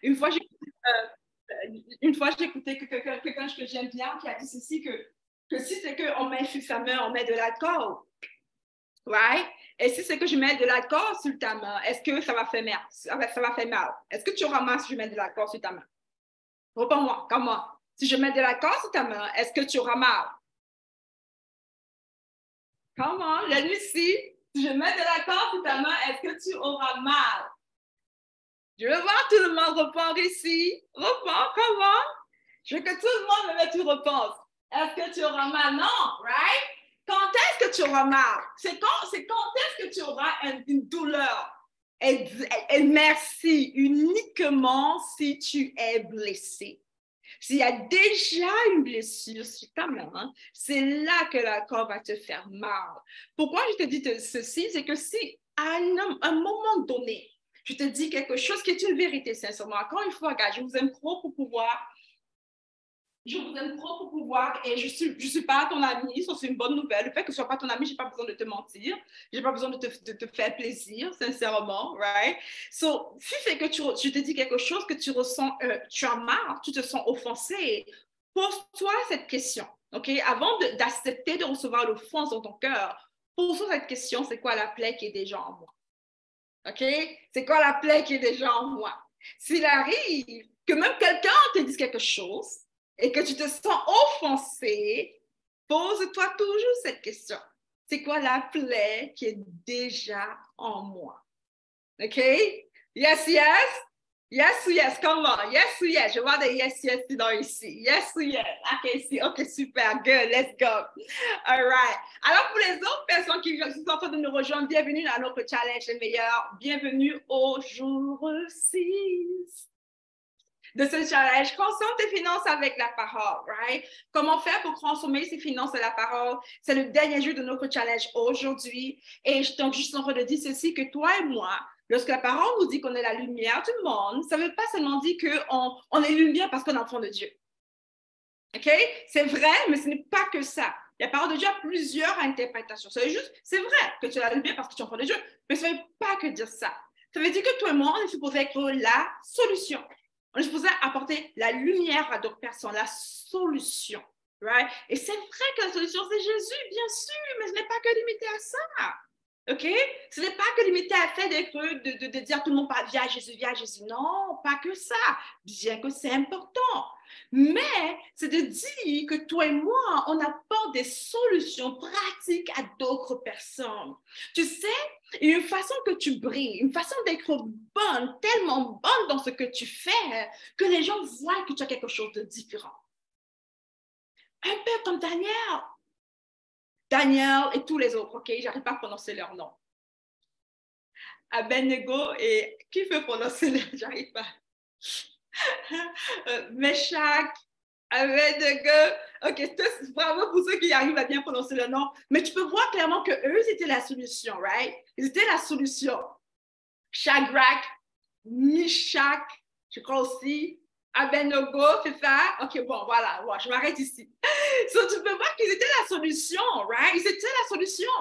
Une fois, une fois, j'ai écouté quelqu'un que j'aime bien qui a dit ceci, que si c'est qu'on met sur sa main, on met de l'alcool, right? Et si c'est que je mets de l'alcool sur ta main, est-ce que ça va faire mal? Ça va faire mal. Est-ce que tu auras mal si je mets de l'alcool sur ta main? Réponds-moi, comment? Si je mets de l'alcool sur ta main, est-ce que tu auras mal? Comment? La nuit, si je mets de l'alcool sur ta main, est-ce que tu auras mal? Je veux voir tout le monde répondre ici. Réponds, comment? Je veux que tout le monde me mette, tu repenses. Est-ce que tu auras mal? Non, right? Quand est-ce que tu auras mal? C'est quand est-ce que tu auras une douleur? Et merci, uniquement si tu es blessé. S'il y a déjà une blessure sur ta main, c'est là que la corde va te faire mal. Pourquoi je te dis ceci? C'est que si à un moment donné, je te dis quelque chose qui est une vérité, sincèrement, encore une fois, gars, je vous aime trop pour pouvoir et je suis pas ton ami, ça c'est une bonne nouvelle. Le fait que je sois pas ton ami, j'ai pas besoin de te mentir, j'ai pas besoin de te faire plaisir, sincèrement, right? So, si c'est que je te dis quelque chose que tu ressens, tu as marre, tu te sens offensé, pose-toi cette question, ok? Avant d'accepter de recevoir l'offense dans ton cœur, pose-toi cette question, c'est quoi la plaie qui est déjà en moi? OK? C'est quoi la plaie qui est déjà en moi? S'il arrive que même quelqu'un te dise quelque chose et que tu te sens offensé, pose-toi toujours cette question. C'est quoi la plaie qui est déjà en moi? OK? Yes, yes? Yes ou yes? Come on. Yes ou yes? Je vois des yes, yes ici. Yes ou yes? OK, ici. OK, super. Good. Let's go. All right. Alors, pour les autres personnes qui sont en train de nous rejoindre, bienvenue à notre challenge les meilleurs. Bienvenue au jour 6 de ce challenge. Consomme tes finances avec la parole, right? Comment faire pour consommer ses finances de la parole? C'est le dernier jour de notre challenge aujourd'hui. Et donc, juste en train de dire ceci, que toi et moi, lorsque la parole nous dit qu'on est la lumière du monde, ça ne veut pas seulement dire qu'on est lumière parce qu'on est enfant de Dieu. OK? C'est vrai, mais ce n'est pas que ça. La parole de Dieu a plusieurs interprétations. C'est vrai que tu es la lumière parce que tu es enfant de Dieu, mais ça ne veut pas que dire ça. Ça veut dire que toi et moi, on est supposé être la solution. On est supposé apporter la lumière à d'autres personnes, la solution. Right? Et c'est vrai que la solution, c'est Jésus, bien sûr, mais ce n'est pas que limité à ça. OK? Ce n'est pas que limité à fait de dire à tout le monde, viens Jésus, viens Jésus. Non, pas que ça. Bien que c'est important. Mais c'est de dire que toi et moi, on apporte des solutions pratiques à d'autres personnes. Tu sais, il y a une façon que tu brilles, une façon d'être bonne, tellement bonne dans ce que tu fais, que les gens voient que tu as quelque chose de différent. Un peu comme Daniel et tous les autres, OK? J'arrive pas à prononcer leur nom. Abednego et qui peut prononcer leur nom? J'arrive pas. Meshach, Abednego. OK, bravo pour ceux qui arrivent à bien prononcer le nom. Mais tu peux voir clairement que eux, c'était la solution, right? Ils étaient la solution. Shadrach, Meshach, je crois aussi. Abednego, c'est ça? OK, bon, voilà, ouais, je m'arrête ici. So, tu peux voir qu'ils étaient la solution, right? Ils étaient la solution.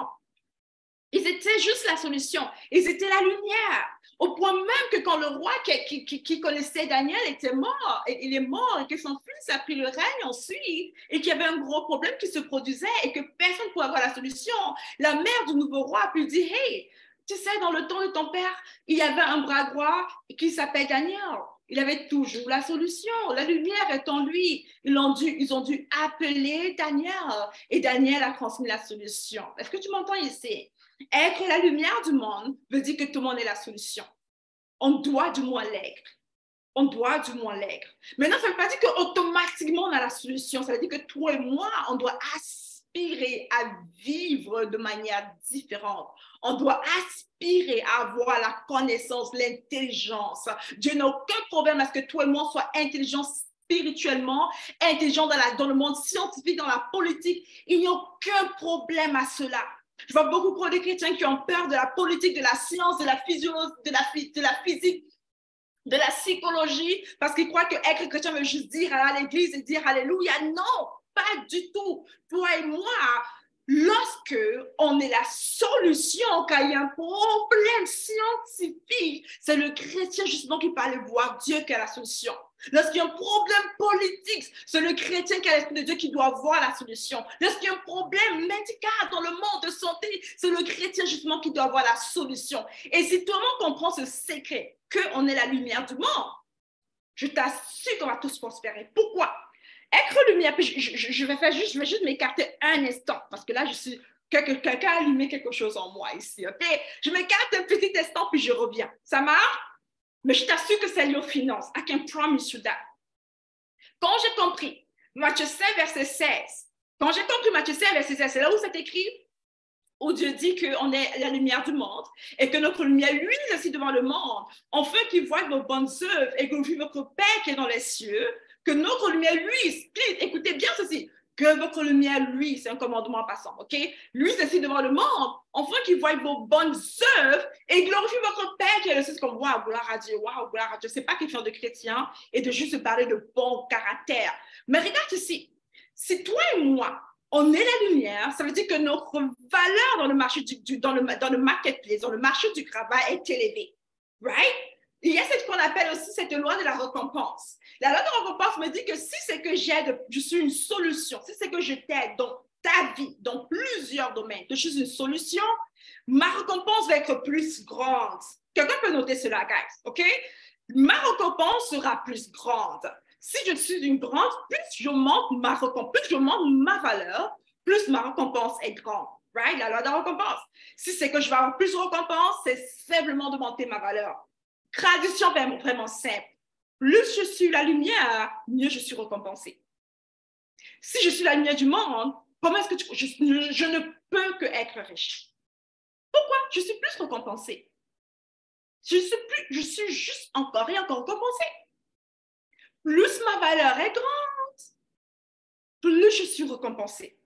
Ils étaient juste la solution. Ils étaient la lumière. Au point même que quand le roi qui connaissait Daniel était mort, il est mort et que son fils a pris le règne ensuite et qu'il y avait un gros problème qui se produisait et que personne ne pouvait avoir la solution, la mère du nouveau roi a pu dire, hey, tu sais, dans le temps de ton père, il y avait un bras droit qui s'appelle Daniel. Il avait toujours la solution. La lumière est en lui. Ils ont dû appeler Daniel et Daniel a transmis la solution. Est-ce que tu m'entends ici? Être la lumière du monde veut dire que tout le monde est la solution. On doit du moins l'être. On doit du moins l'être. Maintenant, ça ne veut pas dire qu'automatiquement on a la solution. Ça veut dire que toi et moi, on doit aspirer à vivre de manière différente. On doit aspirer à avoir la connaissance, l'intelligence. Dieu n'a aucun problème à ce que toi et moi soyons intelligents spirituellement, intelligents dans le monde scientifique, dans la politique. Il n'y a aucun problème à cela. Je vois beaucoup de chrétiens qui ont peur de la politique, de la science, de la physiologie, de la physique, de la psychologie, parce qu'ils croient que être chrétien veut juste dire à l'église et dire Alléluia. Non, pas du tout. Toi et moi, lorsque on est la solution quand il y a un problème scientifique, c'est le chrétien justement qui parle voir Dieu qui est la solution. Lorsqu'il y a un problème politique, c'est le chrétien qui est l'Esprit de Dieu qui doit voir la solution. Lorsqu'il y a un problème médical dans le monde de santé, c'est le chrétien justement qui doit voir la solution. Et si tout le monde comprend ce secret, qu'on est la lumière du monde, je t'assure qu'on va tous prospérer. Pourquoi? Être lumière, puis je vais juste m'écarter un instant, parce que là, quelqu'un a allumé quelque chose en moi ici, OK? Je m'écarte un petit instant, puis je reviens. Ça marche? Mais je t'assure que c'est lié aux finances. I can promise you that. Quand j'ai compris Matthieu 5, verset 16, c'est là où c'est écrit, où Dieu dit qu'on est la lumière du monde et que notre lumière luise aussi devant le monde, afin qu'ils voient vos bonnes œuvres et glorifient votre Père qui est dans les cieux, que notre lumière luise. Écoutez bien ceci, que votre lumière luise, c'est un commandement en passant, OK? Luise aussi devant le monde, afin qu'ils voient vos bonnes œuvres et glorifient votre Père qui est dans les cieux. C'est comme, waouh, gloire à Dieu, waouh, gloire à Dieu. C'est pas question de chrétien et de juste parler de bon caractère. Mais regarde ici, si toi et moi, on est la lumière, ça veut dire que notre valeur dans le marché dans le marketplace, dans le marché du travail est élevée. Right? Il y a ce qu'on appelle aussi cette loi de la récompense. La loi de la récompense me dit que si c'est que j'aide, je suis une solution, si c'est que je t'aide dans ta vie, dans plusieurs domaines, que je suis une solution, ma récompense va être plus grande. Quelqu'un peut noter cela, guys, OK? Ma récompense sera plus grande. Si je suis une grande, plus je monte ma récompense, plus je monte ma valeur, plus ma récompense est grande. Right? La loi de la récompense. Si c'est que je vais avoir plus de récompense, c'est simplement de monter ma valeur. Traduction vraiment simple. Plus je suis la lumière, mieux je suis récompensée. Si je suis la lumière du monde, comment est-ce que je ne peux que être riche? Pourquoi? Je suis plus récompensée. Je suis juste encore et encore récompensée. Plus ma valeur est grande, plus je suis récompensée.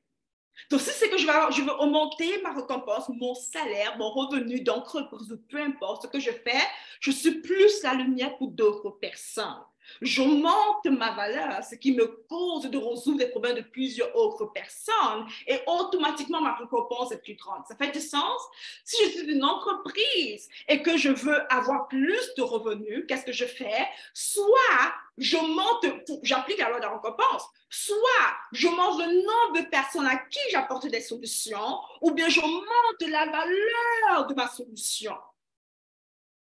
Donc, si c'est que je veux augmenter ma récompense, mon salaire, mon revenu d'entreprise, peu importe ce que je fais, je suis plus la lumière pour d'autres personnes. J'augmente ma valeur, ce qui me cause de résoudre des problèmes de plusieurs autres personnes et automatiquement ma récompense est plus grande. Ça fait du sens? Si je suis une entreprise et que je veux avoir plus de revenus, qu'est-ce que je fais? Soit j'applique la loi de la récompense, soit j'augmente le nombre de personnes à qui j'apporte des solutions, ou bien j'augmente la valeur de ma solution.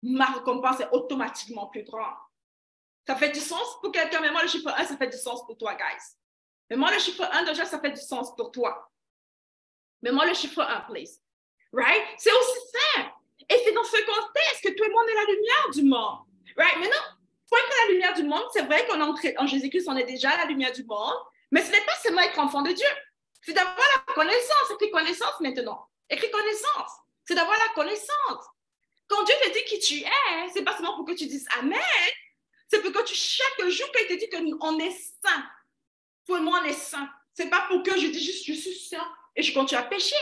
Ma récompense est automatiquement plus grande. Ça fait du sens pour quelqu'un, mais moi, le chiffre 1, ça fait du sens pour toi, guys. Mais moi, le chiffre 1, déjà, ça fait du sens pour toi. Mais moi, le chiffre 1, please. Right? C'est aussi simple. Et c'est dans ce contexte que tout le monde est la lumière du monde. Right? Maintenant, pour être la lumière du monde, c'est vrai qu'en Jésus-Christ, on est déjà la lumière du monde, mais ce n'est pas seulement être enfant de Dieu. C'est d'avoir la connaissance. Écris connaissance maintenant. Écris connaissance. C'est d'avoir la connaissance. Quand Dieu te dit qui tu es, c'est pas seulement pour que tu dises Amen, c'est pour que chaque jour qu'il te dit qu'on est saint. Pour moi, on est saint. C'est pas pour que je dise juste je suis saint et je continue à pécher.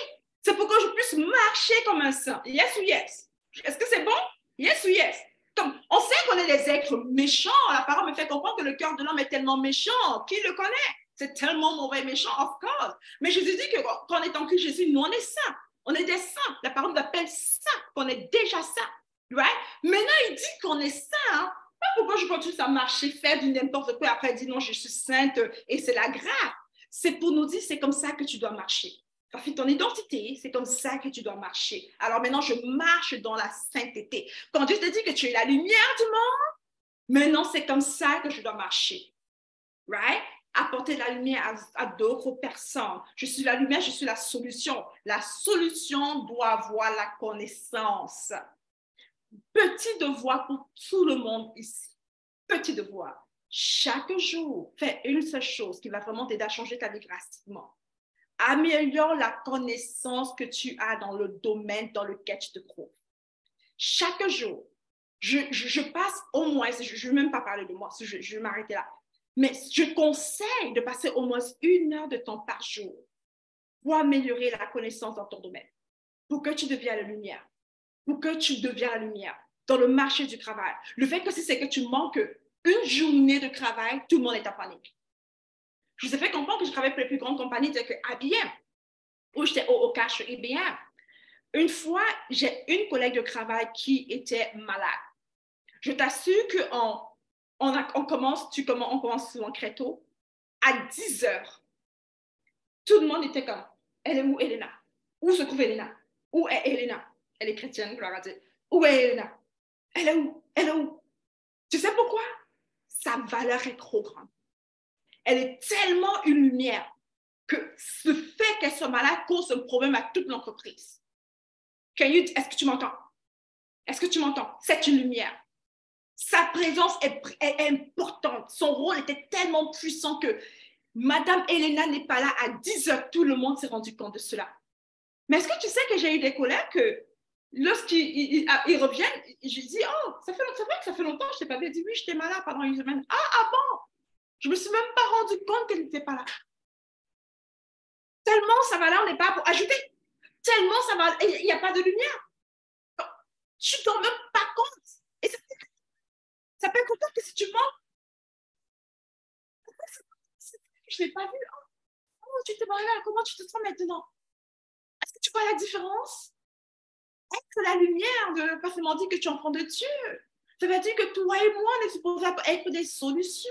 C'est pour que je puisse marcher comme un saint. Yes ou yes? Est-ce que c'est bon? Yes ou yes? Comme, on sait qu'on est des êtres méchants. La parole me fait comprendre que le cœur de l'homme est tellement méchant. Qui le connaît? C'est tellement mauvais, méchant, of course. Mais Jésus dit que quand on est en Christ Jésus, nous, on est saints. On est des saints. La parole nous appelle saints, qu'on est déjà saints. Right? Maintenant, il dit qu'on est saints. Hein? Pas pourquoi je continue à marcher, faire du n'importe quoi, après dire non, je suis sainte et c'est la grâce. C'est pour nous dire, c'est comme ça que tu dois marcher. Ça fait ton identité, c'est comme ça que tu dois marcher. Alors maintenant, je marche dans la sainteté. Quand Dieu te dit que tu es la lumière du monde, maintenant, c'est comme ça que je dois marcher. Right? Apporter la lumière à d'autres personnes. Je suis la lumière, je suis la solution. La solution doit avoir la connaissance. Petit devoir pour tout le monde ici. Petit devoir. Chaque jour, fais une seule chose qui va vraiment t'aider à changer ta vie drastiquement. Améliore la connaissance que tu as dans le domaine dans lequel tu te trouves. Chaque jour, je passe au moins, je ne vais même pas parler de moi, je vais m'arrêter là, mais je conseille de passer au moins 1 heure de temps par jour pour améliorer la connaissance dans ton domaine, pour que tu deviennes la lumière, pour que tu deviennes la lumière dans le marché du travail. Le fait que si c'est que tu manques une journée de travail, tout le monde est en panique. Je vous ai fait comprendre que je travaille pour les plus grandes compagnies telles que IBM. où j'étais au cash chez IBM. Une fois, j'ai une collègue de travail qui était malade. Je t'assure on commence souvent très tôt. À 10 heures, tout le monde était comme, elle est où Elena? Où se trouve Elena? Où est Elena? Elle est chrétienne, gloire à Dieu. Où est Elena? Elle est où? Elle est où? Tu sais pourquoi? Sa valeur est trop grande. Elle est tellement une lumière que ce fait qu'elle soit malade cause un problème à toute l'entreprise. Est-ce que tu m'entends? Est-ce que tu m'entends? C'est une lumière. Sa présence est importante. Son rôle était tellement puissant que Madame Elena n'est pas là à 10 heures. Tout le monde s'est rendu compte de cela. Mais est-ce que tu sais que j'ai eu des collègues que lorsqu'ils reviennent, je dis, oh, c'est vrai que ça fait longtemps que je t'ai pas vu. Elle dit, oui, j'étais malade pendant une semaine. Ah bon? Je me suis même pas rendu compte qu'elle n'était pas là. Tellement sa valeur n'est pas pour ajouter. Tellement sa valeur, il n'y a pas de lumière. Tu t'en même pas compte. Et ça peut être autant que si tu mens. Je ne l'ai pas vu. Oh, tu t'es malade. Comment tu te sens maintenant? Est-ce que tu vois la différence? Être la lumière de pas seulement dire que tu es enfant de Dieu. Ça veut dire que toi et moi, on est supposés être des solutions.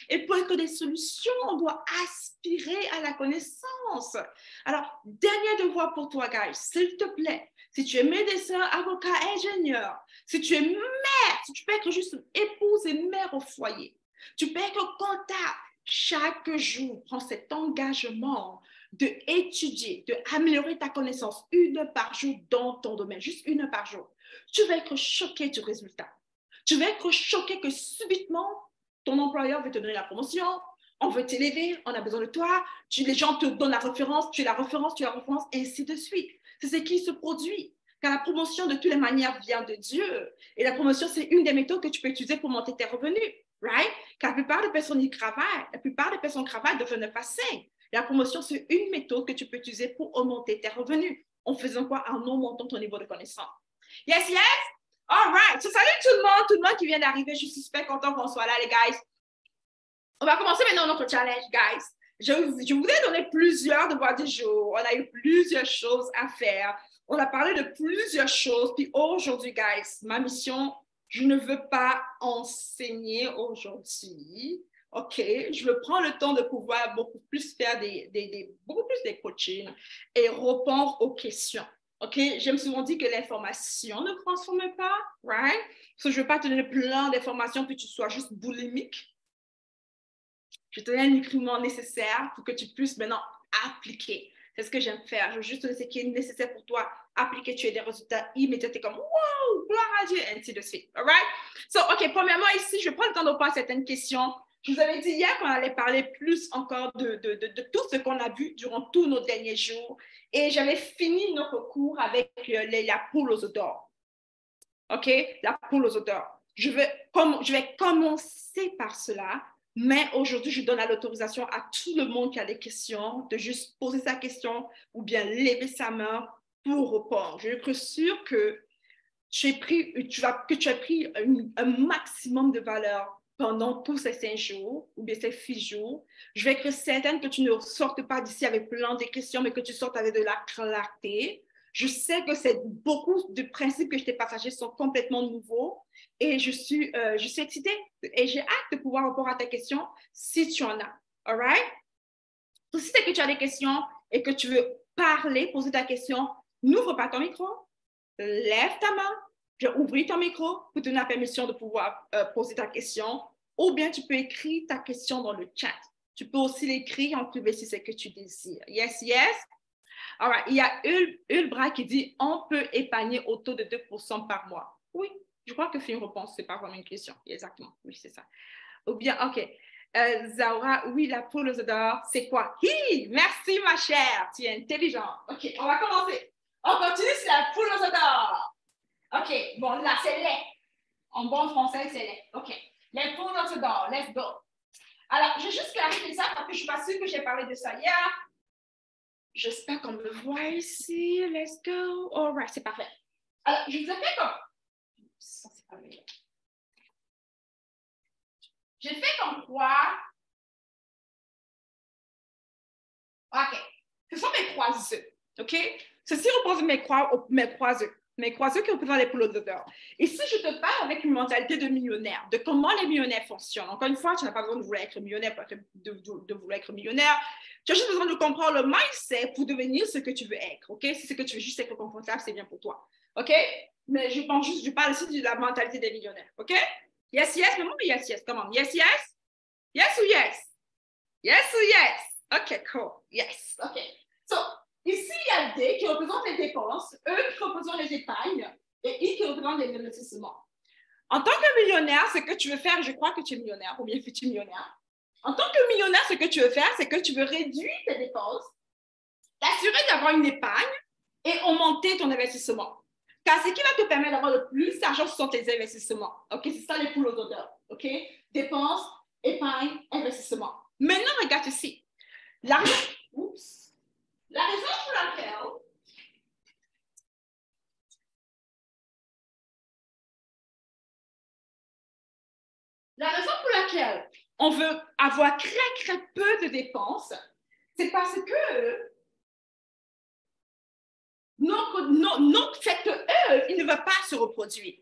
Et pour être des solutions, on doit aspirer à la connaissance. Alors, dernier devoir pour toi, guys, s'il te plaît. Si tu es médecin, avocat, ingénieur, si tu es mère, si tu peux être juste épouse et mère au foyer, tu peux être comptable, chaque jour, prends cet engagement d'étudier, d'améliorer ta connaissance une par jour dans ton domaine, juste une par jour. Tu vas être choqué du résultat. Tu vas être choqué que subitement, ton employeur veut te donner la promotion, on veut t'élever, on a besoin de toi, les gens te donnent la référence, tu es la référence, et ainsi de suite. C'est ce qui se produit. Car la promotion, de toutes les manières, vient de Dieu. Et la promotion, c'est une des méthodes que tu peux utiliser pour monter tes revenus. Right? Car la plupart des personnes y travaillent. La plupart des personnes travaillent de 9 à 5. La promotion, c'est une méthode que tu peux utiliser pour augmenter tes revenus. En faisant quoi? En augmentant ton niveau de connaissance. Yes, yes? All right. So, salut tout le monde qui vient d'arriver. Je suis super content qu'on soit là, les guys. On va commencer maintenant notre challenge, guys. Je vous ai donné plusieurs devoirs du jour. On a eu plusieurs choses à faire. On a parlé de plusieurs choses. Puis aujourd'hui, guys, ma mission, je ne veux pas enseigner aujourd'hui. OK? Je veux prendre le temps de pouvoir beaucoup plus faire beaucoup plus des coachings et répondre aux questions. OK? J'aime souvent dire que l'information ne transforme pas, right? So, je ne veux pas te donner plein d'informations puis tu sois juste boulimique. Je te donne un nutriment nécessaire pour que tu puisses maintenant appliquer. C'est ce que j'aime faire. Je veux juste te donner ce qui est nécessaire pour toi. Appliquer, tu as des résultats immédiats. Tu es comme, wow, gloire à Dieu, et ainsi de suite. All right? So, OK, premièrement, ici, je prends le temps de répondre à certaines questions. Je vous avais dit hier qu'on allait parler plus encore de tout ce qu'on a vu durant tous nos derniers jours. Et j'avais fini notre cours avec la poule aux œufs d'or. OK? La poule aux œufs d'or. Je vais commencer par cela. Mais aujourd'hui, je donne l'autorisation à tout le monde qui a des questions de juste poser sa question ou bien lever sa main pour répondre. Je suis sûre que tu as pris un maximum de valeur pendant tous ces 5 jours ou bien ces 6 jours. Je vais être certaine que tu ne sortes pas d'ici avec plein de questions, mais que tu sortes avec de la clarté. Je sais que beaucoup de principes que je t'ai partagés sont complètement nouveaux et je suis excitée et j'ai hâte de pouvoir répondre à tes questions si tu en as. All right? Donc, si c'est que tu as des questions et que tu veux parler, poser ta question, n'ouvre pas ton micro, lève ta main, je vais ouvrir ton micro pour te donner la permission de pouvoir poser ta question ou bien tu peux écrire ta question dans le chat. Tu peux aussi l'écrire en privé si c'est ce que tu désires. Yes, yes? All right. Il y a Ulbra qui dit on peut épargner au taux de 2% par mois. Oui, je crois que c'est une réponse, ce n'est pas vraiment une question. Exactement, oui, c'est ça. Ou bien, OK. Zaura, oui, la poule aux œufs d'or, c'est quoi? Hi, merci ma chère, tu es intelligente. OK, on va commencer. On continue sur la poule aux œufs d'or. OK, bon, là, c'est lait. En bon français, c'est lait. OK, les poules aux œufs d'or, let's go. Alors, je vais juste clarifier ça parce que je ne suis pas sûre que j'ai parlé de ça hier. J'espère qu'on me voit ici. Let's go. All right, c'est parfait. Alors, je vous ai fait comme... Ça, c'est pas meilleur. J'ai fait comme quoi... OK. Ce sont mes 3 œufs. OK? Ceci représente mes croiseux. Mes croiseux qui représentent les poules aux odeurs. Et si je te parle avec une mentalité de millionnaire, de comment les millionnaires fonctionnent, encore une fois, tu n'as pas besoin de vouloir être millionnaire de vouloir être millionnaire. Tu as juste besoin de comprendre le mindset pour devenir ce que tu veux être. OK? Si c'est que tu veux juste être confortable, c'est bien pour toi. OK? Mais je parle aussi de la mentalité des millionnaires. OK? Yes, yes, maman, yes, yes. Come on. Yes, yes? Yes ou yes? Yes ou yes? OK, cool. Yes. OK. So, ici, il y a D qui représente les dépenses, E qui représente les épargnes et I qui représente les investissements. En tant que millionnaire, ce que tu veux faire, je crois que tu es millionnaire ou bien futur millionnaire. En tant que millionnaire, ce que tu veux faire, c'est que tu veux réduire tes dépenses, t'assurer d'avoir une épargne et augmenter ton investissement. Car ce qui va te permettre d'avoir le plus d'argent, ce sont tes investissements. OK? C'est ça les poules aux odeurs. OK? Dépenses, épargne, investissement. Maintenant, regarde ici. La raison pour laquelle on veut avoir très peu de dépenses, c'est parce que notre fait œuf, il ne va pas se reproduire.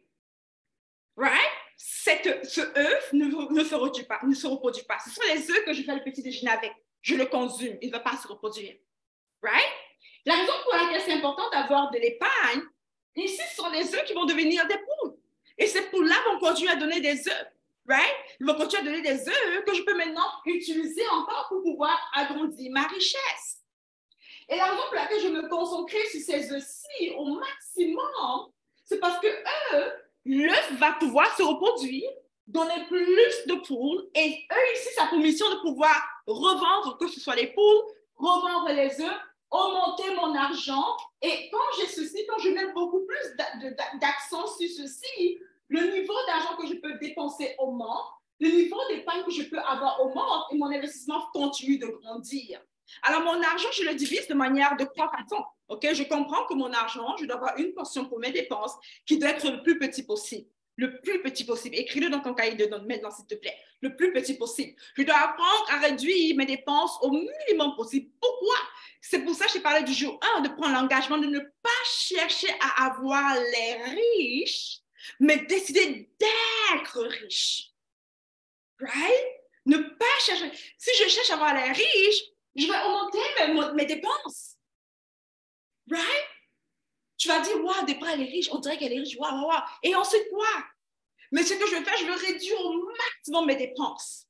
Right? Ce œuf ne se reproduit pas. Ce sont les œufs que je fais le petit déjeuner avec. Je le consume. Il ne va pas se reproduire. Right? La raison pour laquelle c'est important d'avoir de l'épargne, ici, ce sont les œufs qui vont devenir des poules. Et ces poules-là vont continuer à donner des œufs. Right? Ils vont continuer à donner des œufs que je peux maintenant utiliser encore pour pouvoir agrandir ma richesse. Et la raison pour laquelle je me concentrais sur ces œufs-ci au maximum, c'est parce que l'œuf va pouvoir se reproduire, donner plus de poules, et eux ici, ça a pour mission de pouvoir revendre, que ce soit les poules, revendre les œufs, augmenter mon argent. Et quand j'ai ceci, quand je mets beaucoup plus d'accent sur ceci, le niveau d'argent que je peux dépenser augmente, le niveau d'épargne que je peux avoir augmente et mon investissement continue de grandir. Alors, mon argent, je le divise de manière de 3 façons. OK? Je comprends que mon argent, je dois avoir une portion pour mes dépenses qui doit être le plus petit possible. Le plus petit possible. Écris-le dans ton cahier de notes maintenant, s'il te plaît. Le plus petit possible. Je dois apprendre à réduire mes dépenses au minimum possible. Pourquoi? C'est pour ça que j'ai parlé du jour 1, de prendre l'engagement de ne pas chercher à avoir les riches, mais décider d'être riche. Right? Ne pas chercher. Si je cherche à avoir les riches, je vais augmenter mes dépenses. Right? Tu vas dire, waouh, Debra, elle est riche, on dirait qu'elle est riche, waouh, waouh. Et ensuite, quoi? Mais ce que je vais faire, je vais réduire au maximum mes dépenses.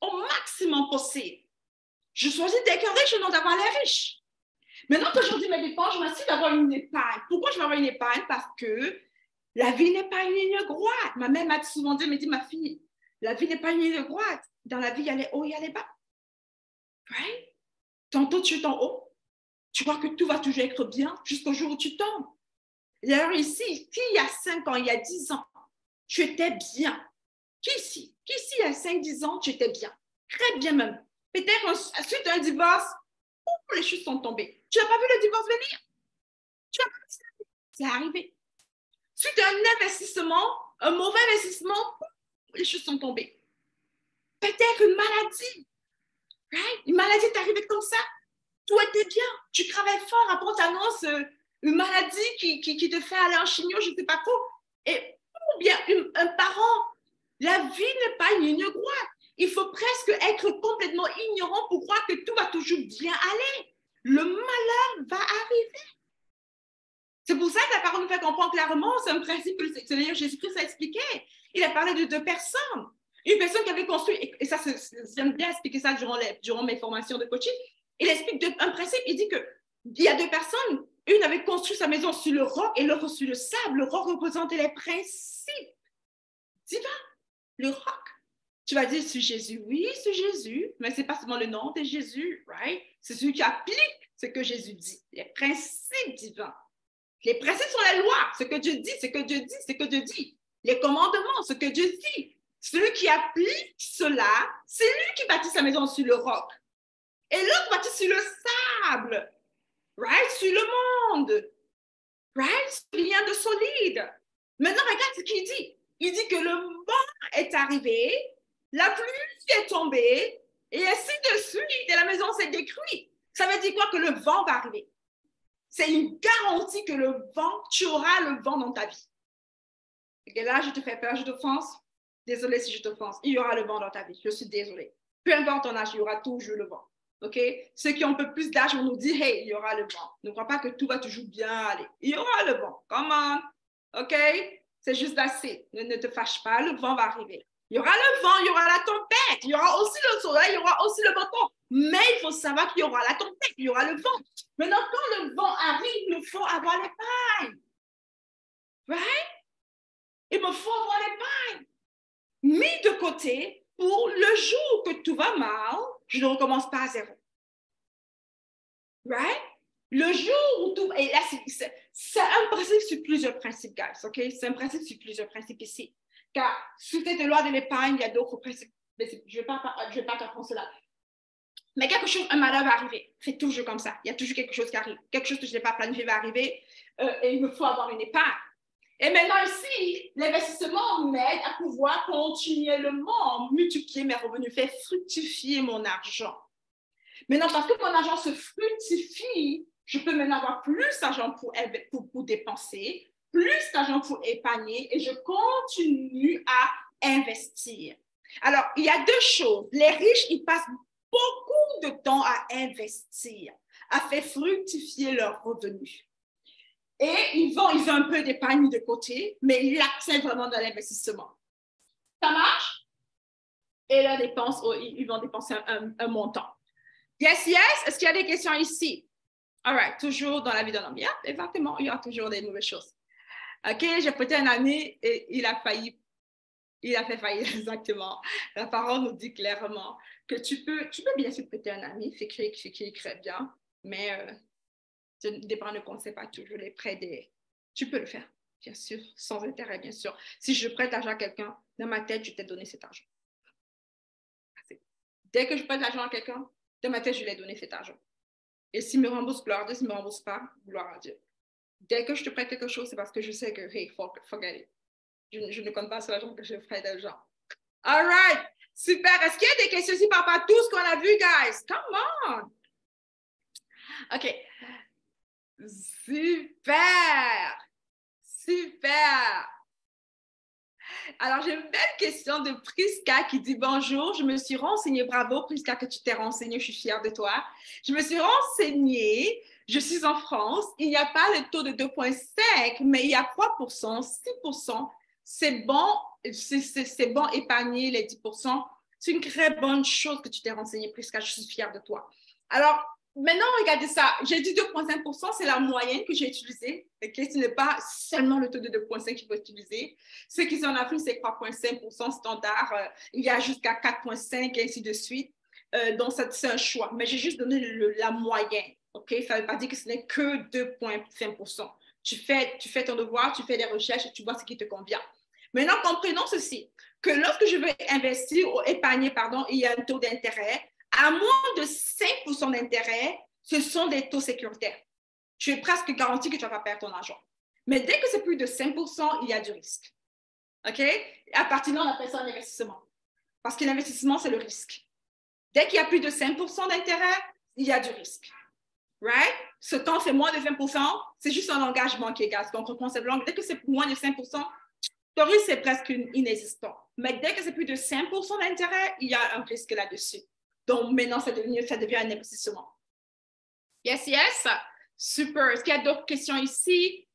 Au maximum possible. Je choisis d'être riche ou non d'avoir les riches. Maintenant que je réduis mes dépenses, je m'assure d'avoir une épargne. Pourquoi je vais avoir une épargne? Parce que la vie n'est pas une ligne droite. Ma mère m'a souvent dit, ma fille, la vie n'est pas une ligne droite. Dans la vie, il y a les hauts, il y a les bas. Right? Tantôt, tu es en haut. Tu vois que tout va toujours être bien jusqu'au jour où tu tombes. D'ailleurs, ici, qui il y a 5 ans, il y a 10 ans, tu étais bien. Qui ici, il y a 5-10 ans, tu étais bien. Très bien même. Peut-être suite à un divorce, les choses sont tombées. Tu n'as pas vu le divorce venir. Tu n'as pas vu ça. C'est arrivé. Suite à un investissement, un mauvais investissement, les choses sont tombées. Peut-être une maladie. Right? Une maladie est arrivée comme ça. Tout était bien. Tu travailles fort. Après, on t'annonce une maladie qui te fait aller en chignon, je ne sais pas quoi. Et ou bien un parent. La vie n'est pas une ligne droite. Il faut presque être complètement ignorant pour croire que tout va toujours bien aller. Le malheur va arriver. C'est pour ça que la parole nous fait comprendre clairement, c'est un principe que le Seigneur Jésus-Christ a expliqué. Il a parlé de 2 personnes. Une personne qui avait construit, et ça, j'aime bien expliquer ça durant mes formations de coaching, il explique un principe, il dit qu'il y a 2 personnes, une avait construit sa maison sur le roc et l'autre sur le sable. Le roc représentait les principes divins. Le roc. Tu vas dire sur Jésus, oui, sur Jésus, mais ce n'est pas seulement le nom de Jésus, right? C'est celui qui applique ce que Jésus dit, les principes divins. Les principes sont les lois, ce que Dieu dit, ce que Dieu dit, ce que Dieu dit. Les commandements, ce que Dieu dit. Celui qui applique cela, c'est lui qui bâtit sa maison sur le roc. Et l'autre bâtit sur le sable, right? Sur le monde, right? Rien de solide. Maintenant, regarde ce qu'il dit. Il dit que le vent est arrivé, la pluie est tombée, et ainsi de suite, et la maison s'est détruite. Ça veut dire quoi? Que le vent va arriver. C'est une garantie que tu auras le vent dans ta vie. Et là, je te fais peur, je t'offense. Désolée si je t'offense. Il y aura le vent dans ta vie. Je suis désolée. Peu importe ton âge, il y aura toujours le vent. OK? Ceux qui ont un peu plus d'âge vont nous dire, hey, il y aura le vent. Ne crois pas que tout va toujours bien aller. Il y aura le vent. Come on. OK? C'est juste assez. Ne te fâche pas. Le vent va arriver. Il y aura le vent, il y aura la tempête. Il y aura aussi le soleil, il y aura aussi le beau temps. Mais il faut savoir qu'il y aura la tempête, il y aura le vent. Maintenant, quand le vent arrive, il faut avoir les pailles. Right? Il me faut avoir les pailles mis de côté pour le jour que tout va mal, je ne recommence pas à zéro. Right? Le jour où tout... Et là, c'est un principe sur plusieurs principes, guys. OK? C'est un principe sur plusieurs principes ici. Car sous cette loi de l'épargne, il y a d'autres principes. Je ne vais pas t'apprendre cela. Mais quelque chose, un malheur va arriver. C'est toujours comme ça. Il y a toujours quelque chose qui arrive. Quelque chose que je n'ai pas planifié va arriver. Et il me faut avoir une épargne. Et maintenant ici, l'investissement m'aide à pouvoir continuellement multiplier mes revenus, faire fructifier mon argent. Maintenant, parce que mon argent se fructifie, je peux maintenant avoir plus d'argent pour dépenser, plus d'argent pour épargner et je continue à investir. Alors, il y a deux choses. Les riches, ils passent beaucoup de temps à investir, à faire fructifier leurs revenus. Et ils ont un peu d'épargne de côté, mais ils l'accèdent vraiment dans l'investissement. Ça marche? Et là, ils vont dépenser un montant. Yes, yes. Est-ce qu'il y a des questions ici? All right. Toujours dans la vie d'un homme. Yeah, exactement. Il y aura toujours des nouvelles choses. OK, j'ai prêté un ami et il a fait faillir exactement. La parole nous dit clairement que tu peux bien sûr prêter un ami, c'est qui écrit bien, mais l'épargne ne conseille pas toujours les prêts Tu peux le faire, bien sûr, sans intérêt, bien sûr. Si je prête l'argent à quelqu'un, dans ma tête, je t'ai donné cet argent. Dès que je prête l'argent à quelqu'un, dans ma tête, je lui ai donné cet argent. Et s'il me rembourse, gloire à Dieu. S'il ne me rembourse pas, gloire à Dieu. Dès que je te prête quelque chose, c'est parce que je sais que, hey, forget it. Je ne compte pas sur l'argent que je prête aux gens. All right. Super. Est-ce qu'il y a des questions ici par rapport à tout ce qu'on a vu, guys? Come on. OK. Super! Super! Alors, j'ai une belle question de Priska qui dit « Bonjour, je me suis renseignée. » Bravo, Priska, que tu t'es renseignée. Je suis fière de toi. Je me suis renseignée. Je suis en France. Il n'y a pas le taux de 2,5, mais il y a 3%, 6%. C'est bon, c'est bon épargner les 10%. C'est une très bonne chose que tu t'es renseignée, Priska. Je suis fière de toi. Alors, maintenant, regardez ça. J'ai dit 2,5%, c'est la moyenne que j'ai utilisée. Okay? Ce n'est pas seulement le taux de 2,5 qu'il faut utiliser. Ceux qui sont en Afrique, c'est 3,5% standard. Il y a jusqu'à 4,5 et ainsi de suite. Donc, c'est un choix. Mais j'ai juste donné la moyenne. Okay? Ça ne veut pas dire que ce n'est que 2,5%. Tu fais ton devoir, tu fais des recherches et tu vois ce qui te convient. Maintenant, comprenons ceci, que lorsque je veux investir ou épargner, il y a un taux d'intérêt. À moins de 5% d'intérêt, ce sont des taux sécuritaires. Tu es presque garanti que tu ne vas pas perdre ton argent. Mais dès que c'est plus de 5%, il y a du risque. OK? À partir de là, on appelle ça un investissement. Parce que l'investissement, c'est le risque. Dès qu'il y a plus de 5% d'intérêt, il y a du risque. Right? Ce temps, c'est moins de 20%, c'est juste un engagement qui est gaz. Donc, on concept long. Dès que c'est moins de 5%, le risque, c'est presque inexistant. Mais dès que c'est plus de 5% d'intérêt, il y a un risque là-dessus. Donc, maintenant, ça devient un investissement. Yes, yes. Super. Est-ce qu'il y a d'autres questions ici?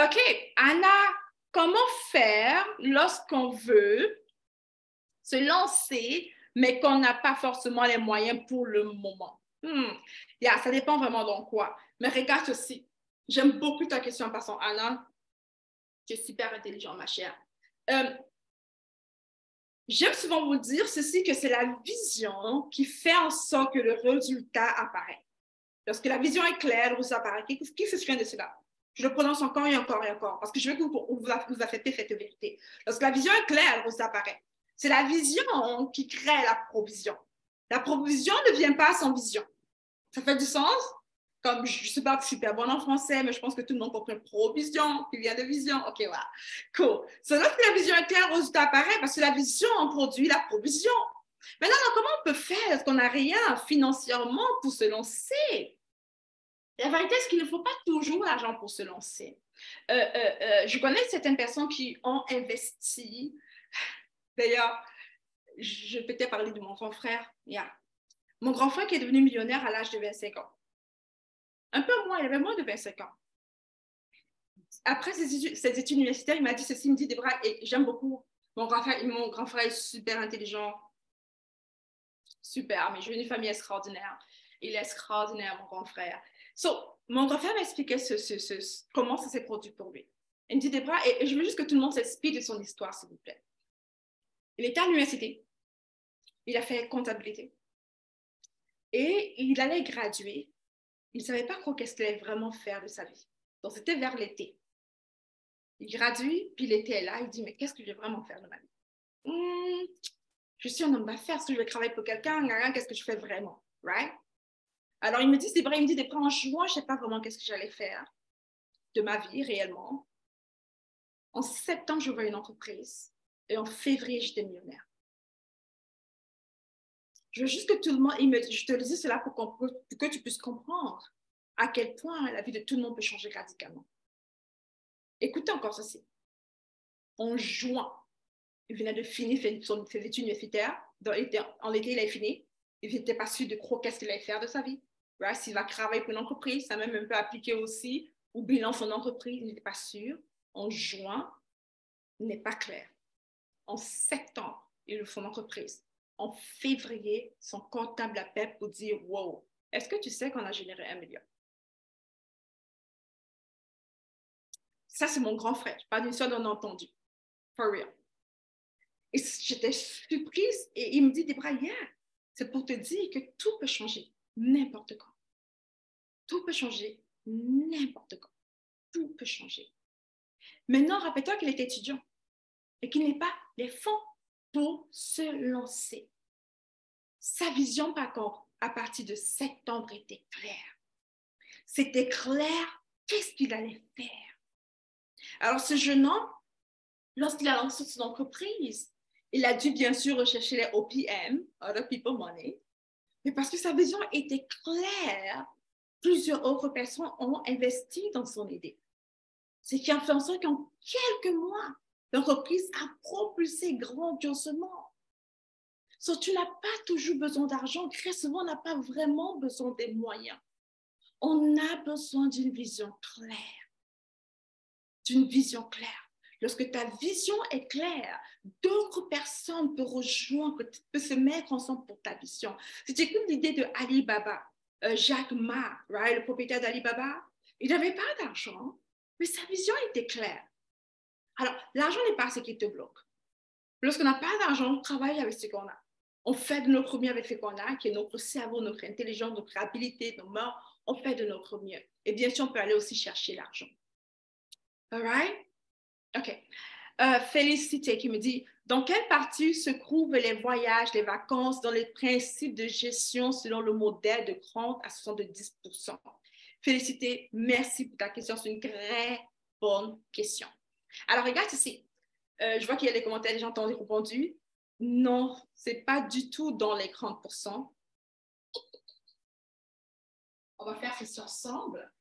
OK. Anna, comment faire lorsqu'on veut se lancer, mais qu'on n'a pas forcément les moyens pour le moment? Yeah, ça dépend vraiment de quoi. Mais regarde ceci. J'aime beaucoup ta question en passant, Anna. Tu es super intelligente, ma chère. J'aime souvent vous dire ceci, que c'est la vision qui fait en sorte que le résultat apparaît. Lorsque la vision est claire, le résultat apparaît. Qui se souvient de cela? Je le prononce encore et encore et encore, parce que je veux que vous acceptez cette vérité. Lorsque la vision est claire, le résultat apparaît. C'est la vision qui crée la provision. La provision ne vient pas sans vision. Ça fait du sens? Comme je ne suis pas super bonne en français, mais je pense que tout le monde comprend provision, qui vient de vision. OK, voilà. Cool. C'est lorsque la vision est claire, le résultat apparaît, parce que la vision produit la provision. Maintenant, comment on peut faire? Est-ce qu'on n'a rien financièrement pour se lancer? La vérité, c'est qu'il ne faut pas toujours l'argent pour se lancer. Je connais certaines personnes qui ont investi. D'ailleurs, je peux te parler de mon grand frère. Yeah. Mon grand frère qui est devenu millionnaire à l'âge de 25 ans. Un peu moins, il avait moins de 25 ans. Après ses études universitaires, il m'a dit ceci, il me dit, Debra, et j'aime beaucoup. Mon grand frère est super intelligent, super, mais je viens d'une famille extraordinaire. Il est extraordinaire, mon grand frère. Mon grand frère m'a expliqué comment ça s'est produit pour lui. Il me dit, Debra, et je veux juste que tout le monde s'inspire de son histoire, s'il vous plaît. Il était à l'université. Il a fait comptabilité. Et il allait graduer. Il ne savait pas trop qu'est-ce qu'il allait vraiment faire de sa vie. Donc, c'était vers l'été. Il gradue, puis l'été est là. Il dit, mais qu'est-ce que je vais vraiment faire de ma vie? Je suis un homme d'affaires. Est-ce que je vais travailler pour quelqu'un? Qu'est-ce que je fais vraiment? Right? Alors, il me dit, c'est vrai, il me dit, des en juin, je ne sais pas vraiment qu'est-ce que j'allais faire de ma vie réellement. En septembre, j'ouvrais une entreprise. Et en février, j'étais millionnaire. Je veux juste que tout le monde, je te le dis cela pour que tu puisses comprendre à quel point la vie de tout le monde peut changer radicalement. Écoutez encore ceci. En juin, il venait de finir ses études universitaires. En l'été, il a fini. Il n'était pas sûr de qu'est-ce qu'il allait faire de sa vie. Right? S'il va travailler pour une entreprise, ça même un peu appliqué aussi au bilan de son entreprise, il n'était pas sûr. En juin, il n'est pas clair. En septembre, il ouvre son entreprise. En février, son comptable appelle pour dire « Wow, est-ce que tu sais qu'on a généré 1 million? » Ça, c'est mon grand frère. Pas d'une seule on a entendu. For real. Et j'étais surprise et il me dit, Debra, yeah, c'est pour te dire que tout peut changer n'importe quand. Tout peut changer n'importe quand. Tout peut changer. Maintenant, rappelle-toi qu'il est étudiant et qu'il n'est pas les fonds pour se lancer. Sa vision, par contre, à partir de septembre, était claire. C'était clair qu'est-ce qu'il allait faire. Alors, ce jeune homme, lorsqu'il a lancé son entreprise, il a dû bien sûr rechercher les OPM, Other People Money, mais parce que sa vision était claire, plusieurs autres personnes ont investi dans son idée. Ce qui a fait en sorte qu'en quelques mois, l'entreprise a propulsé grandiosement. So, tu n'as pas toujours besoin d'argent. Très souvent, on n'a pas vraiment besoin des moyens. On a besoin d'une vision claire. D'une vision claire. Lorsque ta vision est claire, d'autres personnes peuvent rejoindre, peuvent se mettre ensemble pour ta vision. Si tu écoutes l'idée de Alibaba, Jack Ma, right, le propriétaire d'Alibaba, il n'avait pas d'argent, mais sa vision était claire. Alors, l'argent n'est pas ce qui te bloque. Lorsqu'on n'a pas d'argent, on travaille avec ce qu'on a. On fait de notre mieux avec ce qu'on a, qui est notre cerveau, notre intelligence, notre habilité, nos mains. On fait de notre mieux. Et bien sûr, on peut aller aussi chercher l'argent. All right? OK. Félicité qui me dit, dans quelle partie se trouvent les voyages, les vacances, dans les principes de gestion selon le modèle de Grant à 70%? Félicité, merci pour ta question. C'est une très bonne question. Alors, regarde ici. Je vois qu'il y a des commentaires, les gens t'ont répondu. Non, ce n'est pas du tout dans les 30%. On va faire ceci ensemble.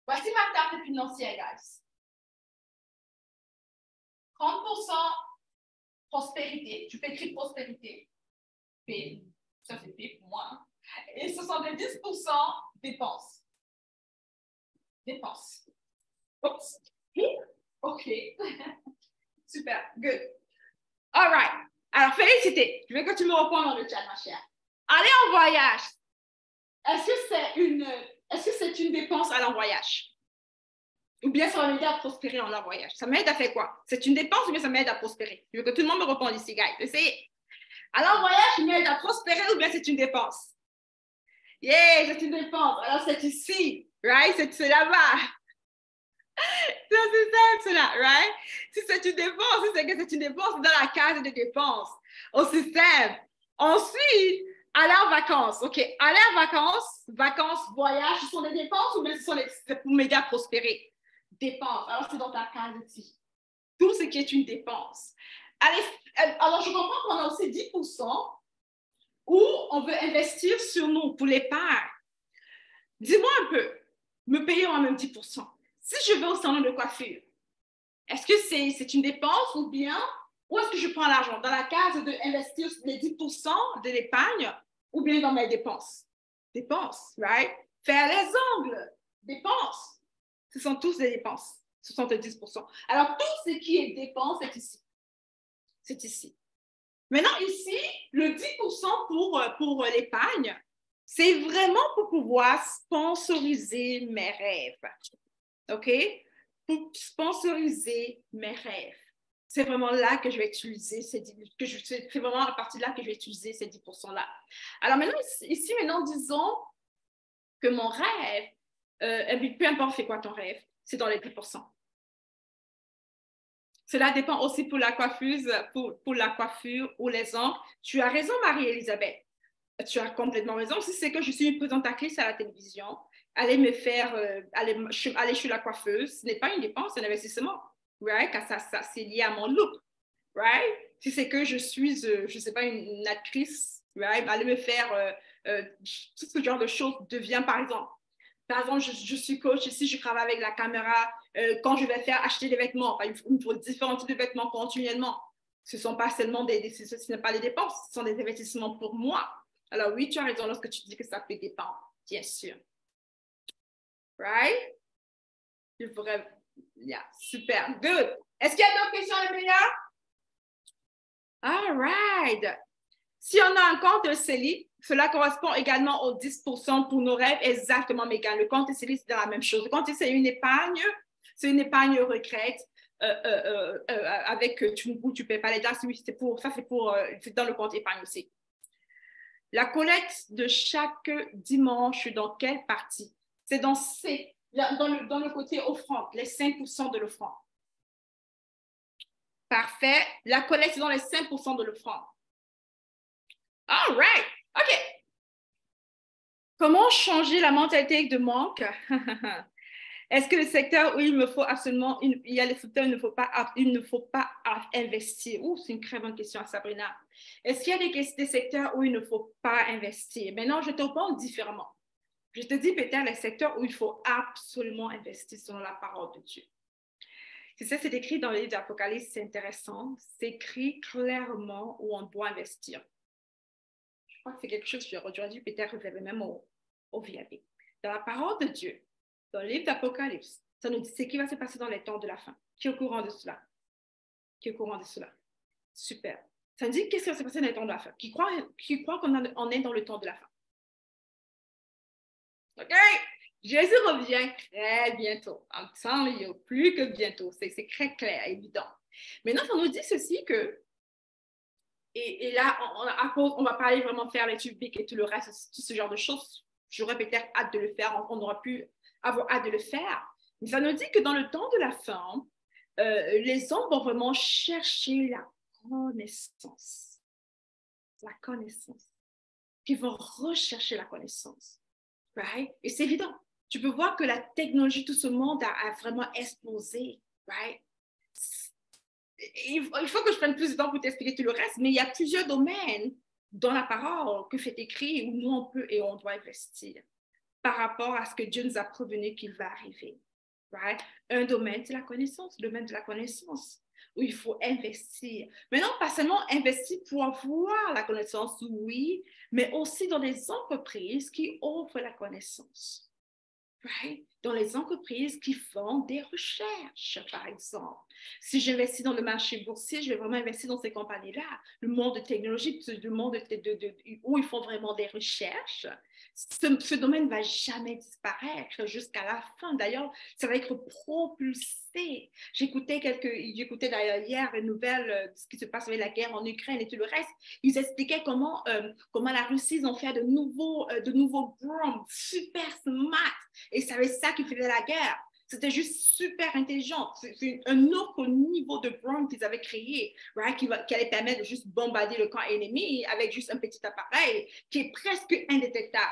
Voici ma table financière, guys. 30% prospérité. Tu peux écrire prospérité. P. Ça, c'est P pour moi. Et 70% dépenses. Dépenses. Oups. OK. Super. Good. All right. Alors, félicité. Je veux que tu me répondes dans le chat, ma chère. Aller en voyage. Est-ce que c'est une dépense à l'en voyage? Ou bien ça va m'aider à prospérer en voyage? Ça m'aide à faire quoi? C'est une dépense ou bien ça m'aide à prospérer? Je veux que tout le monde me réponde ici, guys. Essayez. Alors, voyage, il m'aide à prospérer ou bien c'est une dépense? Yeah, c'est une dépense. Alors, c'est ici, right? C'est là-bas. C'est simple, cela, right? Si c'est une dépense, si c'est que c'est une dépense, c'est dans la case de dépenses. Aussi simple. Ensuite, aller en vacances. OK, aller en vacances, voyage, ce sont des dépenses ou bien c'est pour m'aider à prospérer? Dépenses. Alors, c'est dans ta case ici. tout ce qui est une dépense. Allez, alors, je comprends qu'on a aussi 10% où on veut investir sur nous pour l'épargne. Dis-moi un peu, me payer moi-même 10%. Si je vais au salon de coiffure, est-ce que c'est une dépense ou bien où est-ce que je prends l'argent? Dans la case d'investir les 10% de l'épargne ou bien dans mes dépenses? Dépenses, right? Faire les ongles, dépenses. Ce sont tous des dépenses, 70%. Alors, tout ce qui est dépense est ici. C'est ici. Maintenant, ici, le 10% pour l'épargne, c'est vraiment pour pouvoir sponsoriser mes rêves. OK? Pour sponsoriser mes rêves. C'est vraiment là que je vais utiliser c'est vraiment à partir de là que je vais utiliser ces 10%-là. Alors maintenant, ici, maintenant, disons que mon rêve, peu importe c'est quoi ton rêve, c'est dans les 10%. Cela dépend aussi pour la coiffeuse, pour la coiffure ou les ongles. Tu as raison, Marie-Elisabeth. Tu as complètement raison. Si c'est que je suis une présentatrice à la télévision, aller chez la coiffeuse, ce n'est pas une dépense, c'est un investissement, right? Car ça c'est lié à mon look, right? Si c'est que je suis, je ne sais pas, une actrice, right? Aller me faire tout ce genre de choses devient, par exemple, je suis coach ici, je travaille avec la caméra. Quand je vais faire acheter des vêtements, il faut différents types de vêtements continuellement. Ce ne sont pas seulement ce n'est pas des dépenses, ce sont des investissements pour moi. Alors oui, tu as raison lorsque tu dis que ça peut dépendre, bien sûr. Right? Yeah, super, good. Est-ce qu'il y a d'autres questions, Amélia? All right. Si on a un compte CELI, cela correspond également aux 10% pour nos rêves. Exactement, Megan. Le compte CELI, c'est la même chose. Le compte, c'est une épargne retraite avec où tu ne payes pas les taxes. Oui, c'est dans le compte épargne aussi. La collecte de chaque dimanche, dans quelle partie? C'est dans le côté offrande, les 5% de l'offrande. Parfait. La collecte, c'est dans les 5% de l'offrande. All right. OK. Comment changer la mentalité de manque? Est-ce que le secteur où il me faut absolument, il y a les secteurs où il ne faut pas investir? C'est une très bonne question, Sabrina. Est-ce qu'il y a des secteurs où il ne faut pas investir? Maintenant, je te réponds différemment. Je te dis peut-être les secteurs où il faut absolument investir selon la parole de Dieu. C'est écrit dans le livre d'Apocalypse, c'est intéressant. C'est écrit clairement où on doit investir. Je crois que c'est quelque chose que j'aurais dû peut-être révéler même au VIP. Dans la parole de Dieu, dans le livre d'Apocalypse, ça nous dit ce qui va se passer dans les temps de la fin. Qui est au courant de cela? Qui est au courant de cela? Super. Ça nous dit qu'est-ce qui va se passer dans les temps de la fin. Qui croit qu'on est dans le temps de la fin? OK? Jésus revient très bientôt. En temps, il y a plus que bientôt. C'est très clair, évident. Maintenant, ça nous dit ceci que et là, on va parler vraiment faire l'étude biblique et tout le reste, tout ce genre de choses. J'aurais peut-être hâte de le faire, on aura pu avoir hâte de le faire. Mais ça nous dit que dans le temps de la fin, les hommes vont vraiment chercher la connaissance. La connaissance. Ils vont rechercher la connaissance. Right? Et c'est évident. Tu peux voir que la technologie, tout ce monde a vraiment explosé. Right? Il faut que je prenne plus de temps pour t'expliquer tout le reste, mais il y a plusieurs domaines dans la parole que fait écrit où nous on peut et on doit investir par rapport à ce que Dieu nous a prévenu qu'il va arriver. Right? Un domaine, c'est la connaissance, le domaine de la connaissance, où il faut investir. Maintenant, pas seulement investir pour avoir la connaissance, oui, mais aussi dans les entreprises qui offrent la connaissance. Right? Dans les entreprises qui font des recherches, par exemple. Si j'investis dans le marché boursier, je vais vraiment investir dans ces compagnies-là. Le monde technologique, le monde où ils font vraiment des recherches, ce domaine ne va jamais disparaître jusqu'à la fin. D'ailleurs, ça va être propulsé. J'écoutais d'ailleurs hier une nouvelle de ce qui se passe avec la guerre en Ukraine et tout le reste. Ils expliquaient comment la Russie, ils ont fait de nouveaux drones super smart. Et c'est ça qui faisait la guerre. C'était juste super intelligent. C'est un autre niveau de drone qu'ils avaient créé, right? qui allait permettre de juste bombarder le camp ennemi avec juste un petit appareil qui est presque indétectable.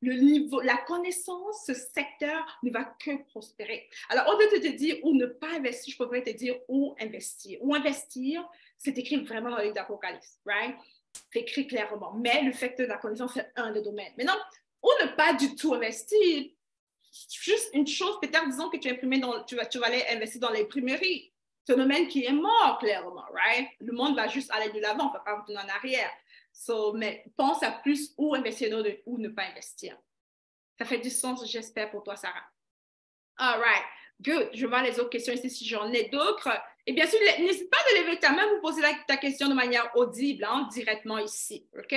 le niveau, la connaissance, ce secteur ne va que prospérer. Alors, au lieu de te dire où ne pas investir, je pourrais te dire où investir. Où investir, c'est écrit vraiment dans le livre d'Apocalypse, right? C'est écrit clairement. Mais le secteur de la connaissance, c'est un des domaines. Maintenant, où ne pas du tout investir, juste une chose, peut-être disons que tu vas aller investir dans l'imprimerie. C'est un domaine qui est mort, clairement, right? Le monde va juste aller de l'avant, on ne va pas retourner en arrière. Mais pense à plus où investir ou ne pas investir. Ça fait du sens, j'espère, pour toi, Sarah. All right, good. Je vois les autres questions ici si j'en ai d'autres. Et bien sûr, n'hésite pas de lever ta main pour poser ta question de manière audible, hein, directement ici, OK?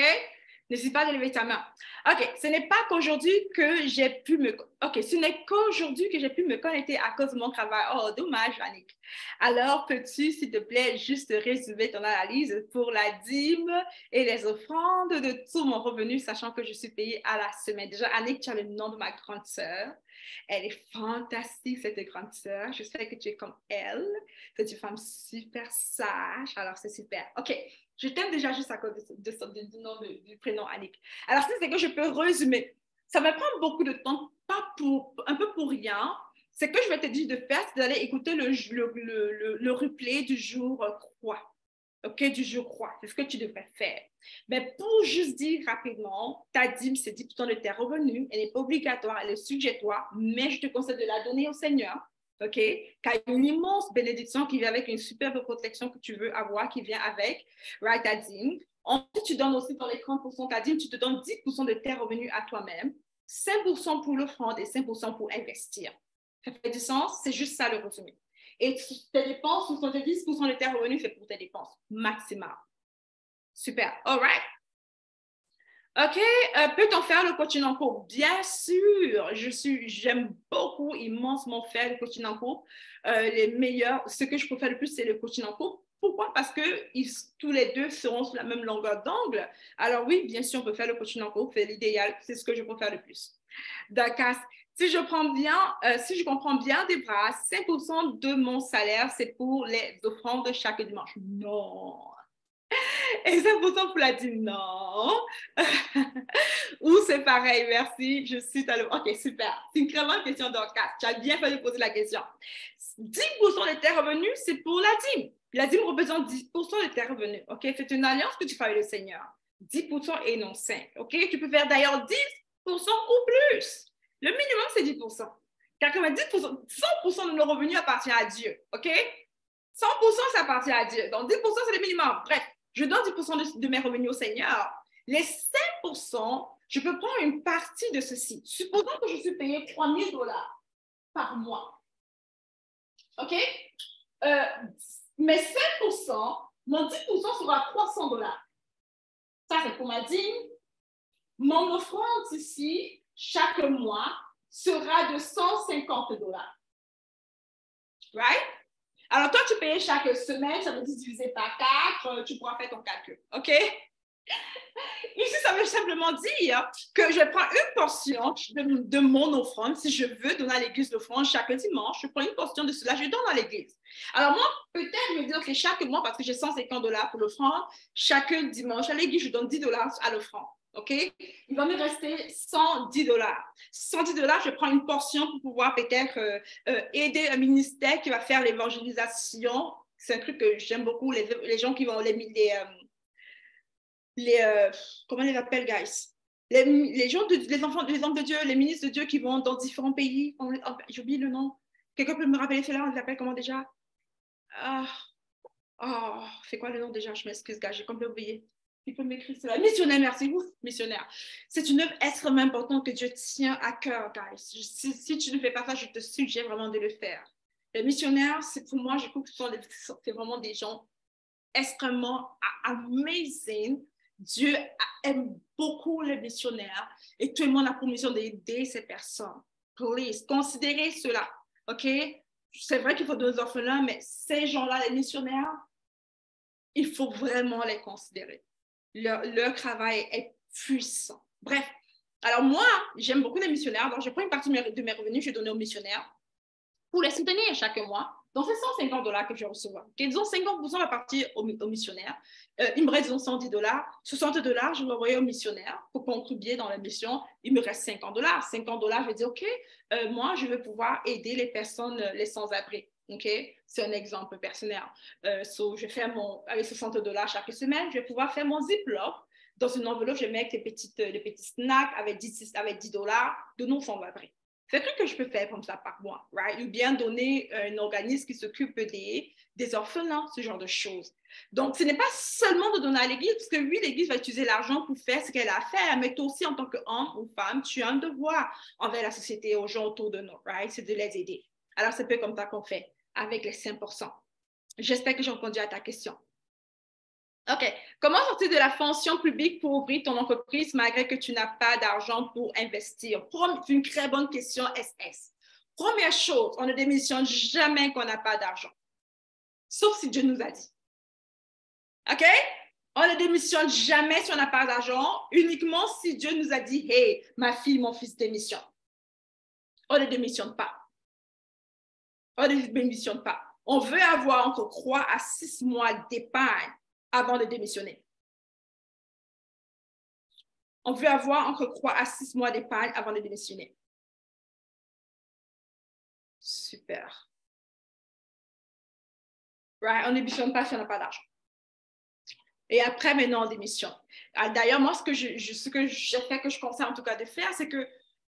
N'hésite pas de lever ta main. OK, ce n'est pas qu'aujourd'hui que j'ai pu me... OK, ce n'est qu'aujourd'hui que j'ai pu me connecter à cause de mon travail. Oh, dommage, Annick. Alors, peux-tu, s'il te plaît, juste résumer ton analyse pour la dîme et les offrandes de tout mon revenu, sachant que je suis payée à la semaine. Déjà, Annick, tu as le nom de ma grande sœur. Elle est fantastique, cette grande sœur. Je sais que tu es comme elle. C'est une femme super sage. Alors, c'est super. OK. Je t'aime déjà juste à cause du nom du prénom Annick. Alors, c'est que je peux résumer. Ça va prendre beaucoup de temps, un peu pour rien. Ce que je vais te dire de faire, c'est d'aller écouter le replay du jour croix. OK, du jour croix. C'est ce que tu devrais faire. Mais pour juste dire rapidement, ta dîme, c'est 10% de tes revenus. Elle n'est pas obligatoire, elle est sujetoire, mais je te conseille de la donner au Seigneur. OK? Car il y a une immense bénédiction qui vient avec une superbe protection que tu veux avoir, qui vient avec, right, ta dîme. Ensuite, tu donnes aussi dans les 30% de ta dîme, tu te donnes 10% de tes revenus à toi-même, 5% pour l'offrande et 5% pour investir. Ça fait du sens? C'est juste ça le résumé. Et tes dépenses, 70% de tes revenus, c'est pour tes dépenses maximum. Super. All right. OK. Peut-on faire le coaching en cours? Bien sûr. J'aime beaucoup, immensement faire le coaching en cours. Les meilleurs, ce que je préfère le plus, c'est le coaching en cours. Pourquoi? Parce que tous les deux seront sur la même longueur d'angle. Alors oui, bien sûr, on peut faire le coaching en cours. C'est l'idéal. C'est ce que je préfère le plus. D'accord. Si je comprends bien, Debra, 5% de mon salaire, c'est pour les offrandes de chaque dimanche. Non. Et 5% pour la dîme, non. Ou c'est pareil, merci. Je suis à OK, super. C'est une très bonne question d'Orcas. Tu as bien fait de poser la question. 10% de tes revenus, c'est pour la dîme. La dîme représente 10% de tes revenus. OK, c'est une alliance que tu fais avec le Seigneur. 10% et non 5. OK, tu peux faire d'ailleurs 10% ou plus. Le minimum, c'est 10%. 90%, 100% de nos revenus appartient à Dieu. OK? 100%, ça appartient à Dieu. Donc, 10%, c'est le minimum. Bref, je donne 10% de mes revenus au Seigneur. Les 5%, je peux prendre une partie de ceci. Supposons que je suis payé $3,000 par mois. OK? Mes 5%, mon 10% sera $300. Ça, c'est pour ma dîme. Mon offrande ici, chaque mois, sera de $150. Right? Alors, toi, tu payes chaque semaine, ça veut dire diviser par 4, tu pourras faire ton calcul. OK? Ici, ça veut simplement dire que je prends une portion de mon offrande. Si je veux donner à l'église l'offrande chaque dimanche, je prends une portion de cela, je donne à l'église. Alors, moi, peut-être, je vais dire que chaque mois, parce que j'ai $150 pour l'offrande, chaque dimanche à l'église, je donne $10 à l'offrande. OK? Il va me rester $110. $110, je prends une portion pour pouvoir peut-être aider un ministère qui va faire l'évangélisation. C'est un truc que j'aime beaucoup, les gens qui vont comment on les appelle, guys? Les gens, les enfants de Dieu, les ministres de Dieu qui vont dans différents pays. J'oublie le nom. Quelqu'un peut me rappeler cela? On les appelle comment déjà? C'est quoi le nom déjà? Je m'excuse, gars, j'ai complètement oublié. Il peut m'écrire cela. Missionnaire, merci. Ouf, missionnaire. C'est une œuvre extrêmement importante que Dieu tient à cœur, guys. Si tu ne fais pas ça, je te suggère vraiment de le faire. Les missionnaires, c'est pour moi, je trouve que c'est vraiment des gens extrêmement amazing. Dieu aime beaucoup les missionnaires et tout le monde a pour mission d'aider ces personnes. Please, considérez cela. OK? C'est vrai qu'il faut des orphelins, mais ces gens-là, les missionnaires, il faut vraiment les considérer. Leur travail est puissant. Bref, alors moi, j'aime beaucoup les missionnaires, donc je prends une partie de mes revenus, je donne aux missionnaires pour les soutenir chaque mois. Donc, c'est 150 dollars que je vais recevoir. Okay? Disons, 50% va partir au missionnaire. Il me reste, disons, 110 dollars. 60 dollars, je vais envoyer au missionnaire pour contribuer dans la mission. Il me reste 50 dollars. 50 dollars, je vais dire, OK, moi, je vais pouvoir aider les personnes, les sans-abri. OK? C'est un exemple personnel. Je fais avec 60 dollars chaque semaine, je vais pouvoir faire mon Ziploc. Dans une enveloppe, je mets les petits snacks avec 10 dollars de nos sans-abri. C'est un truc que je peux faire comme ça par mois, right? Ou bien donner un organisme qui s'occupe des orphelins, ce genre de choses. Donc, ce n'est pas seulement de donner à l'Église, parce que oui, l'Église va utiliser l'argent pour faire ce qu'elle a à faire, mais toi aussi, en tant qu'homme ou femme, tu as un devoir envers la société, aux gens autour de nous, right? C'est de les aider. Alors, c'est un peu comme ça qu'on fait avec les 5%. J'espère que j'ai répondu à ta question. OK. Comment sortir de la fonction publique pour ouvrir ton entreprise malgré que tu n'as pas d'argent pour investir? C'est une très bonne question, SS. Première chose, on ne démissionne jamais qu'on n'a pas d'argent. Sauf si Dieu nous a dit. OK? On ne démissionne jamais si on n'a pas d'argent, uniquement si Dieu nous a dit, hey, ma fille, mon fils démissionne. On ne démissionne pas. On ne démissionne pas. On veut avoir encore 3 à 6 mois d'épargne avant de démissionner. On veut avoir entre 3 à 6 mois d'épargne avant de démissionner. Super. Right? On ne démissionne pas si on n'a pas d'argent. Et après, maintenant, on démissionne. D'ailleurs, moi, ce que j'ai fait, que je conseille en tout cas de faire, c'est que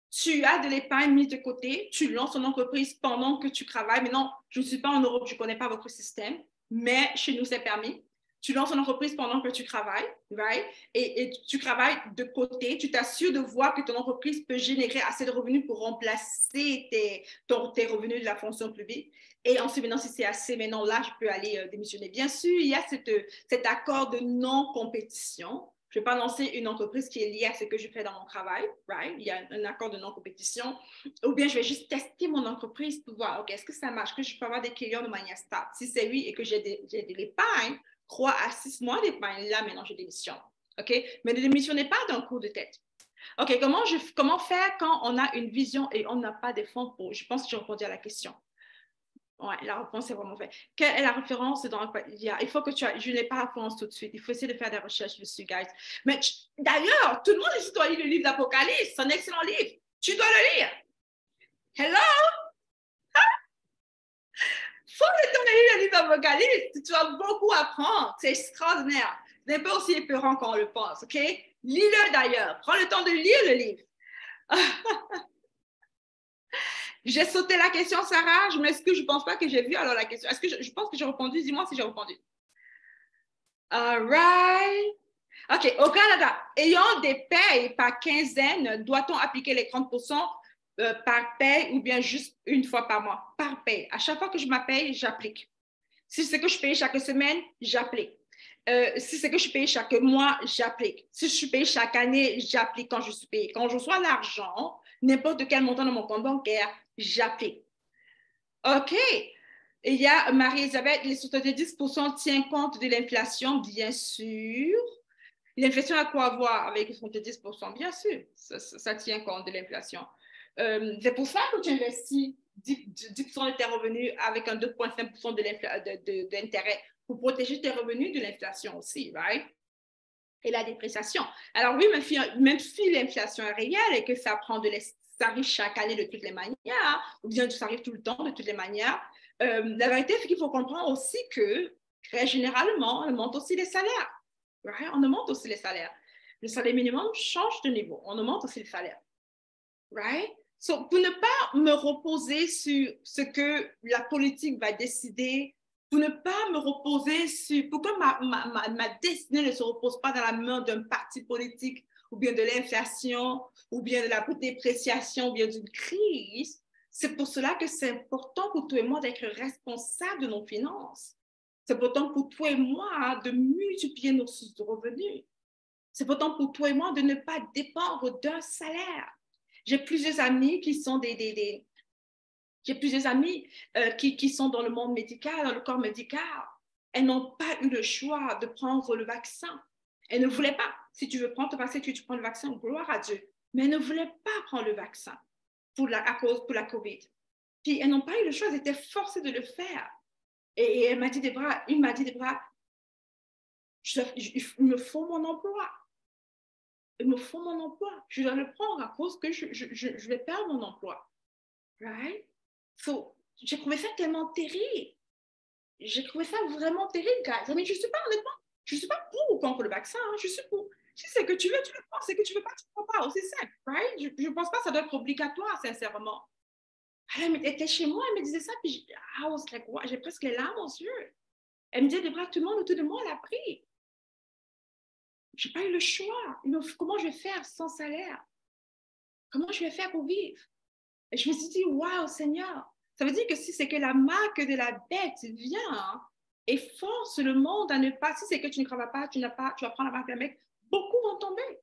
tu as de l'épargne mise de côté, tu lances ton entreprise pendant que tu travailles. Maintenant, je ne suis pas en Europe, je ne connais pas votre système, mais chez nous, c'est permis. Tu lances ton entreprise pendant que tu travailles, right? Et tu travailles de côté, tu t'assures de voir que ton entreprise peut générer assez de revenus pour remplacer tes revenus de la fonction publique. Et ensuite, maintenant, si c'est assez, maintenant, là, je peux aller démissionner. Bien sûr, il y a cet accord de non-compétition. Je ne vais pas lancer une entreprise qui est liée à ce que je fais dans mon travail, right? Il y a un accord de non-compétition. Ou bien, je vais juste tester mon entreprise pour voir, OK, est-ce que ça marche? Que je peux avoir des clients de manière stable? Si c'est oui et que j'ai de l'épargne, 3 à 6 mois d'épargne, là, maintenant, je démissionne. OK? Mais ne démissionnez pas d'un coup de tête. OK, comment faire quand on a une vision et on n'a pas de fonds pour... Je pense que j'ai répondu à la question. Ouais, la réponse est vraiment faite. Quelle est la référence dans il faut que je n'ai pas la référence tout de suite. Il faut essayer de faire des recherches dessus, guys. Mais d'ailleurs, tout le monde ici doit lire le livre d'Apocalypse. C'est un excellent livre. Tu dois le lire. Hello? Faut le temps de lire le livre d'Apocalypse. Tu vas beaucoup apprendre. C'est extraordinaire. Ce n'est pas aussi épeurant qu'on le pense, OK? Lis-le d'ailleurs. Prends le temps de lire le livre. J'ai sauté la question, Sarah. Je m'excuse, je ne pense pas que j'ai vu alors la question. Est-ce que je pense que j'ai répondu? Dis-moi si j'ai répondu. All right. OK. Au Canada, ayant des payes par quinzaine, doit-on appliquer les 30% par paye ou bien juste une fois par mois? Par paye. À chaque fois que je m'appelle, j'applique. Si c'est que je paye chaque semaine, j'applique. Si c'est que je paye chaque mois, j'applique. Si je suis payée chaque année, j'applique quand je suis payée. Quand je reçois l'argent, n'importe quel montant dans mon compte bancaire, j'applique. OK. Il y a Marie-Elisabeth, les 70% tient compte de l'inflation, bien sûr. L'inflation a quoi à voir avec les 70%? Bien sûr, ça tient compte de l'inflation. C'est pour ça que tu investis 10% de tes revenus avec un 2,5% d'intérêt pour protéger tes revenus de l'inflation aussi, right? Et la dépréciation. Alors oui, même si l'inflation est réelle et que ça arrive chaque année de toutes les manières, ou bien ça arrive tout le temps de toutes les manières, la vérité, c'est qu'il faut comprendre aussi que, très généralement, on monte aussi les salaires. Right? On augmente aussi les salaires. Le salaire minimum change de niveau. On augmente aussi les salaires. Right? So, pour ne pas me reposer sur ce que la politique va décider, pour ne pas me reposer sur... Pour que ma destinée ne se repose pas dans la main d'un parti politique ou bien de l'inflation ou bien de la dépréciation ou bien d'une crise, c'est pour cela que c'est important pour toi et moi d'être responsables de nos finances. C'est important pour toi et moi de multiplier nos sources de revenus. C'est important pour toi et moi de ne pas dépendre d'un salaire. J'ai plusieurs amis qui sont j'ai plusieurs amis qui sont dans le monde médical, dans le corps médical. Elles n'ont pas eu le choix de prendre le vaccin. Elles ne voulaient pas. Si tu veux prendre ton vaccin, tu prends le vaccin, gloire à Dieu. Mais elles ne voulaient pas prendre le vaccin pour la COVID. Puis elles n'ont pas eu le choix, elles étaient forcées de le faire. Et elle m'a dit, il m'a dit, Debra, il me faut mon emploi. Il me faut mon emploi. Je dois le prendre à cause que je vais perdre mon emploi. Right? So, j'ai trouvé ça tellement terrible. J'ai trouvé ça vraiment terrible, guys. I mean, je ne suis pas, honnêtement, je ne suis pas pour ou contre le vaccin. Hein. Je suis pour. Si c'est que tu veux, tu le prends. C'est que tu ne veux pas, tu ne le prends pas. Aussi simple, right? Je ne pense pas que ça doit être obligatoire, sincèrement. Elle était chez moi, elle me disait ça, puis I was like, wow, j'ai presque les larmes aux yeux. Elle me disait, Debra, tout le monde autour de moi l'a pris. Je n'ai pas eu le choix. Comment je vais faire sans salaire? Comment je vais faire pour vivre? Et je me suis dit, waouh, Seigneur, ça veut dire que si c'est que la marque de la bête vient et force le monde à ne pas, si c'est que tu ne travailles pas, tu vas prendre la marque de la bête, beaucoup vont tomber.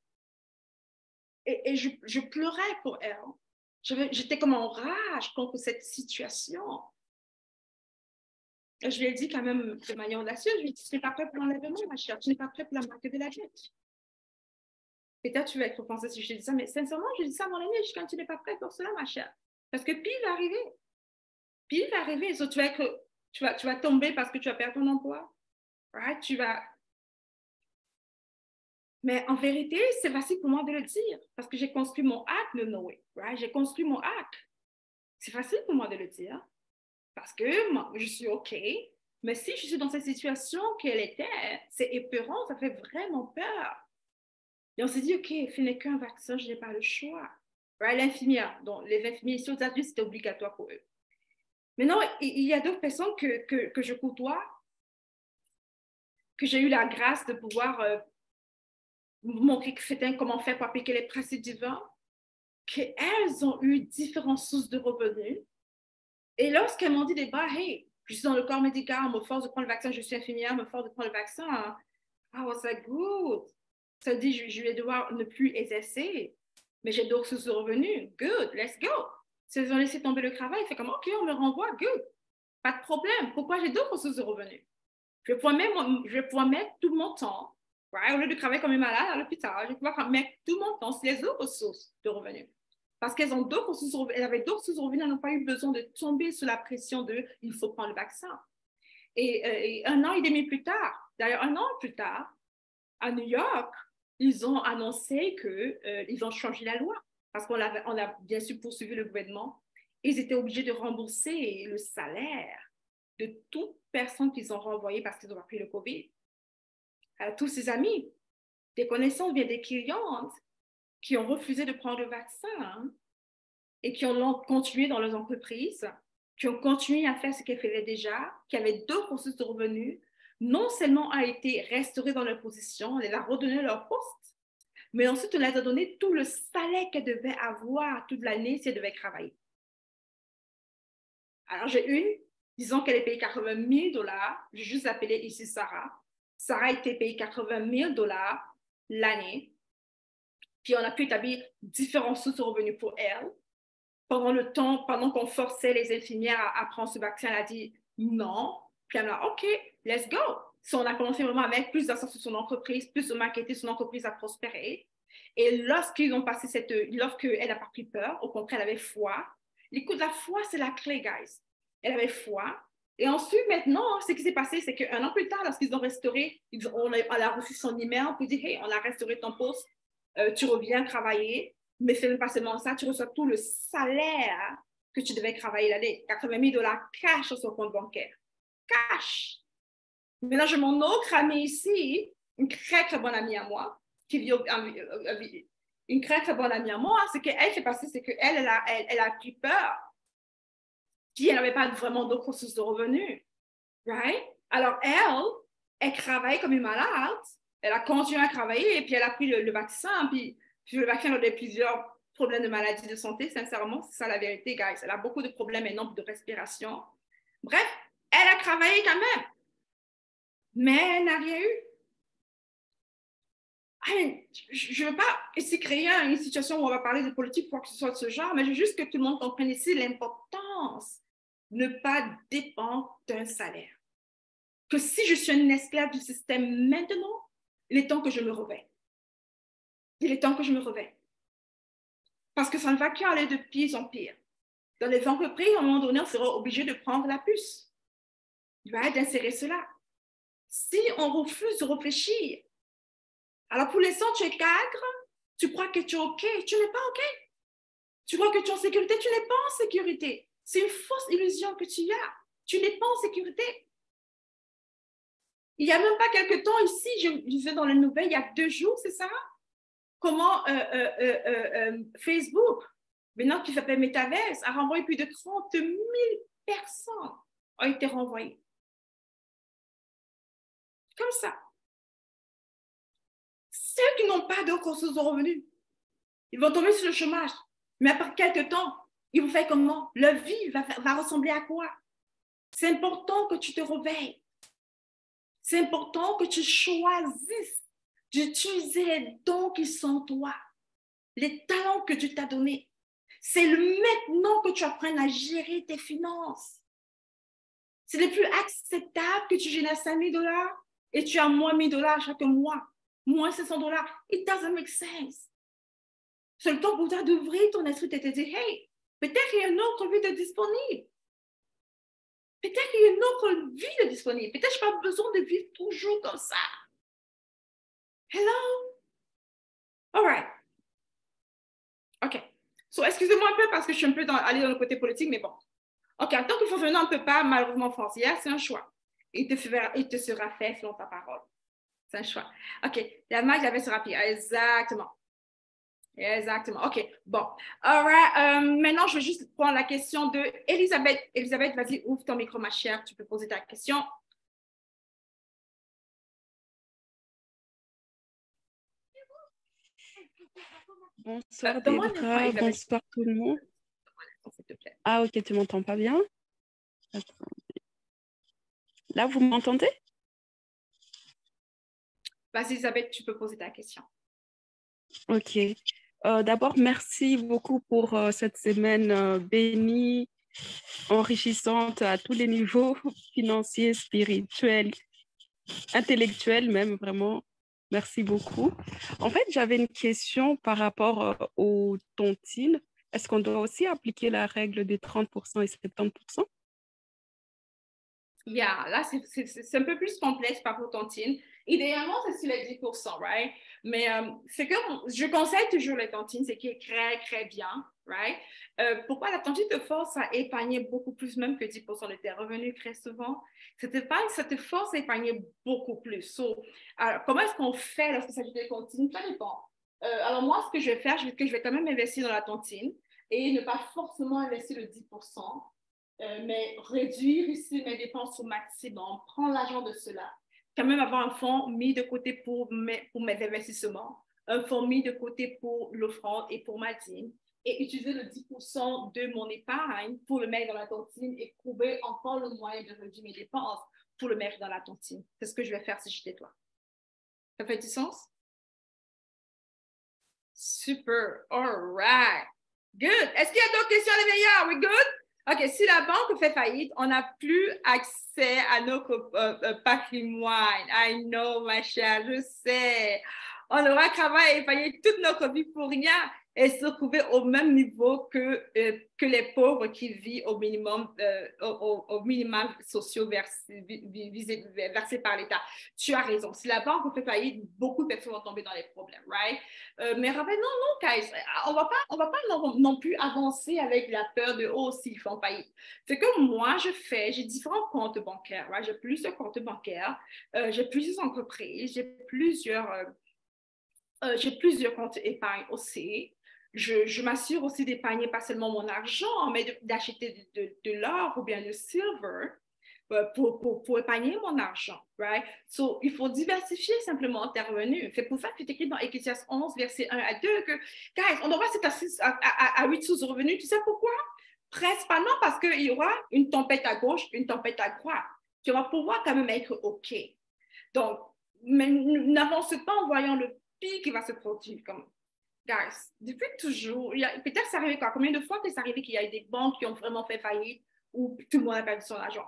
Et je pleurais pour elle. J'étais comme en rage contre cette situation. Et je lui ai dit quand même de manière audacieuse, je lui ai dit, tu n'es pas prêt pour l'enlèvement, ma chère, tu n'es pas prêt pour la marque de la bête. Peut-être tu vas être offensée si je te dis ça, mais sincèrement, je dis ça à mon ami, quand tu n'es pas prêt pour cela, ma chère. Parce que pire va arriver. Pire va arriver. So, tu vas tomber parce que tu vas perdre ton emploi. Right? Mais en vérité, c'est facile pour moi de le dire parce que j'ai construit mon acte de Noé. Right? J'ai construit mon acte. C'est facile pour moi de le dire parce que moi, je suis OK. Mais si je suis dans cette situation qu'elle était, c'est épeurant, ça fait vraiment peur. Et on s'est dit, OK, ce n'est qu'un vaccin, je n'ai pas le choix. Right? L'infirmière, donc les infirmiers ici aux adultes, c'était obligatoire pour eux. Maintenant, il y a d'autres personnes que je côtoie, que j'ai eu la grâce de pouvoir montrer comment faire pour appliquer les principes divins, qu'elles ont eu différentes sources de revenus. Et lorsqu'elles m'ont dit des bas, hey, je suis dans le corps médical, on me force de prendre le vaccin, je suis infirmière, on me force de prendre le vaccin. I was like, good. Ça dit, je vais devoir ne plus exercer, mais j'ai d'autres sources de revenus. Good, let's go. Si elles ont laissé tomber le travail, c'est comme, OK, on me renvoie, good. Pas de problème. Pourquoi j'ai d'autres sources de revenus? Je vais pouvoir mettre tout mon temps, right? Au lieu de travailler comme une malade à l'hôpital, je vais pouvoir mettre tout mon temps sur les autres sources de revenus. Parce qu'elles ont d'autres sources de revenus, elles avaient d'autres sources de revenus, elles n'ont pas eu besoin de tomber sous la pression de il faut prendre le vaccin. Et un an et demi plus tard, d'ailleurs un an plus tard, à New York, ils ont annoncé qu'ils ont changé la loi. Parce qu'on a bien sûr poursuivi le gouvernement. Ils étaient obligés de rembourser le salaire de toute personne qu'ils ont renvoyée parce qu'ils ont pris le COVID. Tous ces amis, des connaissances, bien des clientes qui ont refusé de prendre le vaccin hein, et qui ont continué dans leurs entreprises, qui ont continué à faire ce qu'elles faisaient déjà, qui avaient d'autres sources de revenus, non seulement a été restaurées dans leur position, on les a redonné leur poste, mais ensuite on les a donné tout le salaire qu'elles devaient avoir toute l'année si elles devaient travailler. Alors j'ai une, disons qu'elle est payée 80 000 $, j'ai juste appelé ici Sarah. Sarah a été payée 80 000 $ l'année. Puis on a pu établir différentes sources de revenus pour elle. Pendant qu'on forçait les infirmières à prendre ce vaccin, elle a dit non. Puis elle a dit, OK, let's go. So, on a commencé vraiment à mettre plus d'accent sur son entreprise, plus de marketing, son entreprise a prospéré. Et lorsqu'elle n'a pas pris peur, au contraire, elle avait foi. Écoute, la foi, c'est la clé, guys. Elle avait foi. Et ensuite, maintenant, ce qui s'est passé, c'est qu'un an plus tard, lorsqu'ils ont restauré, on a reçu son email pour dire, hey, on a restauré ton poste, tu reviens travailler, mais c'est même pas seulement ça, tu reçois tout le salaire que tu devais travailler l'année, 80 000 $ cash sur son compte bancaire. Cash. Maintenant, j'ai mon autre amie ici, une très, très bonne amie à moi, qui vit une très, très bonne amie à moi, ce qu'elle s'est passé, c'est qu'elle elle a pris peur. Puis elle n'avait pas vraiment d'autres sources de revenus. Right? Alors, elle travaille comme une malade. Elle a continué à travailler et puis elle a pris le vaccin. Puis le vaccin a plusieurs problèmes de maladies de santé, sincèrement. C'est ça la vérité, guys. Elle a beaucoup de problèmes maintenant de respiration. Bref, elle a travaillé quand même. Mais elle n'a rien eu. Je ne veux pas ici créer une situation où on va parler de politique ou quoi que ce soit de ce genre, mais je veux juste que tout le monde comprenne ici l'importance de ne pas dépendre d'un salaire. Que si je suis un esclave du système maintenant, il est temps que je me réveille. Il est temps que je me réveille. Parce que ça ne va qu'aller de pire en pire. Dans les entreprises, à un moment donné, on sera obligé de prendre la puce. right, d'insérer cela. Si on refuse de réfléchir, alors pour l'instant, tu es cadre, tu crois que tu es OK, tu n'es pas OK. Tu crois que tu es en sécurité, tu n'es pas en sécurité. C'est une fausse illusion que tu as. Tu n'es pas en sécurité. Il n'y a même pas quelque temps ici, je disais dans les nouvelles, il y a 2 jours, c'est ça? Comment Facebook, maintenant qui s'appelle Metaverse, a renvoyé plus de 30 000 personnes ont été renvoyées. Comme ça. Ceux qui n'ont pas de ressources de revenus, ils vont tomber sur le chômage. Mais après quelques temps, ils vont faire comment? Leur vie va ressembler à quoi? C'est important que tu te réveilles. C'est important que tu choisisses d'utiliser les dons qui sont en toi, les talents que Dieu t'a donnés. C'est maintenant que tu apprennes à gérer tes finances. C'est le plus acceptable que tu génères 5 000 $ et tu as moins 1 000 $ chaque mois, moins 500 $. It doesn't make sense. C'est le temps pour toi d'ouvrir ton esprit et de te dire, hey, peut-être qu'il y a une autre vie de disponible. Peut-être qu'il y a une autre vie de disponible. Peut-être que je n'ai pas besoin de vivre toujours comme ça. Hello? All right. OK. So, excusez-moi un peu parce que je suis un peu allée dans le côté politique, mais bon. OK, en tant que fonctionnaire, on ne peut pas malheureusement foncière, c'est un choix. Il te sera fait selon ta parole. C'est un choix. OK, la magie avait se rappeler. Exactement. Exactement. OK, bon. All right. Maintenant, je vais juste prendre la question de Elisabeth. Elisabeth, vas-y, ouvre ton micro, ma chère. Tu peux poser ta question. Bonsoir Debra, bonsoir tout le monde. Ah ok, tu m'entends pas bien? Attendez. Là, vous m'entendez? Vas-y Elisabeth, tu peux poser ta question. Ok. D'abord, merci beaucoup pour cette semaine bénie, enrichissante à tous les niveaux, financiers, spirituels, intellectuels même, vraiment. Merci beaucoup. En fait, j'avais une question par rapport aux tontines. Est-ce qu'on doit aussi appliquer la règle des 30% et 70%? Yeah, là, c'est un peu plus complexe par rapport aux tontines. Idéalement, c'est sur les 10%, right? Mais ce que je conseille toujours les tontines, c'est qui est très, très bien, right? Pourquoi la tontine te force à épargner beaucoup plus même que 10% de tes revenus très souvent? Ça te force à épargner beaucoup plus. So, alors, comment est-ce qu'on fait lorsqu'il s'agit de tontines? Ça dépend. Alors moi, ce que je vais faire, je vais quand même investir dans la tontine et ne pas forcément investir le 10%. Mais réduire ici mes dépenses au maximum, prendre l'argent de cela, quand même avoir un fonds mis de côté pour mes investissements, un fonds mis de côté pour l'offrande et pour ma dîme, et utiliser le 10% de mon épargne pour le mettre dans la tontine et trouver encore le moyen de réduire mes dépenses pour le mettre dans la tontine. C'est ce que je vais faire si j'étais toi. Ça fait du sens? Super. All right. Good. Est-ce qu'il y a d'autres questions, les meilleurs? We good? OK, si la banque fait faillite, on n'a plus accès à notre patrimoine. I know, ma chère, je sais. On aura travaillé et épargné toute notre vie pour rien et se retrouver au même niveau que les pauvres qui vivent au minimum, au minimum social versé par l'État. Tu as raison. Si la banque fait faillite, beaucoup de personnes vont tomber dans les problèmes, right? Mais rappelle, non, Kais, on va pas non plus avancer avec la peur de, oh, s'ils font faillite. Ce que moi, j'ai différents comptes bancaires, right? J'ai plusieurs comptes bancaires, j'ai plusieurs entreprises, j'ai plusieurs comptes épargne aussi. Je m'assure aussi d'épargner pas seulement mon argent, mais d'acheter de l'or ou bien le silver pour épargner mon argent, right? So, il faut diversifier simplement tes revenus. C'est pour ça que c'est écrit dans Ecclésiaste 11, verset 1 à 2, que, guys, on doit pas s'être à 8 sources de revenus. Tu sais pourquoi? Principalement parce qu'il y aura une tempête à gauche, une tempête à droite. Tu vas pouvoir quand même être OK. Donc, mais n'avance pas en voyant le pire qui va se produire. Comme, guys, depuis toujours, peut-être c'est arrivé quoi? Combien de fois que c'est arrivé qu'il y a des banques qui ont vraiment fait faillite ou tout le monde a perdu son argent?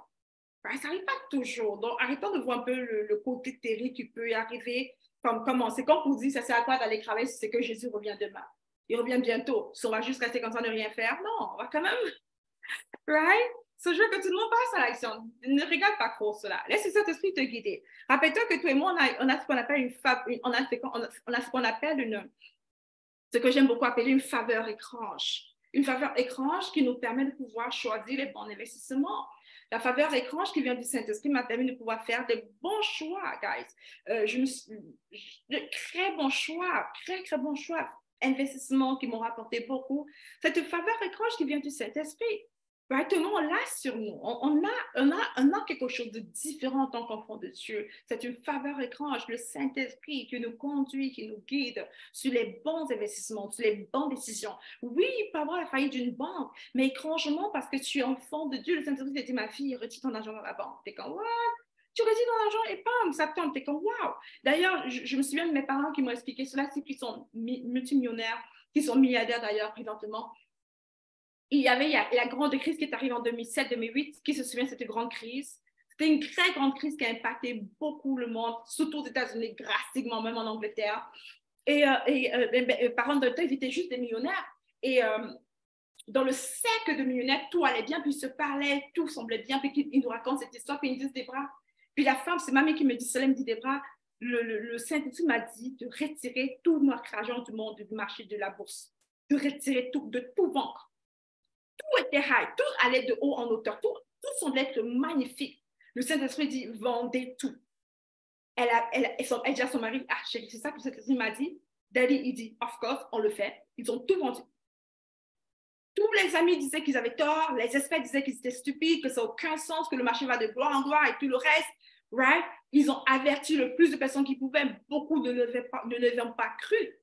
Ben, ça n'arrive pas toujours. Donc, arrêtons de voir un peu le côté terrible qui peut y arriver. Comment? C'est comme on dit, ça sert à quoi d'aller travailler si c'est que Jésus revient demain? Il revient bientôt. Si on va juste rester comme ça, ne rien faire? Non, on va quand même. Right? So, je veux que tout le monde passe à l'action. Ne regarde pas trop cela. Laisse le Saint-Esprit te guider. Rappelle-toi que toi et moi, on a ce qu'on appelle ce qu'on appelle ce que j'aime beaucoup appeler une faveur étrange. Une faveur étrange qui nous permet de pouvoir choisir les bons investissements. La faveur étrange qui vient du Saint-Esprit m'a permis de pouvoir faire des bons choix, guys. De très bons choix, très bons choix. Investissements qui m'ont rapporté beaucoup. Cette faveur étrange qui vient du Saint-Esprit. Directement, on l'a sur nous. On a quelque chose de différent en tant qu'enfant de Dieu. C'est une faveur étrange, le Saint-Esprit qui nous conduit, qui nous guide sur les bons investissements, sur les bonnes décisions. Oui, il peut y avoir la faillite d'une banque, mais étrangement, parce que tu es enfant de Dieu, le Saint-Esprit te dit, ma fille, retire ton argent dans la banque. T'es comme, what? Tu retires ton argent et bam, ça tombe. T'es comme, wow. D'ailleurs, je me souviens de mes parents qui m'ont expliqué cela, c'est qu'ils sont multimillionnaires, qui sont milliardaires d'ailleurs présentement. Il y avait la grande crise qui est arrivée en 2007-2008. Qui se souvient de cette grande crise? C'était une très grande crise qui a impacté beaucoup le monde, surtout aux États-Unis, drastiquement, même en Angleterre. Par contre, de temps, ils étaient juste des millionnaires. Et dans le cercle de millionnaires, tout allait bien, puis ils se parlaient, tout semblait bien, puis ils nous racontent cette histoire, puis ils disent Debra. Puis la femme, c'est mamie qui me dit, Solène dit Debra, le Saint-Esprit m'a dit de retirer tout notre argent du monde, du marché de la bourse, de retirer tout, de tout vendre. Tout était high, tout allait de haut en hauteur, tout semblait être magnifique. Le Saint-Esprit dit, vendez tout. Elle dit à son mari, ah chérie, c'est ça que le Saint-Esprit m'a dit. Daddy, il dit, of course, on le fait. Ils ont tout vendu. Tous les amis disaient qu'ils avaient tort, les experts disaient qu'ils étaient stupides, que ça n'a aucun sens, que le marché va de gloire en gloire et tout le reste. Right? Ils ont averti le plus de personnes qui pouvaient. Beaucoup ne l'avaient pas cru.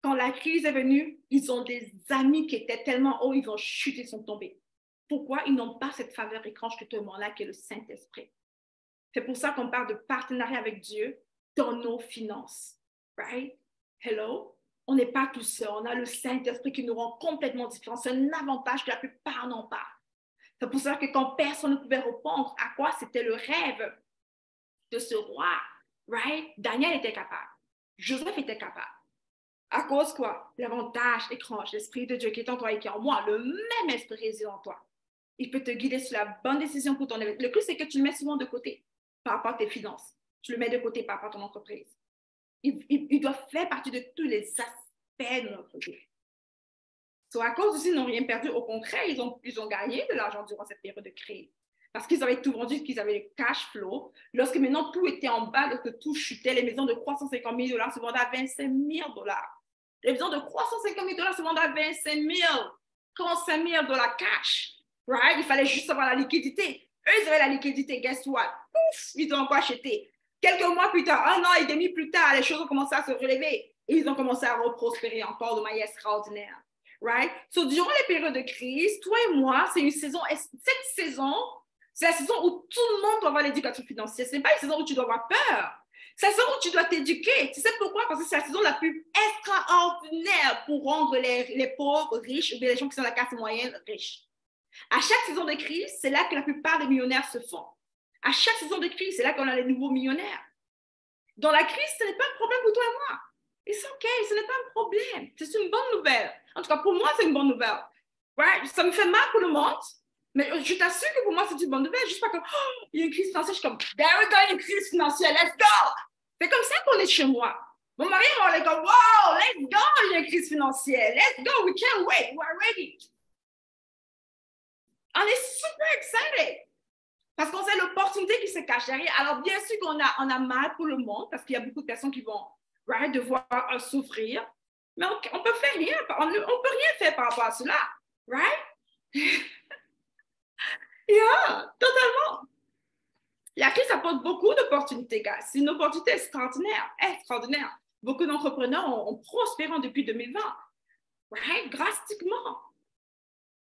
Quand la crise est venue, ils ont des amis qui étaient tellement hauts, ils ont chuté, ils sont tombés. Pourquoi? Ils n'ont pas cette faveur étrange que tout le monde a, qui est le Saint-Esprit. C'est pour ça qu'on parle de partenariat avec Dieu dans nos finances. Right? Hello? On n'est pas tout seul. On a le Saint-Esprit qui nous rend complètement différents. C'est un avantage que la plupart n'ont pas. C'est pour ça que quand personne ne pouvait répondre à quoi c'était le rêve de ce roi, right? Daniel était capable. Joseph était capable. À cause quoi? L'avantage étrange, l'Esprit de Dieu qui est en toi et qui est en moi, le même Esprit réside en toi. Il peut te guider sur la bonne décision pour ton événement. Le plus, c'est que tu le mets souvent de côté par rapport à tes finances. Tu le mets de côté par rapport à ton entreprise. Il doit faire partie de tous les aspects de notre vie. À cause de ça, ils n'ont rien perdu. Au contraire, ils ont gagné de l'argent durant cette période de crise. Parce qu'ils avaient tout vendu, qu'ils avaient le cash flow. Lorsque maintenant tout était en bas, lorsque tout chutait, les maisons de 350 000 $ se vendaient à 25 000 $. Les maisons de 350 000 $ se vendent à 25 000, 35 000 $ cash. Right? Il fallait juste avoir la liquidité. Eux, ils avaient la liquidité. Guess what? Pouf, ils ont encore acheté. Quelques mois plus tard, un an et demi plus tard, les choses ont commencé à se relever. Et ils ont commencé à reprospérer encore de manière extraordinaire. Right? So, durant les périodes de crise, toi et moi, c'est une saison. Cette saison, c'est la saison où tout le monde doit avoir l'éducation financière. Ce n'est pas une saison où tu dois avoir peur. C'est la saison où tu dois t'éduquer. Tu sais pourquoi? Parce que c'est la saison la plus extraordinaire pour rendre les pauvres riches ou bien les gens qui sont dans la classe moyenne riches. À chaque saison de crise, c'est là que la plupart des millionnaires se font. À chaque saison de crise, c'est là qu'on a les nouveaux millionnaires. Dans la crise, ce n'est pas un problème pour toi et moi. It's OK, ce n'est pas un problème. C'est une bonne nouvelle. En tout cas, pour moi, c'est une bonne nouvelle. Right? Ça me fait mal pour le monde, mais je t'assure que pour moi, c'est une bonne nouvelle. Juste pas comme, oh, il y a une crise financière. Je suis comme, there we go, une crise financière, let's go. C'est comme ça qu'on est chez moi. Mon mari, on est comme, wow, let's go, il y a une crise financière. Let's go, we can't wait, we're ready. On est super excited. Parce qu'on sait l'opportunité qui se cache derrière. Alors, bien sûr qu'on a mal pour le monde, parce qu'il y a beaucoup de personnes qui vont devoir souffrir. Mais on peut faire rien. On peut rien faire par rapport à cela. Right? Yeah, totalement. La crise apporte beaucoup d'opportunités, gars. C'est une opportunité extraordinaire. Extraordinaire. Beaucoup d'entrepreneurs ont prospéré depuis 2020. Right? Drastiquement.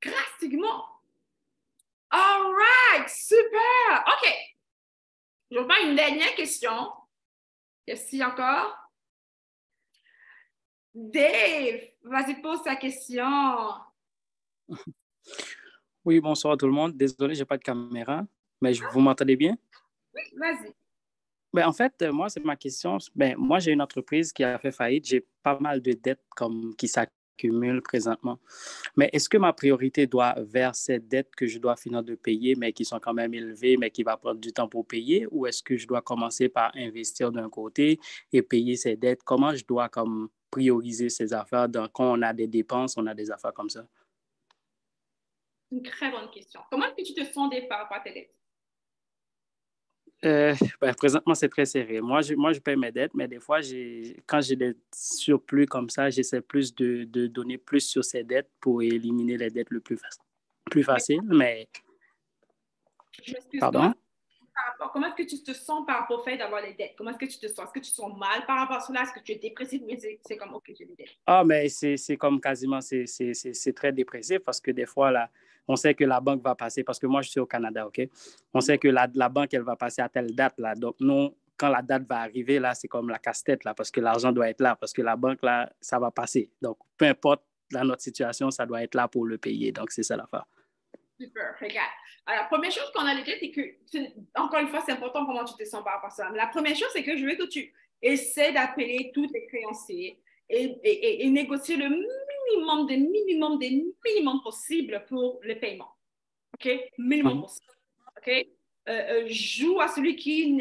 Drastiquement. All right, super. OK. Je vais faire une dernière question. Qu'est-ce qu'il y a encore? Dave, vas-y, pose ta question. Oui, bonsoir à tout le monde. Désolé, je n'ai pas de caméra, mais vous m'entendez bien? Oui, vas-y. Ben, en fait, moi, c'est ma question. Ben, moi, j'ai une entreprise qui a fait faillite. J'ai pas mal de dettes qui s'accumulent. j'accumule présentement. Mais est-ce que ma priorité doit vers ces dettes que je dois finir de payer, mais qui sont quand même élevées, mais qui va prendre du temps pour payer, ou est-ce que je dois commencer par investir d'un côté et payer ces dettes? Comment je dois comme prioriser ces affaires quand on a des dépenses, on a des affaires comme ça? Une très bonne question. Comment est-ce que tu te sens par rapport à tes dettes? Présentement, c'est très serré. Moi, je paye mes dettes, mais des fois, quand j'ai des surplus comme ça, j'essaie plus de donner plus sur ces dettes pour éliminer les dettes le plus Mais facile. Mais, je m'excuse, pardon? comment est-ce que tu te sens par rapport au fait d'avoir les dettes? Comment est-ce que tu te sens? Est-ce que tu te sens mal par rapport à cela? Est-ce que tu es dépressif? Oui, c'est comme, OK, j'ai des dettes. Ah, mais c'est comme quasiment, c'est très dépressif parce que des fois, là, on sait que la banque va passer, parce que moi, je suis au Canada, OK? On sait que la banque, elle va passer à telle date, là. Donc, nous, quand la date va arriver, là, c'est comme la casse-tête, là, parce que l'argent doit être là, parce que la banque, là, ça va passer. Donc, peu importe dans notre situation, ça doit être là pour le payer. Donc, c'est ça l'affaire. Super, regarde. Alors, la première chose qu'on a les dettes, c'est que, encore une fois, c'est important comment tu te sens par rapport à ça. Mais la première chose, c'est que je veux que tu essaies d'appeler tous tes créanciers et négocier le minimum possible pour le paiement. OK? Minimum possible. OK? Joue à celui il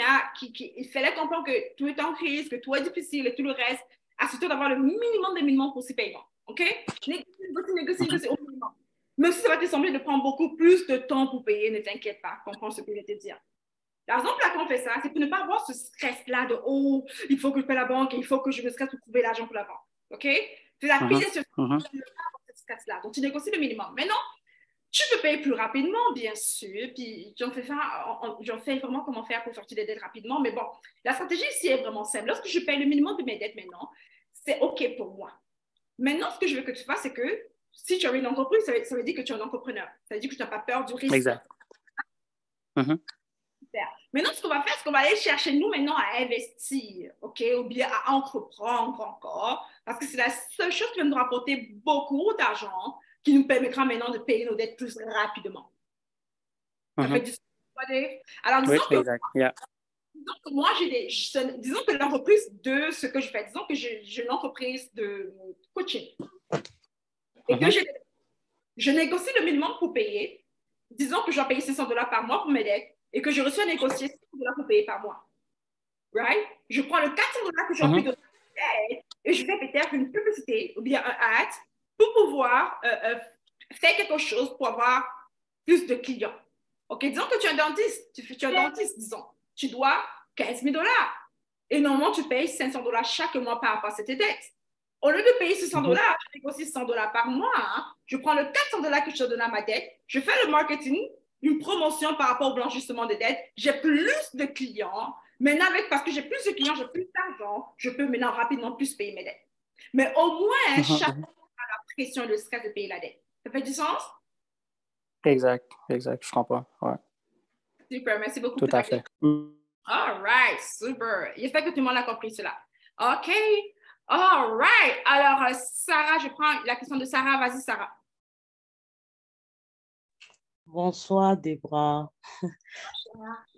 fallait comprendre que tout est en crise, que tout est difficile et tout le reste. Assure-toi d'avoir le minimum pour ces paiements. OK? Négocie au minimum. Même si ça va te sembler de prendre beaucoup plus de temps pour payer, ne t'inquiète pas, comprends ce que je vais te dire. La raison pour laquelle on fait ça, c'est pour ne pas avoir ce stress-là de oh, il faut que je paie la banque et il faut que je me stresse pour trouver l'argent pour la banque. OK? C'est la pire de ce stress-là. Donc, tu négocies le minimum. Maintenant, tu peux payer plus rapidement, bien sûr, puis j'en fais vraiment comment faire pour sortir des dettes rapidement, mais bon, la stratégie ici est vraiment simple. Lorsque je paye le minimum de mes dettes maintenant, c'est OK pour moi. Maintenant, ce que je veux que tu fasses, c'est que si tu as une entreprise, ça veut dire que tu es un entrepreneur. Ça veut dire que tu n'as pas peur du risque. Exact. Super. Maintenant, ce qu'on va faire, c'est qu'on va aller chercher nous maintenant à investir, OK, ou bien à entreprendre encore, parce que c'est la seule chose qui va nous rapporter beaucoup d'argent qui nous permettra maintenant de payer nos dettes plus rapidement. Ça fait du sens. Alors, Oui, exact. Yeah. disons que moi, disons que l'entreprise de ce que je fais, disons que j'ai une entreprise de coaching et que je négocie le minimum pour payer. Disons que je dois payer $500 par mois pour mes dettes et que je reçois à négocier $500 pour payer par mois. Right? Je prends le $400 que j'ai pris de dette et je fais peut-être une publicité ou bien un ad pour pouvoir faire quelque chose pour avoir plus de clients. OK, disons que tu es un dentiste, disons. Tu dois $15,000 et normalement, tu payes $500 chaque mois par rapport à tes dettes. Au lieu de payer $600, je négocie $100 par mois. Hein. Je prends le $400 que je te donne à ma dette, je fais le marketing, une promotion par rapport au blanchissement de dettes. J'ai plus de clients. Maintenant, parce que j'ai plus de clients, j'ai plus d'argent, je peux maintenant rapidement plus payer mes dettes. Mais au moins, chaque mois, on a la pression et le stress de payer la dette. Ça fait du sens? Exact, je comprends. Ouais. Super, merci beaucoup Tout pour ta à fait. question. All right, super. J'espère que tout le monde a compris cela. OK. All right. Alors, Sarah, je prends la question de Sarah. Vas-y, Sarah. Bonsoir, Debra.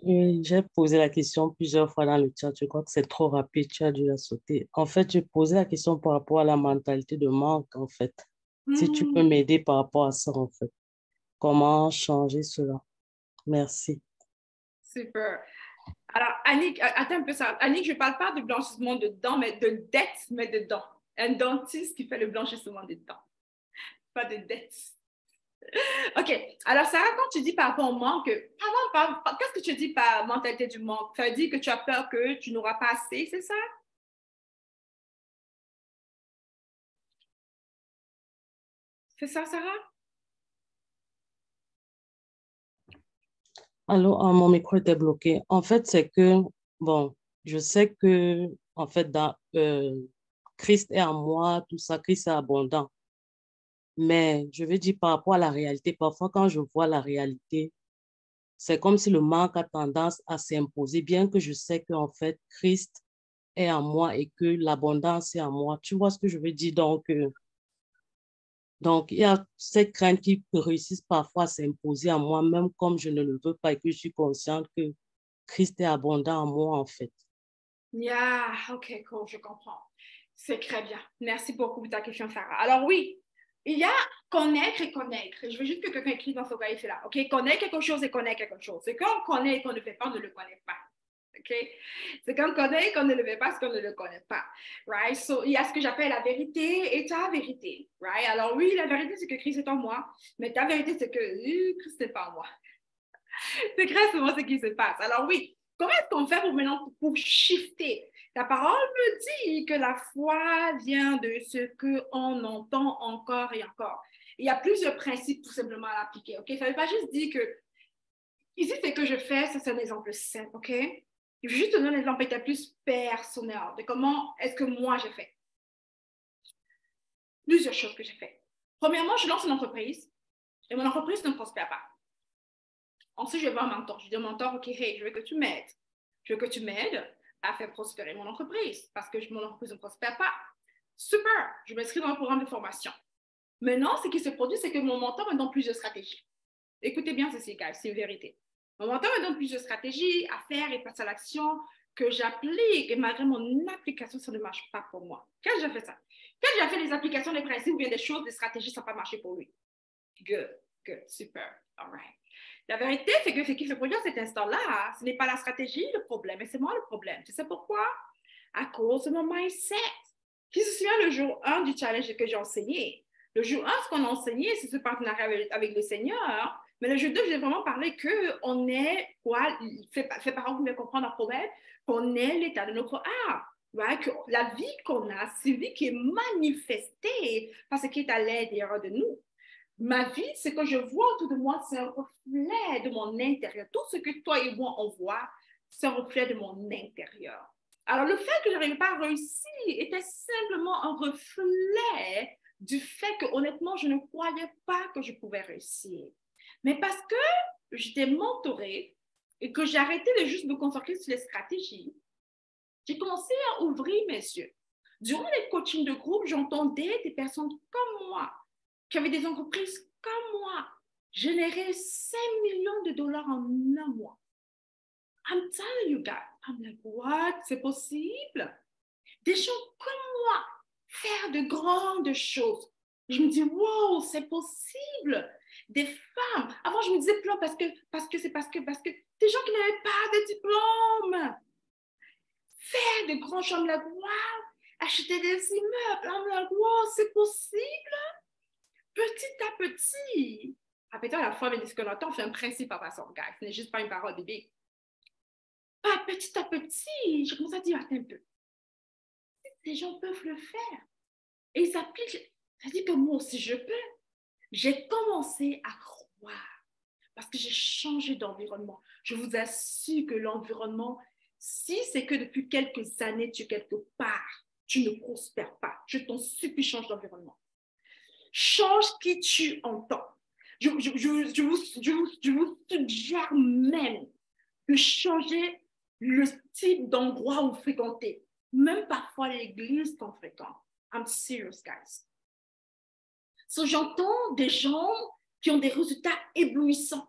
J'ai posé la question plusieurs fois dans le chat. Je crois que c'est trop rapide. Tu as dû la sauter. En fait, j'ai posé la question par rapport à la mentalité de manque, en fait. Si tu peux m'aider par rapport à ça, en fait. Comment changer cela? Merci. Super. Alors, Annick, attends un peu ça. Annick, je ne parle pas de blanchissement de dents, mais de dette, mais de dents. Un dentiste qui fait le blanchissement des dents. Pas de dette. OK. Alors, Sarah, quand tu dis par rapport au manque, qu'est-ce que tu dis par mentalité du manque? Ça veut dire que tu as peur que tu n'auras pas assez, c'est ça? C'est ça, Sarah? Allô, mon micro était bloqué. En fait, c'est que, bon, je sais que, en fait, Christ est en moi, tout ça, Christ est abondant. Mais je veux dire par rapport à la réalité, parfois quand je vois la réalité, c'est comme si le manque a tendance à s'imposer, bien que je sais qu'en fait, Christ est en moi et que l'abondance est en moi. Tu vois ce que je veux dire? Donc, il y a cette crainte qui réussissent parfois à s'imposer à moi, même comme je ne le veux pas et que je suis consciente que Christ est abondant en moi, en fait. Yeah, OK, cool, je comprends. C'est très bien. Merci beaucoup pour ta question, Sarah. Alors oui, il y a connaître et connaître. Je veux juste que quelqu'un écrive dans ce cahier-là. OK? Connaître quelque chose et connaître quelque chose. C'est quand on connaît et qu'on ne le fait pas, on ne le connaît pas. OK? C'est quand on connaît et qu'on ne le fait pas, c'est qu'on ne le connaît pas. Right? So, il y a ce que j'appelle la vérité et ta vérité. Right? Alors oui, la vérité, c'est que Christ est en moi. Mais ta vérité, c'est que Christ n'est pas en moi. C'est exactement ce qui se passe. Alors oui, comment est-ce qu'on fait pour maintenant pour shifter? La parole me dit que la foi vient de ce qu'on entend encore et encore. Il y a plusieurs principes tout simplement à appliquer. OK? Ça ne veut pas juste dire que ici, ce que je fais, ça, c'est un exemple simple. OK? Je vais juste te donner un exemple peut-être plus personnel de comment est-ce que moi j'ai fait. Plusieurs choses que j'ai fait. Premièrement, je lance une entreprise et mon entreprise ne prospère pas. Ensuite, je vais voir un mentor. Je dis au mentor, OK, hey, je veux que tu m'aides. Je veux que tu m'aides à faire prospérer mon entreprise parce que mon entreprise ne prospère pas. Super, je m'inscris dans un programme de formation. Maintenant, ce qui se produit, c'est que mon mentor me donne plusieurs stratégies. Écoutez bien ceci, guys, c'est une vérité. Mon mentor me donne plusieurs stratégies à faire et passer à l'action que j'applique et malgré mon application, ça ne marche pas pour moi. Quand j'ai fait ça? Quand j'ai fait des applications, des principes ou bien des choses, des stratégies, ça n'a pas marché pour lui. Good, super, all right. La vérité, c'est que ce qui se produit à cet instant-là, ce n'est pas la stratégie le problème, mais c'est moi le problème. Tu sais pourquoi? À cause de mon mindset. Qui se souvient le jour 1 du challenge que j'ai enseigné? Le jour 1, ce qu'on a enseigné, c'est ce partenariat avec le Seigneur. Mais le jour 2, j'ai vraiment parlé qu'on est, quoi, fait par vous mieux comprendre un problème, qu'on est l'état de notre âme. Right? Que la vie qu'on a, c'est une vie qui est manifestée par ce qui est à l'intérieur de nous. Ma vie, ce que je vois autour de moi, c'est un reflet de mon intérieur. Tout ce que toi et moi, on voit, c'est un reflet de mon intérieur. Alors, le fait que je n'arrivais pas à réussir était simplement un reflet du fait que, honnêtement, je ne croyais pas que je pouvais réussir. Mais parce que j'étais mentorée et que j'ai arrêté de juste me concentrer sur les stratégies, j'ai commencé à ouvrir mes yeux. Durant les coachings de groupe, j'entendais des personnes comme moi qui avaient des entreprises comme moi, générer 5 millions de dollars en un mois. I'm telling you guys, I'm like, what? C'est possible? Des gens comme moi, faire de grandes choses. Je me dis, wow, c'est possible. Des femmes. Avant, je me disais plan parce que des gens qui n'avaient pas de diplôme. Faire de grands choses, I'm like, wow. Acheter des immeubles, I'm like, wow, c'est possible. Petit à petit, peut-être à la fois, mais ce qu'on entend, on fait un principe à façon, gars. Ce n'est juste pas une parole bébé. Petit à petit, je commence à dire, attends un peu. Ces gens peuvent le faire. Et ils appliquent. Ça dit que moi aussi, je peux. J'ai commencé à croire parce que j'ai changé d'environnement. Je vous assure que l'environnement, si c'est que depuis quelques années, tu es quelque part, tu ne prospères pas. Je t'en supplie, change d'environnement. Change qui tu entends. Je vous suggère même de changer le type d'endroit où vous fréquentez. Même parfois l'église qu'on fréquente. I'm serious, guys. So, j'entends des gens qui ont des résultats éblouissants.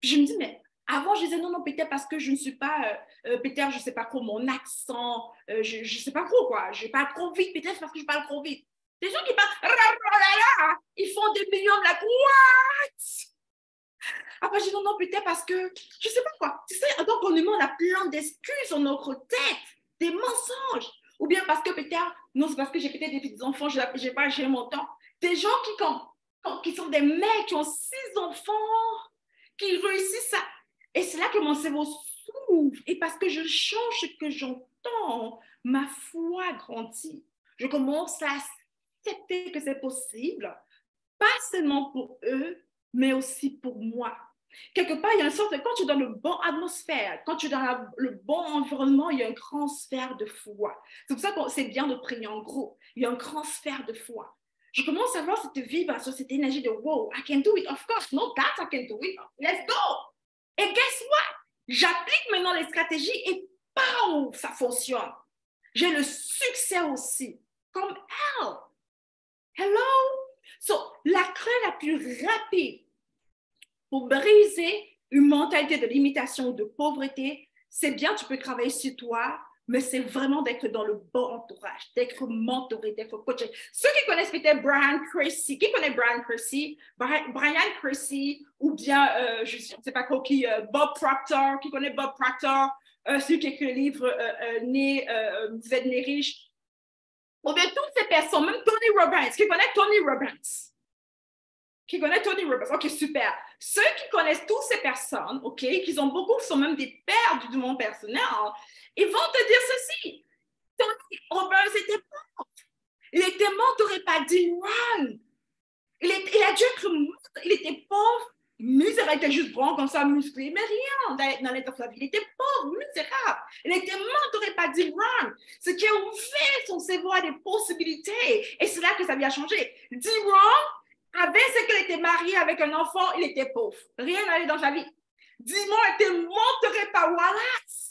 Puis je me dis, mais avant, je disais non, peut-être parce que je ne suis pas, peut-être, je ne sais pas trop, mon accent, je ne sais pas trop, quoi. Je parle trop vite, peut-être parce que je parle trop vite. Des gens qui parlent, ils font des millions de la what? Après, je dis non, peut-être parce que, je ne sais pas quoi. Tu sais, en tant qu'humain, on a plein d'excuses dans notre tête, des mensonges. Ou bien parce que peut-être, non, c'est parce que j'ai peut-être des petits enfants, je n'ai pas géré mon temps. Des gens qui sont des mecs qui ont 6 enfants, qui réussissent ça. Et c'est là que mon cerveau s'ouvre. Et parce que je change ce que j'entends, ma foi grandit. Je commence à accepter que c'est possible, pas seulement pour eux, mais aussi pour moi. Quelque part, il y a une sorte de, quand tu es dans le bon atmosphère, quand tu es dans le bon environnement, il y a un transfert de foi. C'est pour ça que c'est bien de prier en groupe. Il y a un transfert de foi. Je commence à voir cette vibration, cette énergie de wow, I can do it, of course, no doubt I can do it, let's go. Et guess what? J'applique maintenant les stratégies et pow, ça fonctionne. J'ai le succès aussi, comme elle. Hello? So, la clé la plus rapide pour briser une mentalité de limitation ou de pauvreté, c'est bien, tu peux travailler sur toi, mais c'est vraiment d'être dans le bon entourage, d'être mentoré, d'être coaché. Ceux qui connaissent peut-être Brian Tracy, qui connaît Brian Tracy? Brian Tracy, ou bien, je ne sais pas quoi, Bob Proctor, qui connaît Bob Proctor, celui qui écrit le livre Vous êtes né riche. Ou bien toutes ces personnes, même Tony Robbins, qui connaît Tony Robbins? Qui connaît Tony Robbins? OK, super. Ceux qui connaissent toutes ces personnes, OK, qui sont même des pères du monde personnel, ils vont te dire ceci. Tony Robbins était pauvre. Il était mentoré par Dean Ron. Il a dû être mort. Il était pauvre, misérable, il était juste bon comme ça, musclé, mais rien dans l'état de sa vie. Il était pauvre, misérable. Il était mentoré par Dean Ron, ce qui a ouvert son cerveau à des possibilités. Et c'est là que ça lui a changé. Dean Ron, avec ce qu'il était marié avec un enfant, il était pauvre. Rien n'allait dans sa vie. Dean Ron était mentoré par Wallace.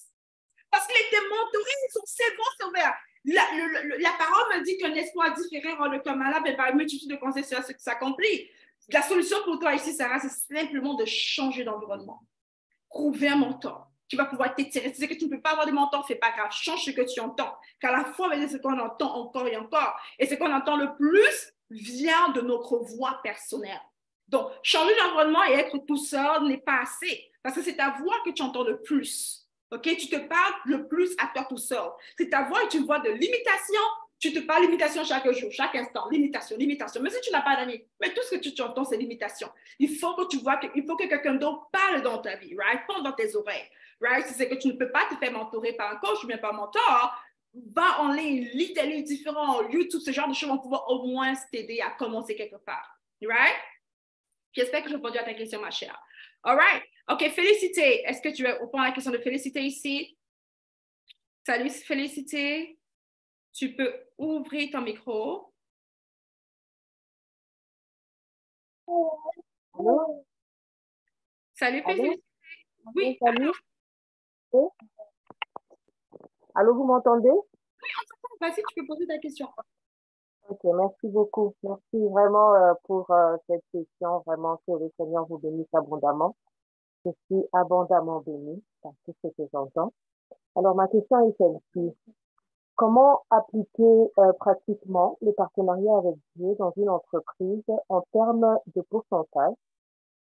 Parce qu'il était mentoré, son cerveau s'est ouvert. La parole me dit qu'un espoir différé rend le cœur malade, mais par une multitude de conseils, c'est ce qui s'accomplit. La solution pour toi ici, Sarah, c'est simplement de changer d'environnement. Trouver un mentor qui va pouvoir t'étirer. Si c'est que tu ne peux pas avoir de mentor, ce n'est pas grave. Change ce que tu entends. Car la foi veut dire ce qu'on entend encore et encore. Et ce qu'on entend le plus vient de notre voix personnelle. Donc, changer d'environnement et être tout seul n'est pas assez. Parce que c'est ta voix que tu entends le plus. OK? Tu te parles le plus à toi tout seul. C'est ta voix est une voix de limitation. Tu te parles limitation chaque jour, chaque instant. Limitation, limitation. Mais si tu n'as pas d'amis, mais tout ce que tu entends, c'est limitation. Il faut que tu vois il faut que quelqu'un d'autre parle dans ta vie, right? Parle dans tes oreilles, right? Si c'est que tu ne peux pas te faire mentorer par un coach ou bien par un mentor, va en ligne, lis des livres différents, YouTube, ce genre de choses vont pouvoir au moins t'aider à commencer quelque part, right? J'espère que j'ai répondu à ta question, ma chère. All right. OK, Félicité. Est-ce que tu veux répondre à la question de Félicité ici? Salut, Félicité. Tu peux ouvrir ton micro. Allô? Salut, Félicité. Oui, salut. Allô, vous m'entendez? Oui, on t'entend. Vas-y, tu peux poser ta question. Ok, merci beaucoup. Merci vraiment pour cette question. Vraiment que le Seigneur vous bénisse abondamment. Je suis abondamment bénie par tout ce que j'entends. Alors, ma question est celle-ci. Comment appliquer pratiquement le partenariat avec Dieu dans une entreprise en termes de pourcentage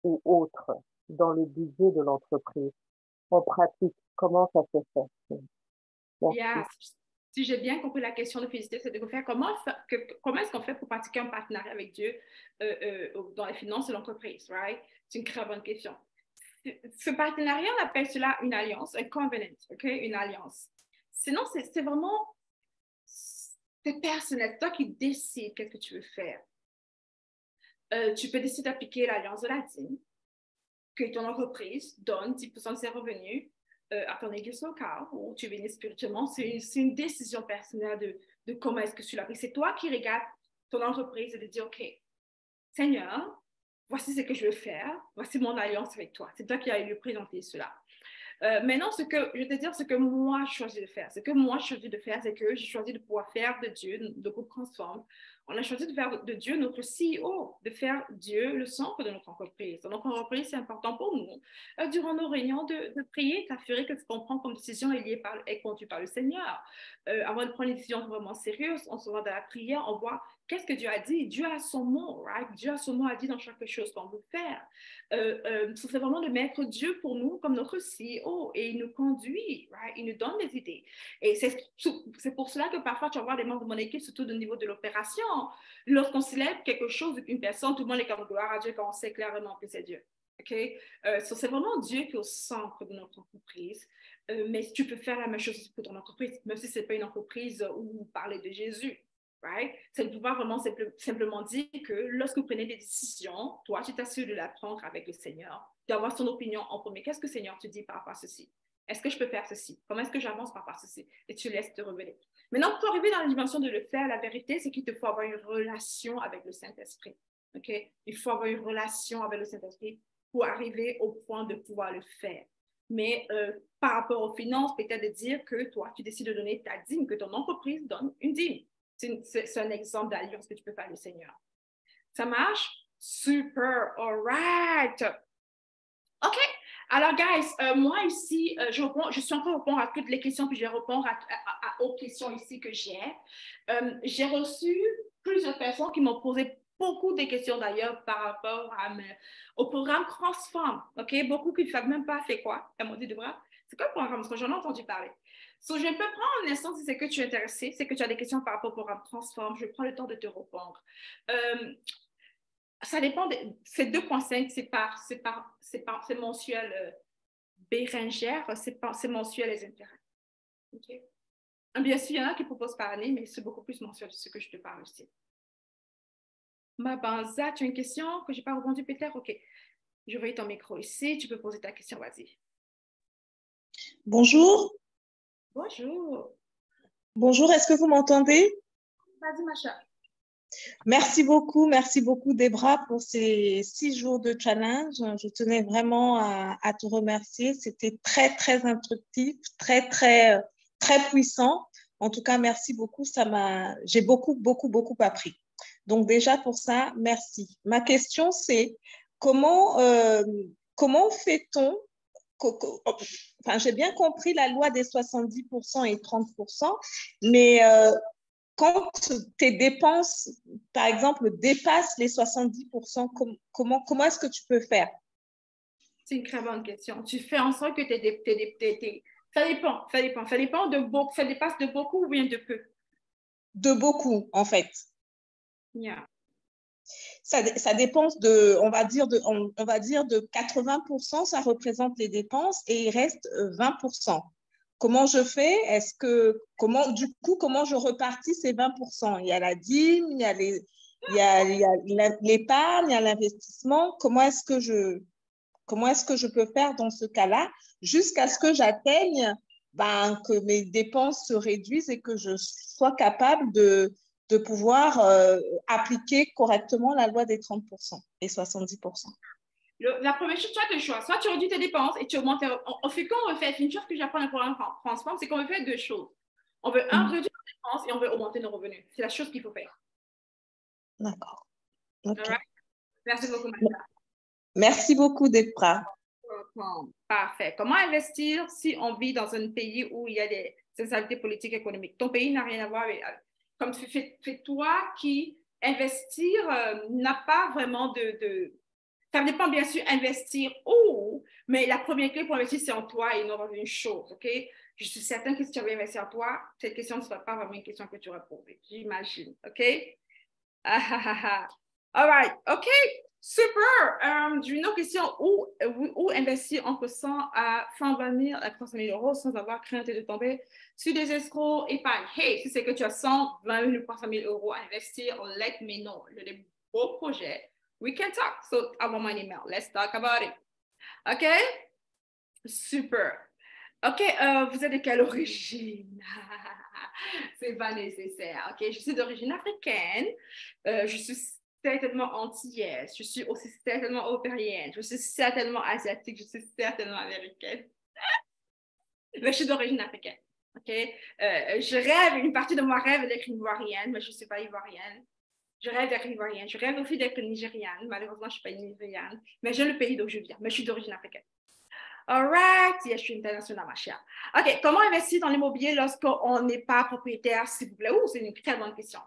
ou autres dans le budget de l'entreprise? En pratique, comment ça se fait? Merci. Yeah. Si j'ai bien compris la question de Félicité, c'est de faire comment est-ce qu'on fait pour pratiquer un partenariat avec Dieu dans les finances de l'entreprise, right? C'est une très bonne question. Ce partenariat, on appelle cela une alliance, un covenant, OK? Une alliance. Sinon, c'est vraiment, c'est personnel, toi qui décides qu'est-ce que tu veux faire. Tu peux décider d'appliquer l'alliance de la dîme, que ton entreprise donne 10% de ses revenus à ton église locale ou tu bénis spirituellement. C'est une décision personnelle de comment est-ce que tu l'appliques. C'est toi qui regardes ton entreprise et de dire, OK, Seigneur, voici ce que je veux faire, voici mon alliance avec toi. C'est toi qui as lui présenter cela. Maintenant, je vais te dire ce que moi, je choisis de faire. Ce que moi, je choisis de faire, c'est que j'ai choisi de pouvoir faire de Dieu, de groupe Transform. On a choisi de faire de Dieu notre CEO, de faire Dieu le centre de notre entreprise. Donc, notre entreprise, c'est important pour nous. Durant nos réunions, de prier, t'assurer que ce qu'on prend comme décision est conduit par le Seigneur. Avant de prendre une décision vraiment sérieuse, on se voit dans la prière, on voit qu'est-ce que Dieu a dit. Dieu a son mot, right? Dieu a son mot à dire dans chaque chose qu'on veut faire. C'est vraiment de mettre Dieu pour nous comme notre CEO et il nous conduit, right? Il nous donne des idées. Et c'est pour cela que parfois tu vas voir des membres de mon équipe, surtout au niveau de l'opération. Lorsqu'on célèbre quelque chose avec une personne, tout le monde est comme gloire à Dieu quand on sait clairement que c'est Dieu. Okay? C'est vraiment Dieu qui est au centre de notre entreprise. Mais tu peux faire la même chose pour ton entreprise, même si ce n'est pas une entreprise où vous parlez de Jésus. Right? C'est de pouvoir vraiment simplement dire que lorsque vous prenez des décisions, toi, tu t'assures de la prendre avec le Seigneur, d'avoir son opinion en premier. Qu'est-ce que le Seigneur te dit par rapport à ceci? Est-ce que je peux faire ceci? Comment est-ce que j'avance par rapport à ceci? Et tu laisses te révéler. Maintenant, pour arriver dans la dimension de le faire, la vérité, c'est qu'il te faut avoir une relation avec le Saint-Esprit. Okay? Il faut avoir une relation avec le Saint-Esprit pour arriver au point de pouvoir le faire. Mais par rapport aux finances, peut-être de dire que toi, tu décides de donner ta dîme, que ton entreprise donne une dîme. C'est un exemple d'alliance que tu peux faire avec le Seigneur. Ça marche? Super, all right. OK. Alors, guys, moi ici, je suis en train de répondre à toutes les questions, puis je vais répondre aux questions ici que j'ai. J'ai reçu plusieurs personnes qui m'ont posé beaucoup de questions d'ailleurs par rapport au programme Transform. OK? Beaucoup qui ne savent même pas c'est quoi. Elles m'ont dit, Deborah, c'est quoi le programme? Parce que j'en ai entendu parler. So, je peux prendre un instant si c'est que tu es intéressé, c'est que tu as des questions par rapport au programme Transform. Je prends le temps de te répondre. Ça dépend, c'est 2,5, c'est mensuel Bérengère, c'est mensuel les intérêts. Okay. Bien sûr, il y en a qui proposent par année, mais c'est beaucoup plus mensuel, c'est ce que je te parle aussi. Mabanza, tu as une question que je n'ai pas répondue, Peter? OK. Je vais ton micro ici, tu peux poser ta question, vas-y. Bonjour. Bonjour. Bonjour, est-ce que vous m'entendez? Vas-y, Macha. Merci beaucoup, Debra, pour ces 6 jours de challenge. Je tenais vraiment à te remercier. C'était très, très instructif, très, très, très puissant. En tout cas, merci beaucoup. J'ai beaucoup appris. Donc, déjà, pour ça, merci. Ma question, c'est comment fait-on? Enfin, j'ai bien compris la loi des 70% et 30%, mais quand tes dépenses, par exemple, dépassent les 70%, comment est-ce que tu peux faire? C'est une très bonne question. Tu fais en sorte que ça dépasse de beaucoup ou bien de peu? De beaucoup, en fait. Yeah. Ça dépense on va dire de 80%, ça représente les dépenses et il reste 20%. Comment je fais? Comment je repartis ces 20%? Il y a la dîme, il y a l'épargne, il y a l'investissement. Comment est-ce que je peux faire dans ce cas-là jusqu'à ce que j'atteigne que mes dépenses se réduisent et que je sois capable de pouvoir appliquer correctement la loi des 30% et 70%. La première chose, tu as deux choix. Soit tu réduis tes dépenses et tu augmentes on fait quoi? On veut faire une chose que j'apprends dans le programme Transform, c'est qu'on veut faire deux choses. On veut, réduire nos dépenses et on veut augmenter nos revenus. C'est la chose qu'il faut faire. D'accord. Okay. Right? Merci beaucoup, Maïla. Merci beaucoup, Debra. Parfait. Comment investir si on vit dans un pays où il y a des instabilités politiques et économiques? Ton pays n'a rien à voir avec... Comme c'est toi qui investir n'a pas vraiment Ça dépend bien sûr investir où, mais la première clé pour investir, c'est en toi et non dans une chose, OK? Je suis certaine que si tu avais investi en toi, cette question ne serait pas vraiment une question que tu aurais posée, j'imagine, OK? All right, OK, super. J'ai une autre question. Où investir entre 100 à 120 000 à 300 000 euros sans avoir crainte de tomber sur des escrocs épargne? Hey, si c'est que tu as 120 000 ou 300 000 euros à investir, let me know. J'ai des beaux projets. We can talk. So I want my email. Let's talk about it. OK? Super. OK, vous êtes de quelle origine? C'est pas nécessaire. OK, je suis d'origine africaine. Je suis certainement antillaise. Je suis aussi certainement européenne. Je suis certainement asiatique. Je suis certainement américaine. Mais je suis d'origine africaine. OK? Je rêve, une partie de moi rêve d'être ivoirienne, mais je ne suis pas ivoirienne. Je rêve d'être ivoirienne. Je rêve aussi d'être nigériane. Malheureusement, je ne suis pas nigériane. Mais j'aime le pays d'où je viens. Mais je suis d'origine africaine. All right. Yes, je suis internationale, ma chère. OK. Comment investir dans l'immobilier lorsqu'on n'est pas propriétaire, s'il vous plaît? C'est une très bonne question.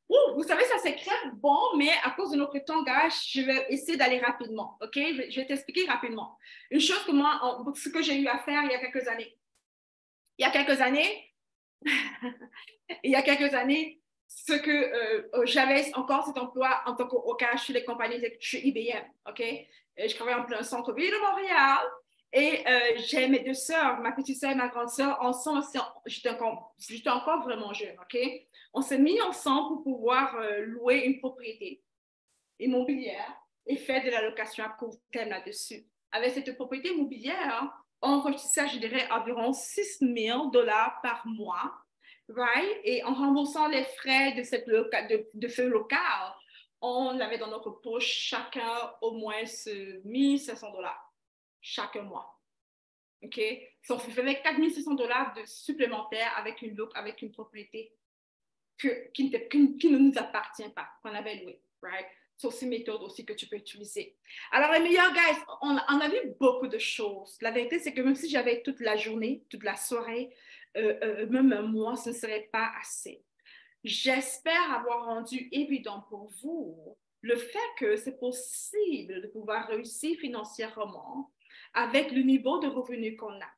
Vous savez, ça s'écrit bon, mais à cause de notre temps, gars, je vais essayer d'aller rapidement. OK? Je vais t'expliquer rapidement. Une chose que moi, ce que j'ai eu à faire il y a quelques années. Il y a quelques années, ce que j'avais encore cet emploi en tant qu'ocage chez les compagnies, chez IBM, OK? Je travaillais en plein centre-ville de Montréal et j'ai mes deux sœurs, ma petite sœur et ma grande sœur, ensemble, j'étais encore vraiment jeune, OK? On s'est mis ensemble pour pouvoir louer une propriété immobilière et faire de la location à court terme là-dessus. Avec cette propriété immobilière, on réussissait, je dirais, environ 6 000 $ par mois. Right? Et en remboursant les frais de ce local, on avait dans notre poche chacun au moins 1 500 $ chaque mois. OK? So, on faisait 4 500 $ de supplémentaires avec une propriété qui ne nous appartient pas, qu'on avait louée. Right? C'est aussi une méthode aussi que tu peux utiliser. Alors, les meilleurs, guys, on a vu beaucoup de choses. La vérité, c'est que même si j'avais toute la journée, toute la soirée, même un mois, ce ne serait pas assez. J'espère avoir rendu évident pour vous le fait que c'est possible de pouvoir réussir financièrement avec le niveau de revenu qu'on a,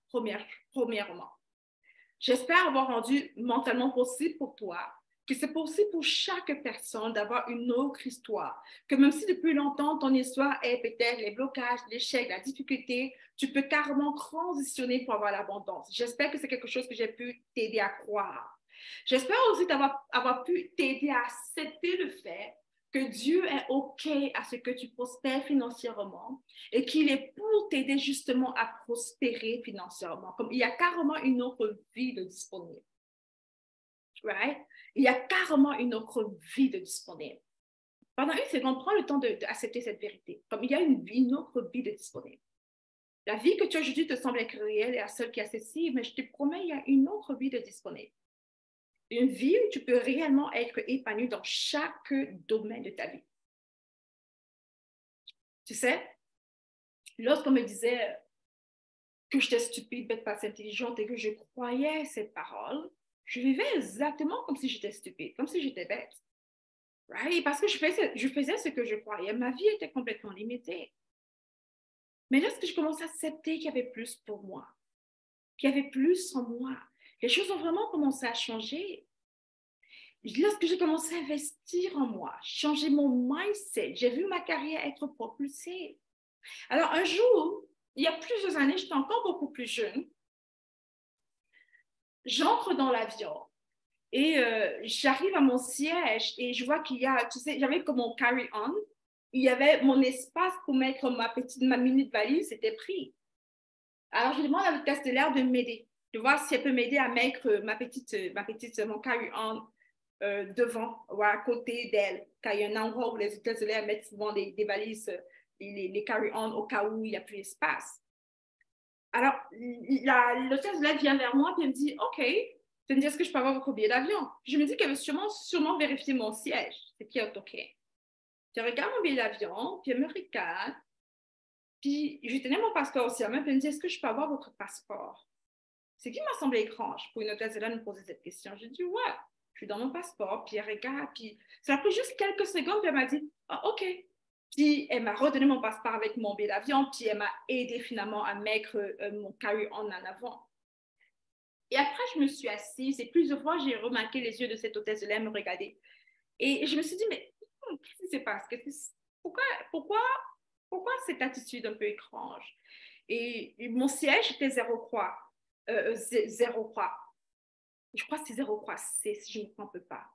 premièrement. J'espère avoir rendu mentalement possible pour toi que c'est possible pour chaque personne d'avoir une autre histoire, que même si depuis longtemps ton histoire est peut-être les blocages, l'échec, la difficulté, tu peux carrément transitionner pour avoir l'abondance. J'espère que c'est quelque chose que j'ai pu t'aider à croire. J'espère aussi avoir pu t'aider à accepter le fait que Dieu est OK à ce que tu prospères financièrement et qu'il est pour t'aider justement à prospérer financièrement. Comme il y a carrément une autre vie de disponible. Right? Il y a carrément une autre vie de disponible. Pendant une seconde, prends le temps d'accepter cette vérité. Comme il y a une autre vie de disponible. La vie que tu as aujourd'hui te semble être réelle et la seule qui est accessible, mais je te promets, il y a une autre vie de disponible. Une vie où tu peux réellement être épanoui dans chaque domaine de ta vie. Tu sais, lorsqu'on me disait que j'étais stupide, bête, pas intelligente et que je croyais cette parole, je vivais exactement comme si j'étais stupide, comme si j'étais bête. Right? Parce que je faisais ce que je croyais. Ma vie était complètement limitée. Mais lorsque je commençais à accepter qu'il y avait plus pour moi, qu'il y avait plus en moi, les choses ont vraiment commencé à changer. Lorsque j'ai commencé à investir en moi, changer mon mindset, j'ai vu ma carrière être propulsée. Alors, un jour, il y a plusieurs années, j'étais encore beaucoup plus jeune, j'entre dans l'avion et j'arrive à mon siège et je vois qu'il y a, tu sais, j'avais comme mon carry-on, il y avait mon espace pour mettre ma mini valise, c'était pris. Alors, je demande à l'hôtesse de l'air de m'aider, de voir si elle peut m'aider à mettre mon carry-on devant ou à côté d'elle, car il y a un endroit où les hôtesses de l'air mettent souvent des valises, les carry-on au cas où il n'y a plus d'espace. Alors, l'hôtesse de l'air vient vers moi et elle me dit, OK, tu me dis, est-ce que je peux avoir votre billet d'avion? Je me dis qu'elle veut sûrement vérifier mon siège, ce qui est OK. Je regarde mon billet d'avion, puis elle me regarde, puis je tenais mon passeport aussi à main, puis elle me dit, est-ce que je peux avoir votre passeport? Ce qui m'a semblé étrange pour une hôtesse de l'air me poser cette question. Je dis, ouais. Je suis dans mon passeport, puis elle regarde, puis ça a pris juste quelques secondes, puis elle m'a dit, ah, OK. Puis elle m'a redonné mon passeport avec mon billet d'avion, puis elle m'a aidé finalement à mettre mon carry-on en avant. Et après, je me suis assise et plusieurs fois, j'ai remarqué les yeux de cette hôtesse de l'air me regarder. Et je me suis dit, mais qu'est-ce qui se passe? Pourquoi cette attitude un peu étrange? Et mon siège était 0 croix. 0 croix. Je crois que c'est 0 croix C, si je ne me trompe pas,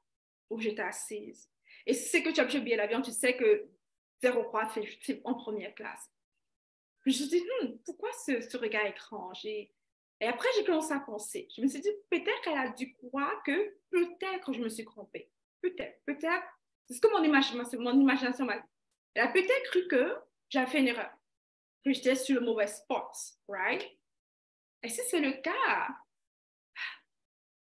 où j'étais assise. Et si c'est que tu as acheté le billet d'avion, tu sais que 0 croix, c'est en première classe. Je me suis dit, pourquoi ce regard étrange? Et après, j'ai commencé à penser. Je me suis dit, peut-être qu'elle a dû croire que peut-être je me suis trompée. Peut-être. C'est ce que mon imagination m'a dit. Elle a peut-être cru que j'avais fait une erreur, que j'étais sur le mauvais spot, right? Et si c'est le cas,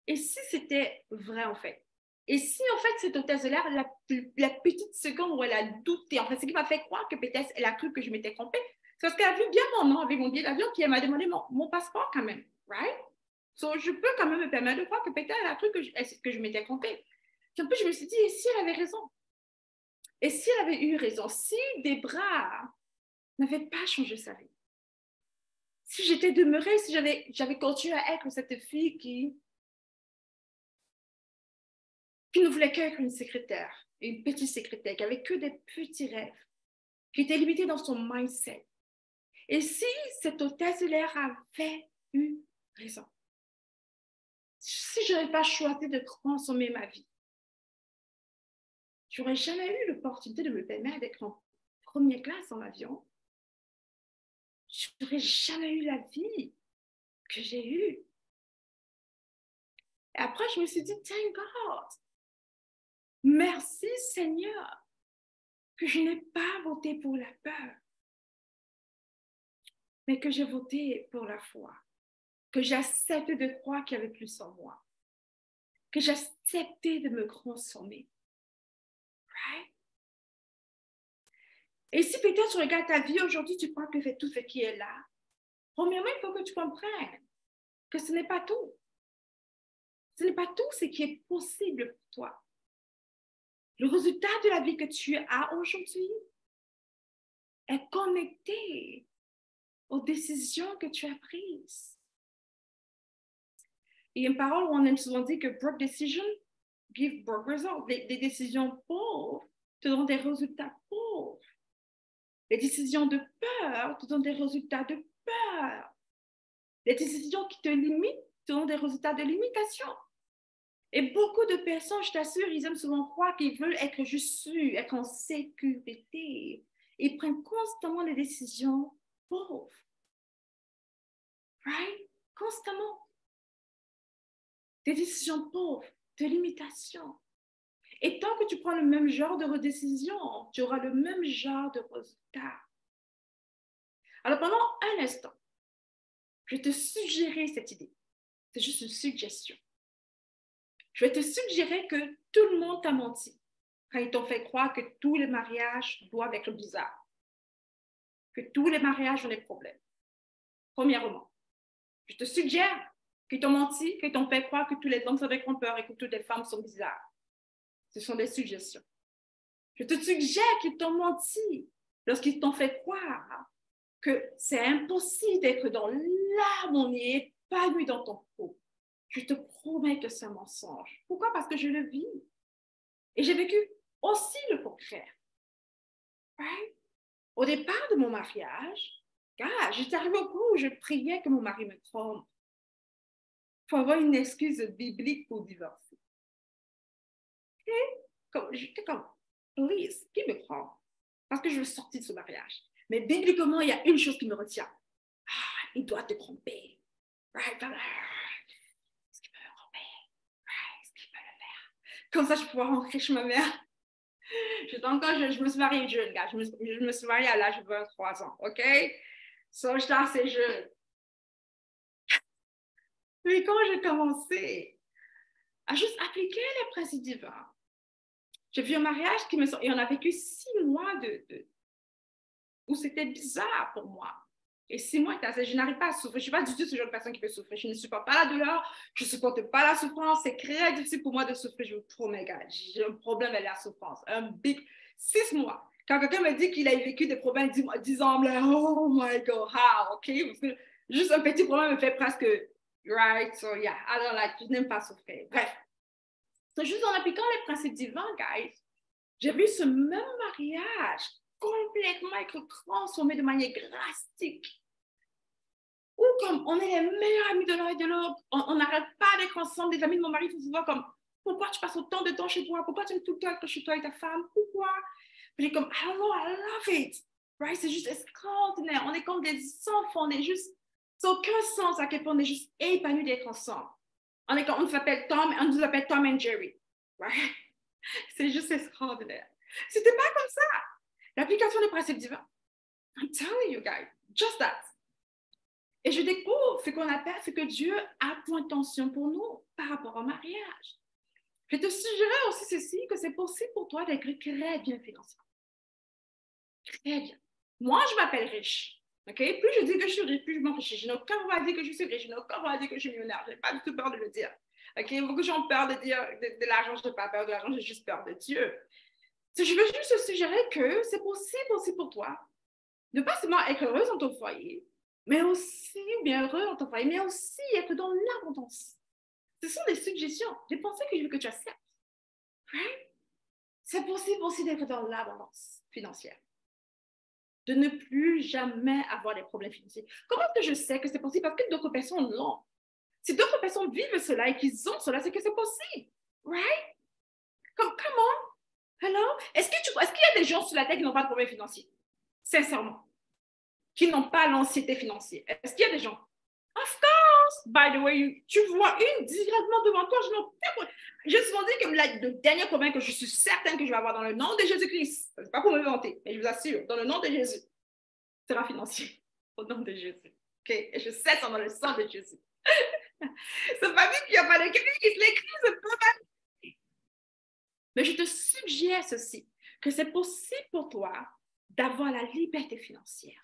et si c'était vrai, en fait? Et si, en fait, cette hôtesse de l'air, la petite seconde où elle a douté, en fait, ce qui m'a fait croire que peut-être elle a cru que je m'étais trompée, c'est parce qu'elle a vu bien mon nom avec mon billet d'avion, puis elle m'a demandé mon passeport quand même, right? So, je peux quand même me permettre de croire que peut-être elle a cru que je m'étais trompée. Puis en plus, je me suis dit, et si elle avait raison? Et si elle avait eu raison? Si Debra n'avait pas changé sa vie? Si j'étais demeurée, si j'avais continué à être cette fille qui ne voulait qu'être une secrétaire, une petite secrétaire, qui avait que des petits rêves, qui était limitée dans son mindset. Et si cette hôtesse de l'air avait eu raison, si je n'avais pas choisi de transformer ma vie, je n'aurais jamais eu l'opportunité de me permettre d'être en première classe en avion. Je n'aurais jamais eu la vie que j'ai eue. Et après, je me suis dit, thank God. Merci Seigneur que je n'ai pas voté pour la peur, mais que j'ai voté pour la foi, que j'ai accepté de croire qu'il y avait plus en moi, que j'ai accepté de me transformer. Right? Et si peut-être tu regardes ta vie aujourd'hui, tu crois que c'est tout ce qui est là, premièrement, il faut que tu comprennes que ce n'est pas tout. Ce n'est pas tout ce qui est possible pour toi. Le résultat de la vie que tu as aujourd'hui est connecté aux décisions que tu as prises. Il y a une parole où on aime souvent dire que broke decisions give broke results. Les décisions pauvres te donnent des résultats pauvres. Les décisions de peur te donnent des résultats de peur. Les décisions qui te limitent te donnent des résultats de limitation. Et beaucoup de personnes, je t'assure, ils aiment souvent croire qu'ils veulent être juste sûrs, être en sécurité. Ils prennent constamment des décisions pauvres. Right? Constamment. Des décisions pauvres, de limitation. Et tant que tu prends le même genre de décision, tu auras le même genre de résultat. Alors pendant un instant, je vais te suggérer cette idée. C'est juste une suggestion. Je vais te suggérer que tout le monde t'a menti quand ils t'ont fait croire que tous les mariages doivent être bizarres, que tous les mariages ont des problèmes. Premièrement, je te suggère qu'ils t'ont menti, qu'ils t'ont fait croire que tous les hommes sont des trompeurs et que toutes les femmes sont bizarres. Ce sont des suggestions. Je te suggère qu'ils t'ont menti lorsqu'ils t'ont fait croire que c'est impossible d'être dans l'harmonie épanouie dans ton couple. Je te promets que c'est un mensonge. Pourquoi? Parce que je le vis. Et j'ai vécu aussi le contraire. Right? Au départ de mon mariage, j'étais arrivée au point où je priais que mon mari me trompe. Il faut avoir une excuse biblique pour divorcer. J'étais comme, please, qui me prend? Parce que je veux sortir de ce mariage. Mais bibliquement, il y a une chose qui me retient. Il doit te tromper. Right? Est-ce qu'il peut me tromper? Right? Est-ce qu'il peut le faire? Comme ça, je peux rentrer chez ma mère. Je me suis mariée jeune, gars. Je me suis mariée à l'âge de 23 ans, OK? So, j'étais assez jeune. Mais quand j'ai commencé à juste appliquer les principes divins, j'ai vu un mariage et on a vécu 6 mois où c'était bizarre pour moi. Et 6 mois, je n'arrive pas à souffrir. Je ne suis pas du tout ce genre de personne qui peut souffrir. Je ne supporte pas la douleur. Je ne supporte pas la souffrance. C'est très difficile pour moi de souffrir. Je vous promets, gars. J'ai un problème avec la souffrance. Un big 6 mois. Quand quelqu'un me dit qu'il a vécu des problèmes 10 ans, oh my God, how, OK? Parce que juste un petit problème me fait presque, right? So yeah, I don't like, je n'aime pas souffrir. Bref. C'est juste en appliquant les principes divins, guys, j'ai vu ce même mariage complètement être transformé de manière drastique. Ou comme on est les meilleurs amis de l'un et de l'autre, on n'arrête pas d'être ensemble, des amis de mon mari, tout souvent comme, pourquoi tu passes autant de temps chez toi? Pourquoi tu es tout le temps chez toi et ta femme? Pourquoi? Puis il est comme, I don't know, I love it. Right? C'est juste extraordinaire. On est comme des enfants, on est juste, ça n'a aucun sens à quel point on est juste épanouis d'être ensemble. On nous appelle Tom and Jerry. Right? C'est juste extraordinaire. C'était pas comme ça. L'application des principes divins. I'm telling you guys, just that. Et je découvre ce que Dieu a pour intention pour nous par rapport au mariage. Je te suggérer aussi ceci, que c'est possible pour toi d'être très bien financier. Très bien. Moi, je m'appelle riche. Okay? Plus je dis que je suis riche, plus je m'enrichis. Je n'ai aucun droit à dire que je suis riche. Je n'ai aucun droit à dire que je suis millionnaire. Je n'ai pas du tout peur de le dire. Okay? Beaucoup de gens ont peur de dire de l'argent. Je n'ai pas peur de l'argent. J'ai juste peur de Dieu. Je veux juste te suggérer que c'est possible aussi pour toi de pas seulement être heureuse dans ton foyer, mais aussi bien heureux dans ton foyer, mais aussi être dans l'abondance. Ce sont des suggestions, des pensées que je veux que tu acceptes. Right? C'est possible aussi d'être dans l'abondance financière. De ne plus jamais avoir des problèmes financiers. Comment est-ce que je sais que c'est possible? Parce que d'autres personnes l'ont. Si d'autres personnes vivent cela et qu'ils ont cela, c'est que c'est possible. Right? Comment? Hello? Est-ce qu'il y a des gens sur la terre qui n'ont pas de problème financier? Sincèrement. Qui n'ont pas l'anxiété financière. Est-ce qu'il y a des gens? Of course! By the way, tu vois une directement devant toi. Je me suis dit que le dernier problème que je suis certaine que je vais avoir dans le nom de Jésus-Christ, ce n'est pas pour me vanter, mais je vous assure, dans le nom de Jésus, sera financier. Au nom de Jésus. Okay? Et je sais ça dans le sang de Jésus. C'est pas lui qui a pas l'écrit, l'écrit, c'est pas mal. Mais je te suggère ceci, que c'est possible pour toi d'avoir la liberté financière.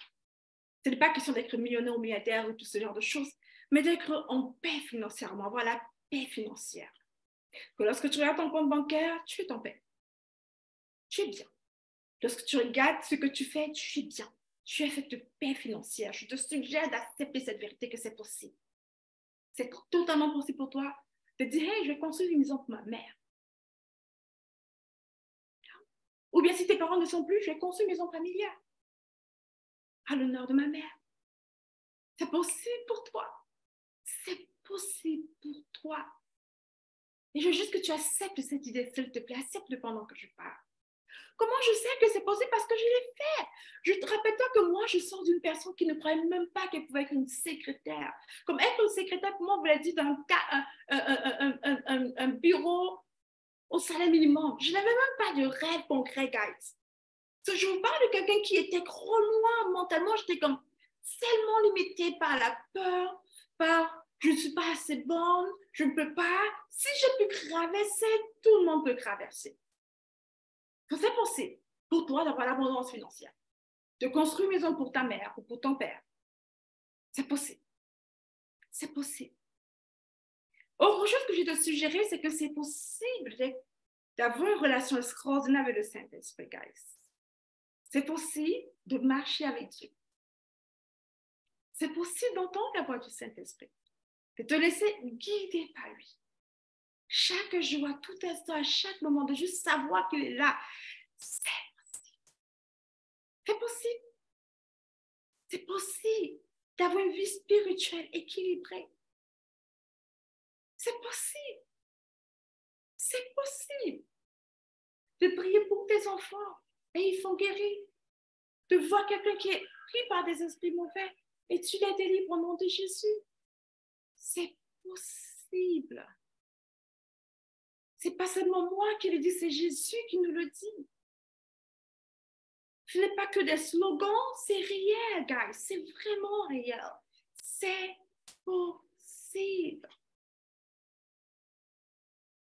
Ce n'est pas question d'être millionnaire ou milliardaire ou tout ce genre de choses, mais d'être en paix financièrement, avoir la paix financière. Que lorsque tu regardes ton compte bancaire, tu es en paix. Tu es bien. Lorsque tu regardes ce que tu fais, tu es bien. Tu as cette paix financière. Je te suggère d'accepter cette vérité que c'est possible. C'est totalement possible pour toi de dire, hey, je vais construire une maison pour ma mère. Ou bien si tes parents ne sont plus, je vais construire une maison familiale à l'honneur de ma mère. C'est possible pour toi. C'est possible pour toi. Et je veux juste que tu acceptes cette idée, s'il te plaît. Accepte pendant que je parle. Comment je sais que c'est possible? Parce que je l'ai fait. Je te rappelle-toi que moi, je sors d'une personne qui ne croyait même pas qu'elle pouvait être une secrétaire. Comme être une secrétaire, pour moi, vous l'avez dit, dans un bureau au salaire minimum. Je n'avais même pas de rêve concret, guys. Je vous parle de quelqu'un qui était trop loin mentalement. J'étais comme tellement limitée par la peur, par je ne suis pas assez bonne, je ne peux pas. Si je peux traverser, tout le monde peut traverser. C'est possible pour toi d'avoir l'abondance financière, de construire une maison pour ta mère ou pour ton père. C'est possible. C'est possible. Autre chose que je te suggérer, c'est que c'est possible d'avoir une relation extraordinaire avec le Saint-Esprit, guys. C'est possible de marcher avec Dieu. C'est possible d'entendre la voix du Saint-Esprit, de te laisser guider par lui. Chaque jour, à tout instant, à chaque moment, de juste savoir qu'il est là. C'est possible. C'est possible. C'est possible d'avoir une vie spirituelle équilibrée. C'est possible. C'est possible de prier pour tes enfants et ils sont guéris. De voir quelqu'un qui est pris par des esprits mauvais et tu les délivres au nom de Jésus. C'est possible. C'est pas seulement moi qui le dis, c'est Jésus qui nous le dit. Ce n'est pas que des slogans, c'est réel, guys. C'est vraiment réel. C'est possible.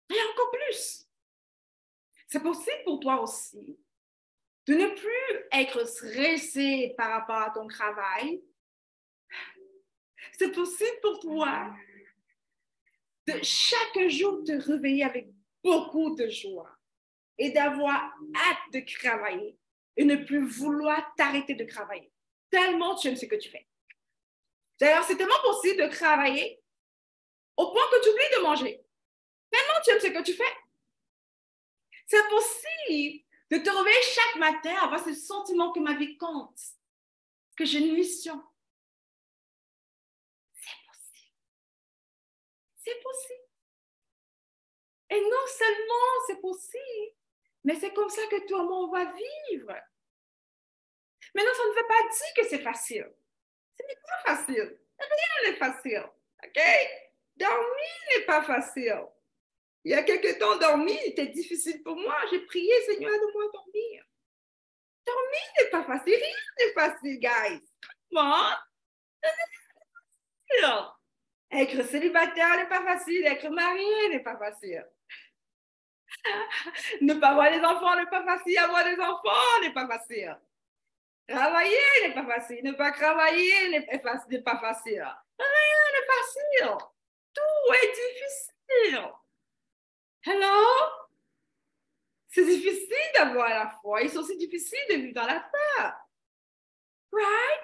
Et encore plus, c'est possible pour toi aussi de ne plus être stressé par rapport à ton travail. C'est possible pour toi de chaque jour te réveiller avec beaucoup de joie et d'avoir hâte de travailler et ne plus vouloir t'arrêter de travailler. Tellement tu aimes ce que tu fais. D'ailleurs, c'est tellement possible de travailler au point que tu oublies de manger. Tellement tu aimes ce que tu fais. C'est possible de te réveiller chaque matin, avoir ce sentiment que ma vie compte, que j'ai une mission. C'est possible. C'est possible. Et non seulement c'est possible, mais c'est comme ça que toi et moi, on va vivre. Maintenant, ça ne veut pas dire que c'est facile. Ce n'est pas facile. Rien n'est facile. OK? Dormir n'est pas facile. Il y a quelques temps, dormir était difficile pour moi. J'ai prié, Seigneur, aide-moi à dormir. Dormir n'est pas facile. Rien n'est facile, guys. Comment? Être célibataire n'est pas facile. Être marié n'est pas facile. Ne pas avoir des enfants n'est pas facile. Avoir des enfants n'est pas facile. Travailler n'est pas facile. Ne pas travailler n'est pas facile. Rien n'est facile. Tout est difficile. Hello? C'est difficile d'avoir la foi. C'est aussi difficile de vivre dans la peur. Right?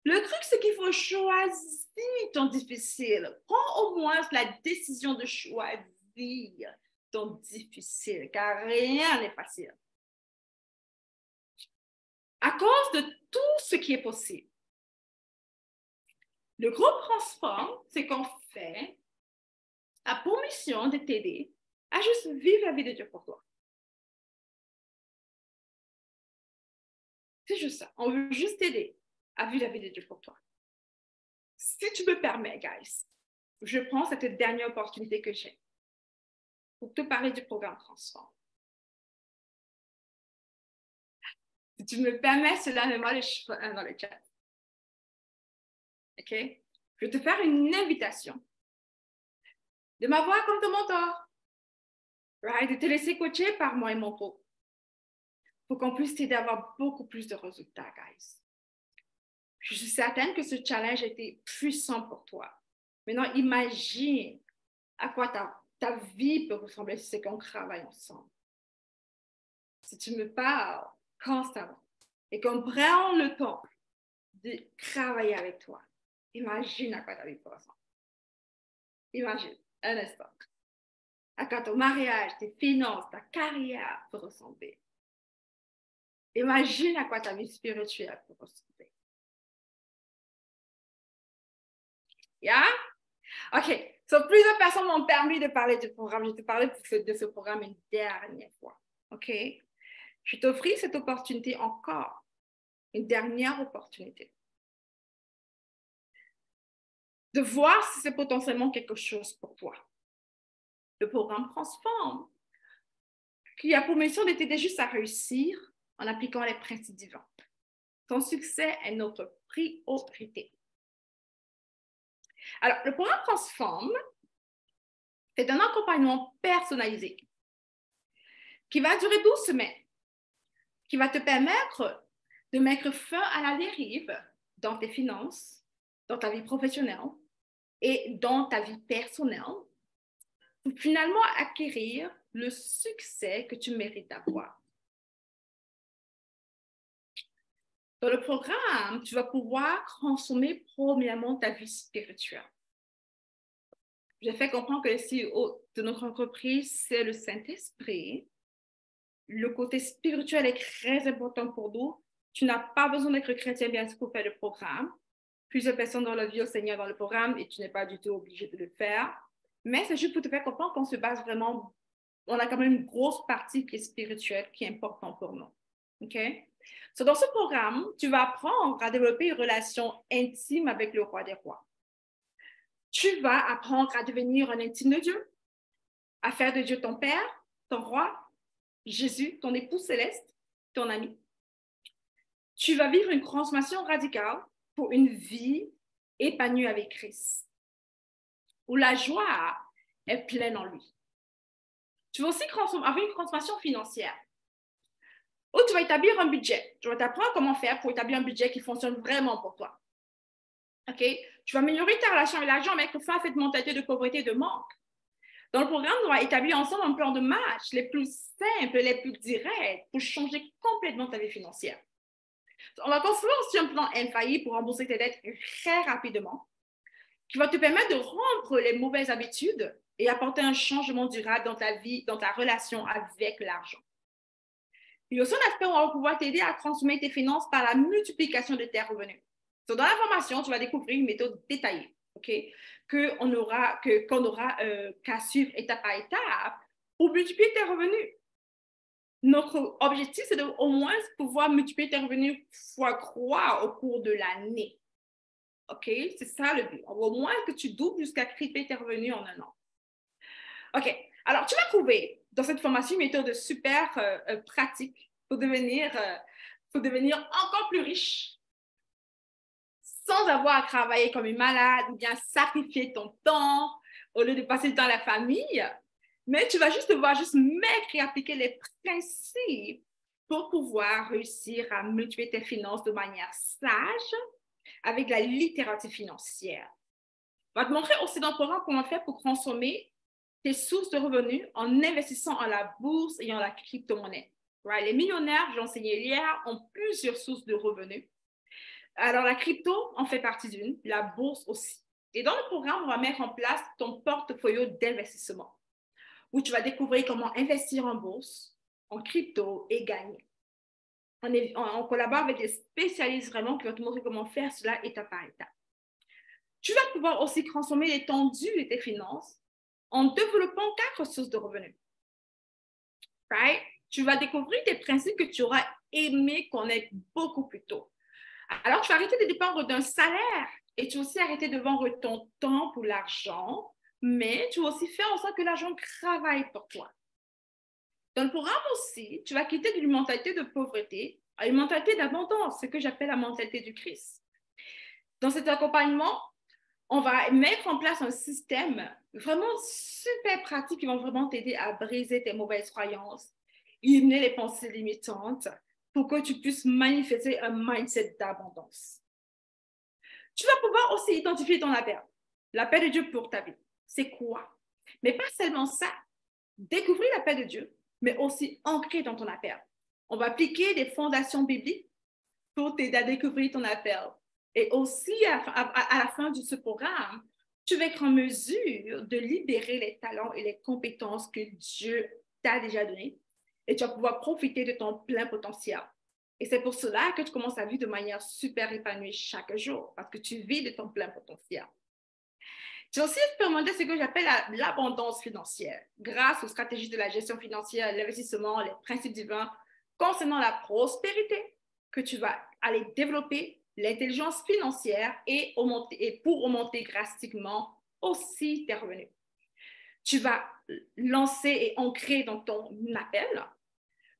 Le truc, c'est qu'il faut choisir ton difficile. Prends au moins la décision de choisir ton difficile, car rien n'est facile. À cause de tout ce qui est possible. Le groupe Transforme, c'est qu'on fait a pour mission de t'aider à juste vivre la vie de Dieu pour toi. C'est juste ça. On veut juste t'aider à vivre la vie de Dieu pour toi. Si tu me permets, guys, je prends cette dernière opportunité que j'ai pour te parler du programme Transforme. Si tu me permets, cela me met les cheveux dans le chat. OK? Je vais te faire une invitation de m'avoir comme ton mentor. Right? De te laisser coacher par moi et mon groupe. pour qu'on puisse t'aider à avoir beaucoup plus de résultats, guys. Je suis certaine que ce challenge a été puissant pour toi. Maintenant, imagine à quoi ta vie peut ressembler si c'est qu'on travaille ensemble. Si tu me parles constamment et qu'on prend le temps de travailler avec toi, imagine à quoi ta vie peut ressembler. Imagine, un instant. À quoi ton mariage, tes finances, ta carrière peut ressembler. Imagine à quoi ta vie spirituelle peut ressembler. Yeah? OK. So, plusieurs personnes m'ont permis de parler du programme. Je te parlais de ce programme une dernière fois. OK? Je t'offre cette opportunité encore. Une dernière opportunité. De voir si c'est potentiellement quelque chose pour toi. Le programme Transforme, qui a pour mission de t'aider juste à réussir en appliquant les principes divins. Ton succès est notre priorité. Alors, le programme Transforme est un accompagnement personnalisé qui va durer 12 semaines, qui va te permettre de mettre fin à la dérive dans tes finances, dans ta vie professionnelle et dans ta vie personnelle pour finalement acquérir le succès que tu mérites d'avoir. Dans le programme, tu vas pouvoir transformer premièrement ta vie spirituelle. J'ai fait comprendre que le CEO de notre entreprise, c'est le Saint-Esprit. Le côté spirituel est très important pour nous. Tu n'as pas besoin d'être chrétien bien sûr pour faire le programme. Plusieurs personnes dans la vie au Seigneur dans le programme et tu n'es pas du tout obligé de le faire. Mais c'est juste pour te faire comprendre qu'on se base vraiment, on a quand même une grosse partie qui est spirituelle, qui est importante pour nous. OK? So, dans ce programme, tu vas apprendre à développer une relation intime avec le roi des rois. Tu vas apprendre à devenir un intime de Dieu, à faire de Dieu ton Père, ton roi, Jésus, ton époux céleste, ton ami. Tu vas vivre une transformation radicale pour une vie épanouie avec Christ, où la joie est pleine en lui. Tu vas aussi avoir une transformation financière, où tu vas établir un budget. Je vais t'apprendre comment faire pour établir un budget qui fonctionne vraiment pour toi. OK? Tu vas améliorer ta relation avec l'argent, mettre fin à cette mentalité de pauvreté et de manque. Dans le programme, on va établir ensemble un plan de match les plus simples, les plus directs pour changer complètement ta vie financière. On va construire aussi un plan infaillible pour rembourser tes dettes très rapidement, qui va te permettre de rompre les mauvaises habitudes et apporter un changement durable dans ta vie, dans ta relation avec l'argent. Il y a aussi un aspect où on va pouvoir t'aider à transformer tes finances par la multiplication de tes revenus. Donc, dans la formation, tu vas découvrir une méthode détaillée, OK, qu'on aura qu'à suivre étape par étape pour multiplier tes revenus. Notre objectif, c'est au moins pouvoir multiplier tes revenus x3 au cours de l'année. OK? C'est ça le but. Au moins que tu doubles jusqu'à tripler tes revenus en un an. OK. Alors, tu vas trouver dans cette formation une méthode super pratique pour devenir encore plus riche sans avoir à travailler comme une malade ou bien sacrifier ton temps au lieu de passer le temps à la famille. Mais tu vas juste devoir mettre et appliquer les principes pour pouvoir réussir à multiplier tes finances de manière sage avec la littératie financière. On va te montrer aussi dans le programme comment faire pour consommer tes sources de revenus en investissant en la bourse et en la crypto-monnaie. Right? Les millionnaires, j'ai enseigné hier, ont plusieurs sources de revenus. Alors, la crypto en fait partie d'une, la bourse aussi. Et dans le programme, on va mettre en place ton portfolio d'investissement, où tu vas découvrir comment investir en bourse, en crypto et gagner. On collabore avec des spécialistes vraiment qui vont te montrer comment faire cela étape par étape. Tu vas pouvoir aussi transformer l'étendue de tes finances en développant 4 sources de revenus. Right? Tu vas découvrir des principes que tu auras aimé connaître beaucoup plus tôt. Alors, tu vas arrêter de dépendre d'un salaire et tu vas aussi arrêter de vendre ton temps pour l'argent, mais tu vas aussi faire en sorte que l'argent travaille pour toi. Dans le programme aussi, tu vas quitter d'une mentalité de pauvreté à une mentalité d'abondance, ce que j'appelle la mentalité du Christ. Dans cet accompagnement, on va mettre en place un système vraiment super pratique qui va vraiment t'aider à briser tes mauvaises croyances éliminer les pensées limitantes pour que tu puisses manifester un mindset d'abondance. Tu vas pouvoir aussi identifier ton appel. L'appel de Dieu pour ta vie. C'est quoi? Mais pas seulement ça. Découvrir l'appel de Dieu, mais aussi ancrer dans ton appel. On va appliquer des fondations bibliques pour t'aider à découvrir ton appel. Et aussi, à la fin de ce programme, tu vas être en mesure de libérer les talents et les compétences que Dieu t'a déjà donnés et tu vas pouvoir profiter de ton plein potentiel. Et c'est pour cela que tu commences à vivre de manière super épanouie chaque jour, parce que tu vis de ton plein potentiel. Tu vas aussi expérimenter ce que j'appelle l'abondance financière, grâce aux stratégies de la gestion financière, l'investissement, les principes divins concernant la prospérité que tu vas aller développer, l'intelligence financière et pour augmenter drastiquement aussi tes revenus. Tu vas lancer et ancrer dans ton appel.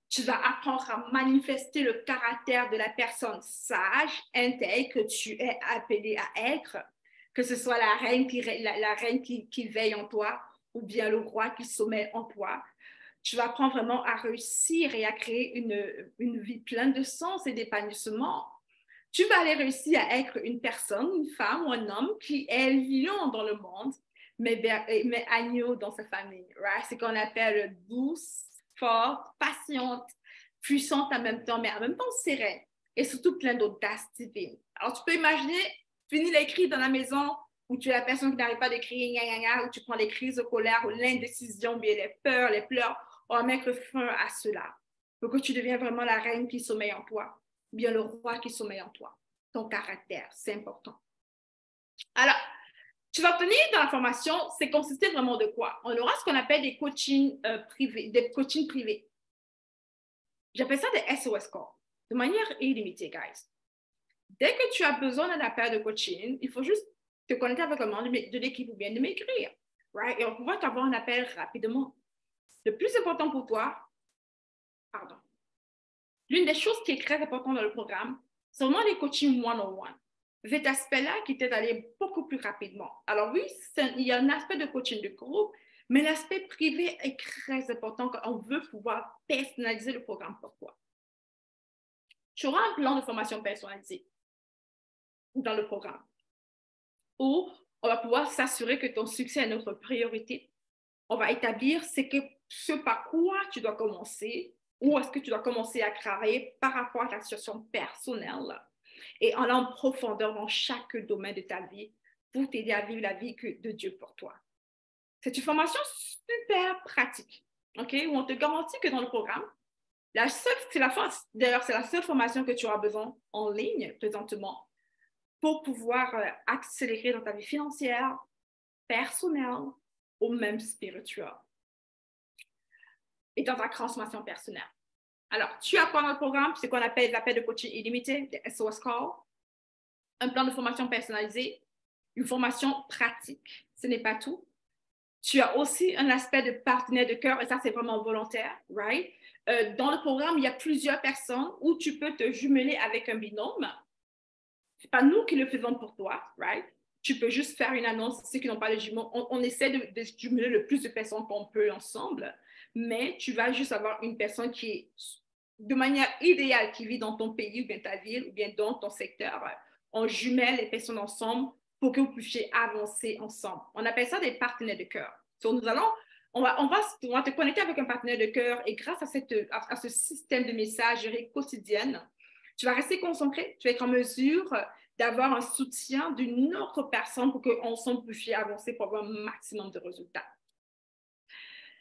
Tu vas apprendre à manifester le caractère de la personne sage, intègre que tu es appelé à être, que ce soit la reine qui veille en toi ou bien le roi qui sommeille en toi. Tu vas apprendre vraiment à réussir et à créer une vie pleine de sens et d'épanouissement. Tu vas aller réussir à être une personne, une femme ou un homme qui est lion dans le monde, mais agneau dans sa famille. Right? C'est ce qu'on appelle douce, forte, patiente, puissante en même temps, mais en même temps sereine et surtout pleine d'audace divine. Alors, tu peux imaginer finir l'écrit dans la maison où tu es la personne qui n'arrive pas d'écrire, où tu prends les crises de colère ou l'indécision, bien les peurs, les pleurs. On va mettre fin à cela pour que tu deviennes vraiment la reine qui sommeille en toi, bien le roi qui sommeille en toi. Ton caractère, c'est important. Alors, tu vas obtenir dans la formation, c'est consisté vraiment de quoi? On aura ce qu'on appelle des coachings privés. J'appelle ça des SOS calls, de manière illimitée, guys. Dès que tu as besoin d'un appel de coaching, il faut juste te connecter avec un membre de l'équipe ou bien de m'écrire. Right? Et on pourra t'avoir un appel rapidement. Le plus important pour toi, l'une des choses qui est très importante dans le programme, c'est vraiment les coachings one-on-one. Cet aspect-là qui t'aide à aller beaucoup plus rapidement. Alors oui, il y a un aspect de coaching de groupe, mais l'aspect privé est très important quand on veut pouvoir personnaliser le programme pour toi. Tu auras un plan de formation personnalisé dans le programme où on va pouvoir s'assurer que ton succès est notre priorité. On va établir ce par quoi tu dois commencer, où est-ce que tu dois commencer à travailler par rapport à ta situation personnelle et en allant en profondeur dans chaque domaine de ta vie pour t'aider à vivre la vie de Dieu pour toi. C'est une formation super pratique, okay? Où on te garantit que dans le programme, c'est la seule formation que tu auras besoin en ligne présentement pour pouvoir accélérer dans ta vie financière, personnelle ou même spirituelle et dans ta transformation personnelle. Alors, tu as quoi dans le programme? C'est ce qu'on appelle l'appel de coaching illimité, des SOS Call, un plan de formation personnalisé, une formation pratique. Ce n'est pas tout. Tu as aussi un aspect de partenaire de cœur et ça, c'est vraiment volontaire, right? Dans le programme, il y a plusieurs personnes où tu peux te jumeler avec un binôme. Ce n'est pas nous qui le faisons pour toi, right? Tu peux juste faire une annonce, ceux qui n'ont pas de jumeaux. On essaie de jumeler le plus de personnes qu'on peut ensemble, mais tu vas juste avoir une personne qui est de manière idéale, qui vit dans ton pays ou bien ta ville ou bien dans ton secteur. On jumelle les personnes ensemble pour que vous puissiez avancer ensemble. On appelle ça des partenaires de cœur. Donc, on va te connecter avec un partenaire de cœur et grâce à ce système de messagerie quotidienne, tu vas rester concentré, tu vas être en mesure d'avoir un soutien d'une autre personne pour qu'ensemble, vous puissiez avancer pour avoir un maximum de résultats.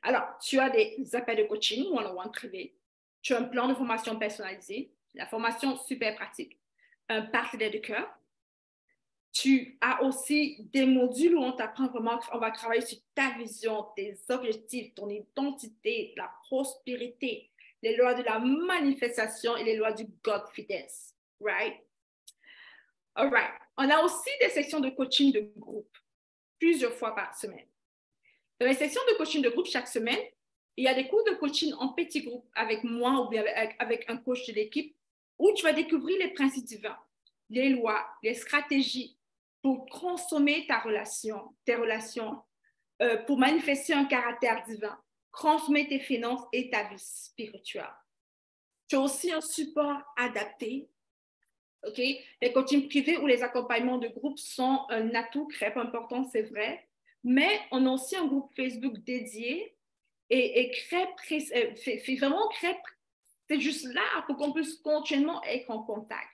Alors, tu as des appels de coaching one-on-one privé, tu as un plan de formation personnalisé, la formation super pratique, un partenaire de cœur. Tu as aussi des modules où on t'apprend vraiment, on va travailler sur ta vision, tes objectifs, ton identité, la prospérité, les lois de la manifestation et les lois du Godfidence, right? All right. On a aussi des sections de coaching de groupe, plusieurs fois par semaine. Dans les sections de coaching de groupe chaque semaine, il y a des cours de coaching en petits groupes avec moi ou bien avec un coach de l'équipe où tu vas découvrir les principes divins, les lois, les stratégies pour consommer tes relations, pour manifester un caractère divin, consommer tes finances et ta vie spirituelle. Tu as aussi un support adapté. OK? Les coachings privés ou les accompagnements de groupe sont un atout très important, c'est vrai, mais on a aussi un groupe Facebook dédié et c'est juste là pour qu'on puisse continuellement être en contact.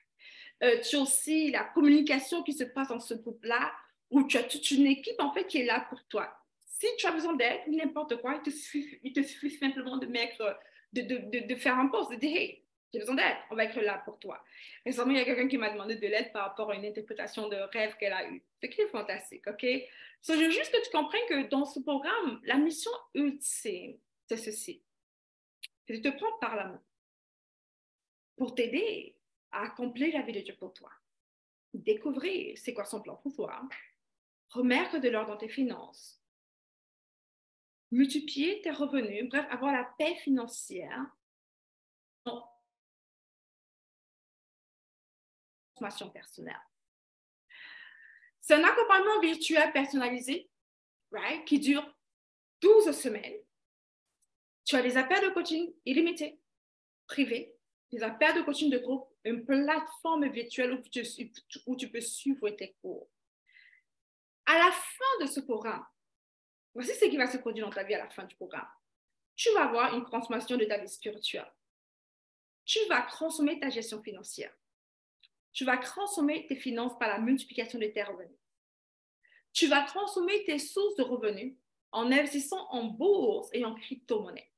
Tu as aussi la communication qui se passe dans ce groupe-là où tu as toute une équipe en fait qui est là pour toi. Si tu as besoin d'aide, n'importe quoi, il te suffit simplement de faire un post, de dire hey, j'ai besoin d'aide, on va être là pour toi. Récemment, il y a quelqu'un qui m'a demandé de l'aide par rapport à une interprétation de rêve qu'elle a eue. Ce qui est fantastique, OK? Je veux juste que tu comprennes que dans ce programme, la mission ultime, c'est ceci. C'est de te prendre par la main pour t'aider à accomplir la vie de Dieu pour toi. Découvrir c'est quoi son plan pour toi. Remettre de l'ordre dans tes finances. Multiplier tes revenus. Bref, avoir la paix financière. Transformation personnelle. C'est un accompagnement virtuel personnalisé, right, qui dure 12 semaines. Tu as des appels de coaching illimités, privés, des appels de coaching de groupe, une plateforme virtuelle où tu peux suivre tes cours. À la fin de ce programme, voici ce qui va se produire dans ta vie à la fin du programme. Tu vas avoir une transformation de ta vie spirituelle. Tu vas consommer ta gestion financière. Tu vas consommer tes finances par la multiplication de tes revenus. Tu vas consommer tes sources de revenus en investissant en bourse et en crypto-monnaie.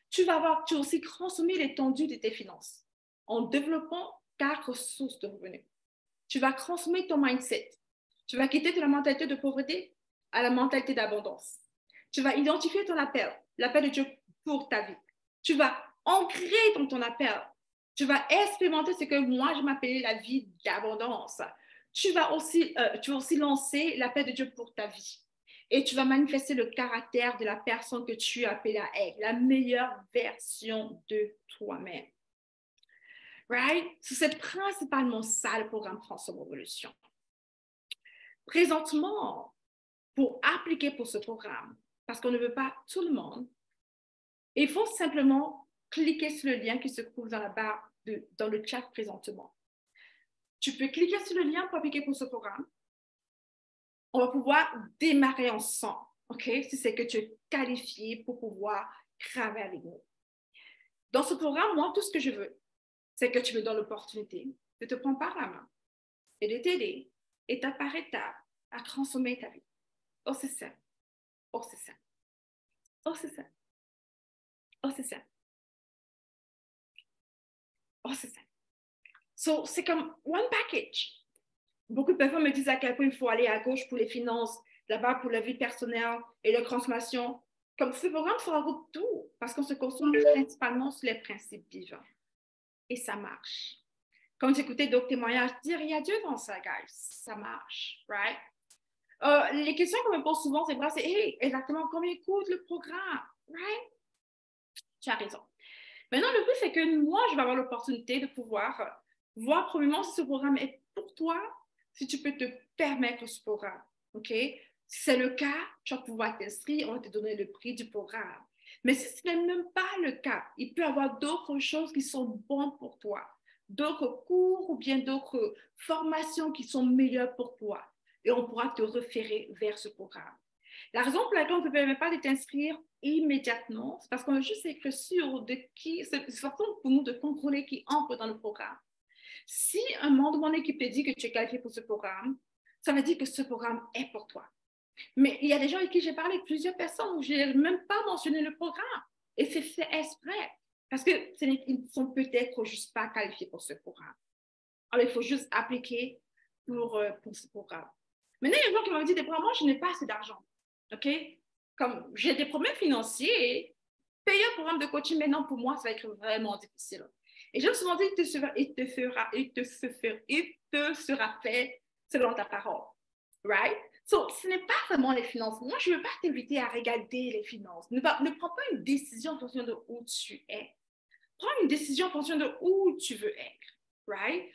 Tu vas aussi consommer l'étendue de tes finances en développant 4 sources de revenus. Tu vas consommer ton mindset. Tu vas quitter de la mentalité de pauvreté à la mentalité d'abondance. Tu vas identifier ton appel, l'appel de Dieu pour ta vie. Tu vas ancrer dans ton appel. Tu vas expérimenter ce que moi, je m'appelais la vie d'abondance. Tu vas aussi lancer l'appel de Dieu pour ta vie. Et tu vas manifester le caractère de la personne que tu appelles à être, la meilleure version de toi-même. Right? C'est principalement ça le programme Transforme Révolution. Présentement, pour appliquer pour ce programme, parce qu'on ne veut pas tout le monde, il faut simplement cliquer sur le lien qui se trouve dans la barre dans le chat présentement. Tu peux cliquer sur le lien pour appliquer pour ce programme. On va pouvoir démarrer ensemble, OK? Si c'est que tu es qualifié pour pouvoir travailler avec nous. Dans ce programme, moi, tout ce que je veux, c'est que tu me donnes l'opportunité de te prendre par la main et de t'aider étape par étape à transformer ta vie. Oh, c'est ça. Oh, c'est ça. Oh, c'est ça. Oh, c'est ça. Oh, c'est ça. So, c'est comme one package. Beaucoup de personnes me disent à quel point il faut aller à gauche pour les finances, là-bas pour la vie personnelle et la transformation. Comme ce programme se regroupe tout parce qu'on se concentre principalement sur les principes divins. Et ça marche. Quand j'écoutais d'autres témoignages, dire il y a Dieu dans ça, guys. Ça marche, right? Les questions qu'on me pose souvent, c'est hey, exactement combien coûte le programme, right? Tu as raison. Maintenant, le but, c'est que moi, je vais avoir l'opportunité de pouvoir voir premièrement si ce programme est pour toi, si tu peux te permettre ce programme, OK? Si c'est le cas, tu vas pouvoir t'inscrire, on va te donner le prix du programme. Mais si ce n'est même pas le cas, il peut y avoir d'autres choses qui sont bonnes pour toi, d'autres cours ou bien d'autres formations qui sont meilleures pour toi. Et on pourra te référer vers ce programme. La raison pour laquelle on ne te permet pas de t'inscrire immédiatement, c'est parce qu'on est juste être sûr de qui, c'est surtout pour nous de contrôler qui entre dans le programme. Si un membre de mon équipe te dit que tu es qualifié pour ce programme, ça veut dire que ce programme est pour toi. Mais il y a des gens avec qui j'ai parlé, plusieurs personnes où je n'ai même pas mentionné le programme. Et c'est fait exprès, parce qu'ils ne sont peut-être juste pas qualifiés pour ce programme. Alors, il faut juste appliquer pour ce programme. Maintenant, il y a des gens qui m'ont dit, moi, je n'ai pas assez d'argent. OK? Comme j'ai des problèmes financiers, payer un programme de coaching maintenant, pour moi, ça va être vraiment difficile. Et je me suis demandé, il te sera fait selon ta parole. Right? So, ce n'est pas vraiment les finances. Moi, je ne veux pas t'inviter à regarder les finances. Ne prends pas une décision en fonction de où tu es. Prends une décision en fonction de où tu veux être. Right?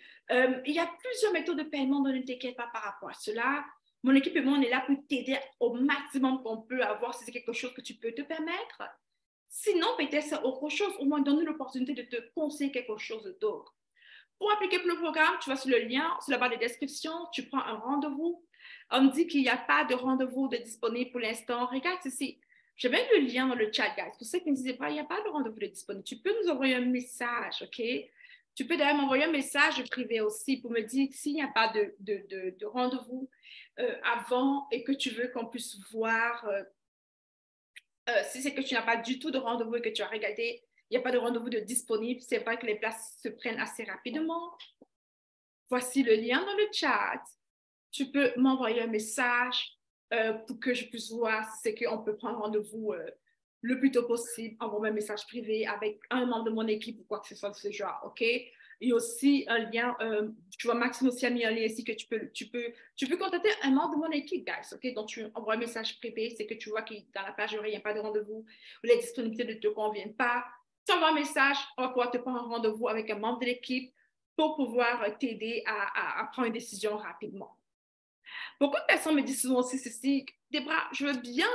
Il y a plusieurs méthodes de paiement, ne t'inquiète pas par rapport à cela. Mon équipe et moi, on est là pour t'aider au maximum qu'on peut à voir si c'est quelque chose que tu peux te permettre. Sinon, peut-être c'est autre chose. Au moins, donne-nous l'opportunité de te conseiller quelque chose d'autre. Pour appliquer pour le programme, tu vas sur le lien, sur la barre de description, tu prends un rendez-vous. On me dit qu'il n'y a pas de rendez-vous de disponible pour l'instant. Regarde ici. Je mets le lien dans le chat, guys. Pour ceux qui ne disaient pas, il n'y a pas de rendez-vous de disponible. Tu peux nous envoyer un message, OK? Tu peux d'ailleurs m'envoyer un message privé aussi pour me dire s'il n'y a pas de rendez-vous avant et que tu veux qu'on puisse voir. Si c'est que tu n'as pas du tout de rendez-vous et que tu as regardé, il n'y a pas de rendez-vous de disponible, c'est vrai que les places se prennent assez rapidement. Voici le lien dans le chat. Tu peux m'envoyer un message pour que je puisse voir si c'est qu'on peut prendre rendez-vous le plus tôt possible, envoyer un message privé avec un membre de mon équipe ou quoi que ce soit de ce genre, OK? Il y a aussi un lien, tu vois, Maxime aussi a mis un lien ici que tu peux contacter un membre de mon équipe, guys, OK? Donc, tu envoies un message privé, c'est que tu vois que dans la page, il n'y a pas de rendez-vous, ou les disponibilités ne te conviennent pas. Tu envoies un message, on va pouvoir te prendre un rendez-vous avec un membre de l'équipe pour pouvoir t'aider à prendre une décision rapidement. Beaucoup de personnes me disent souvent aussi ceci, Debra, je veux bien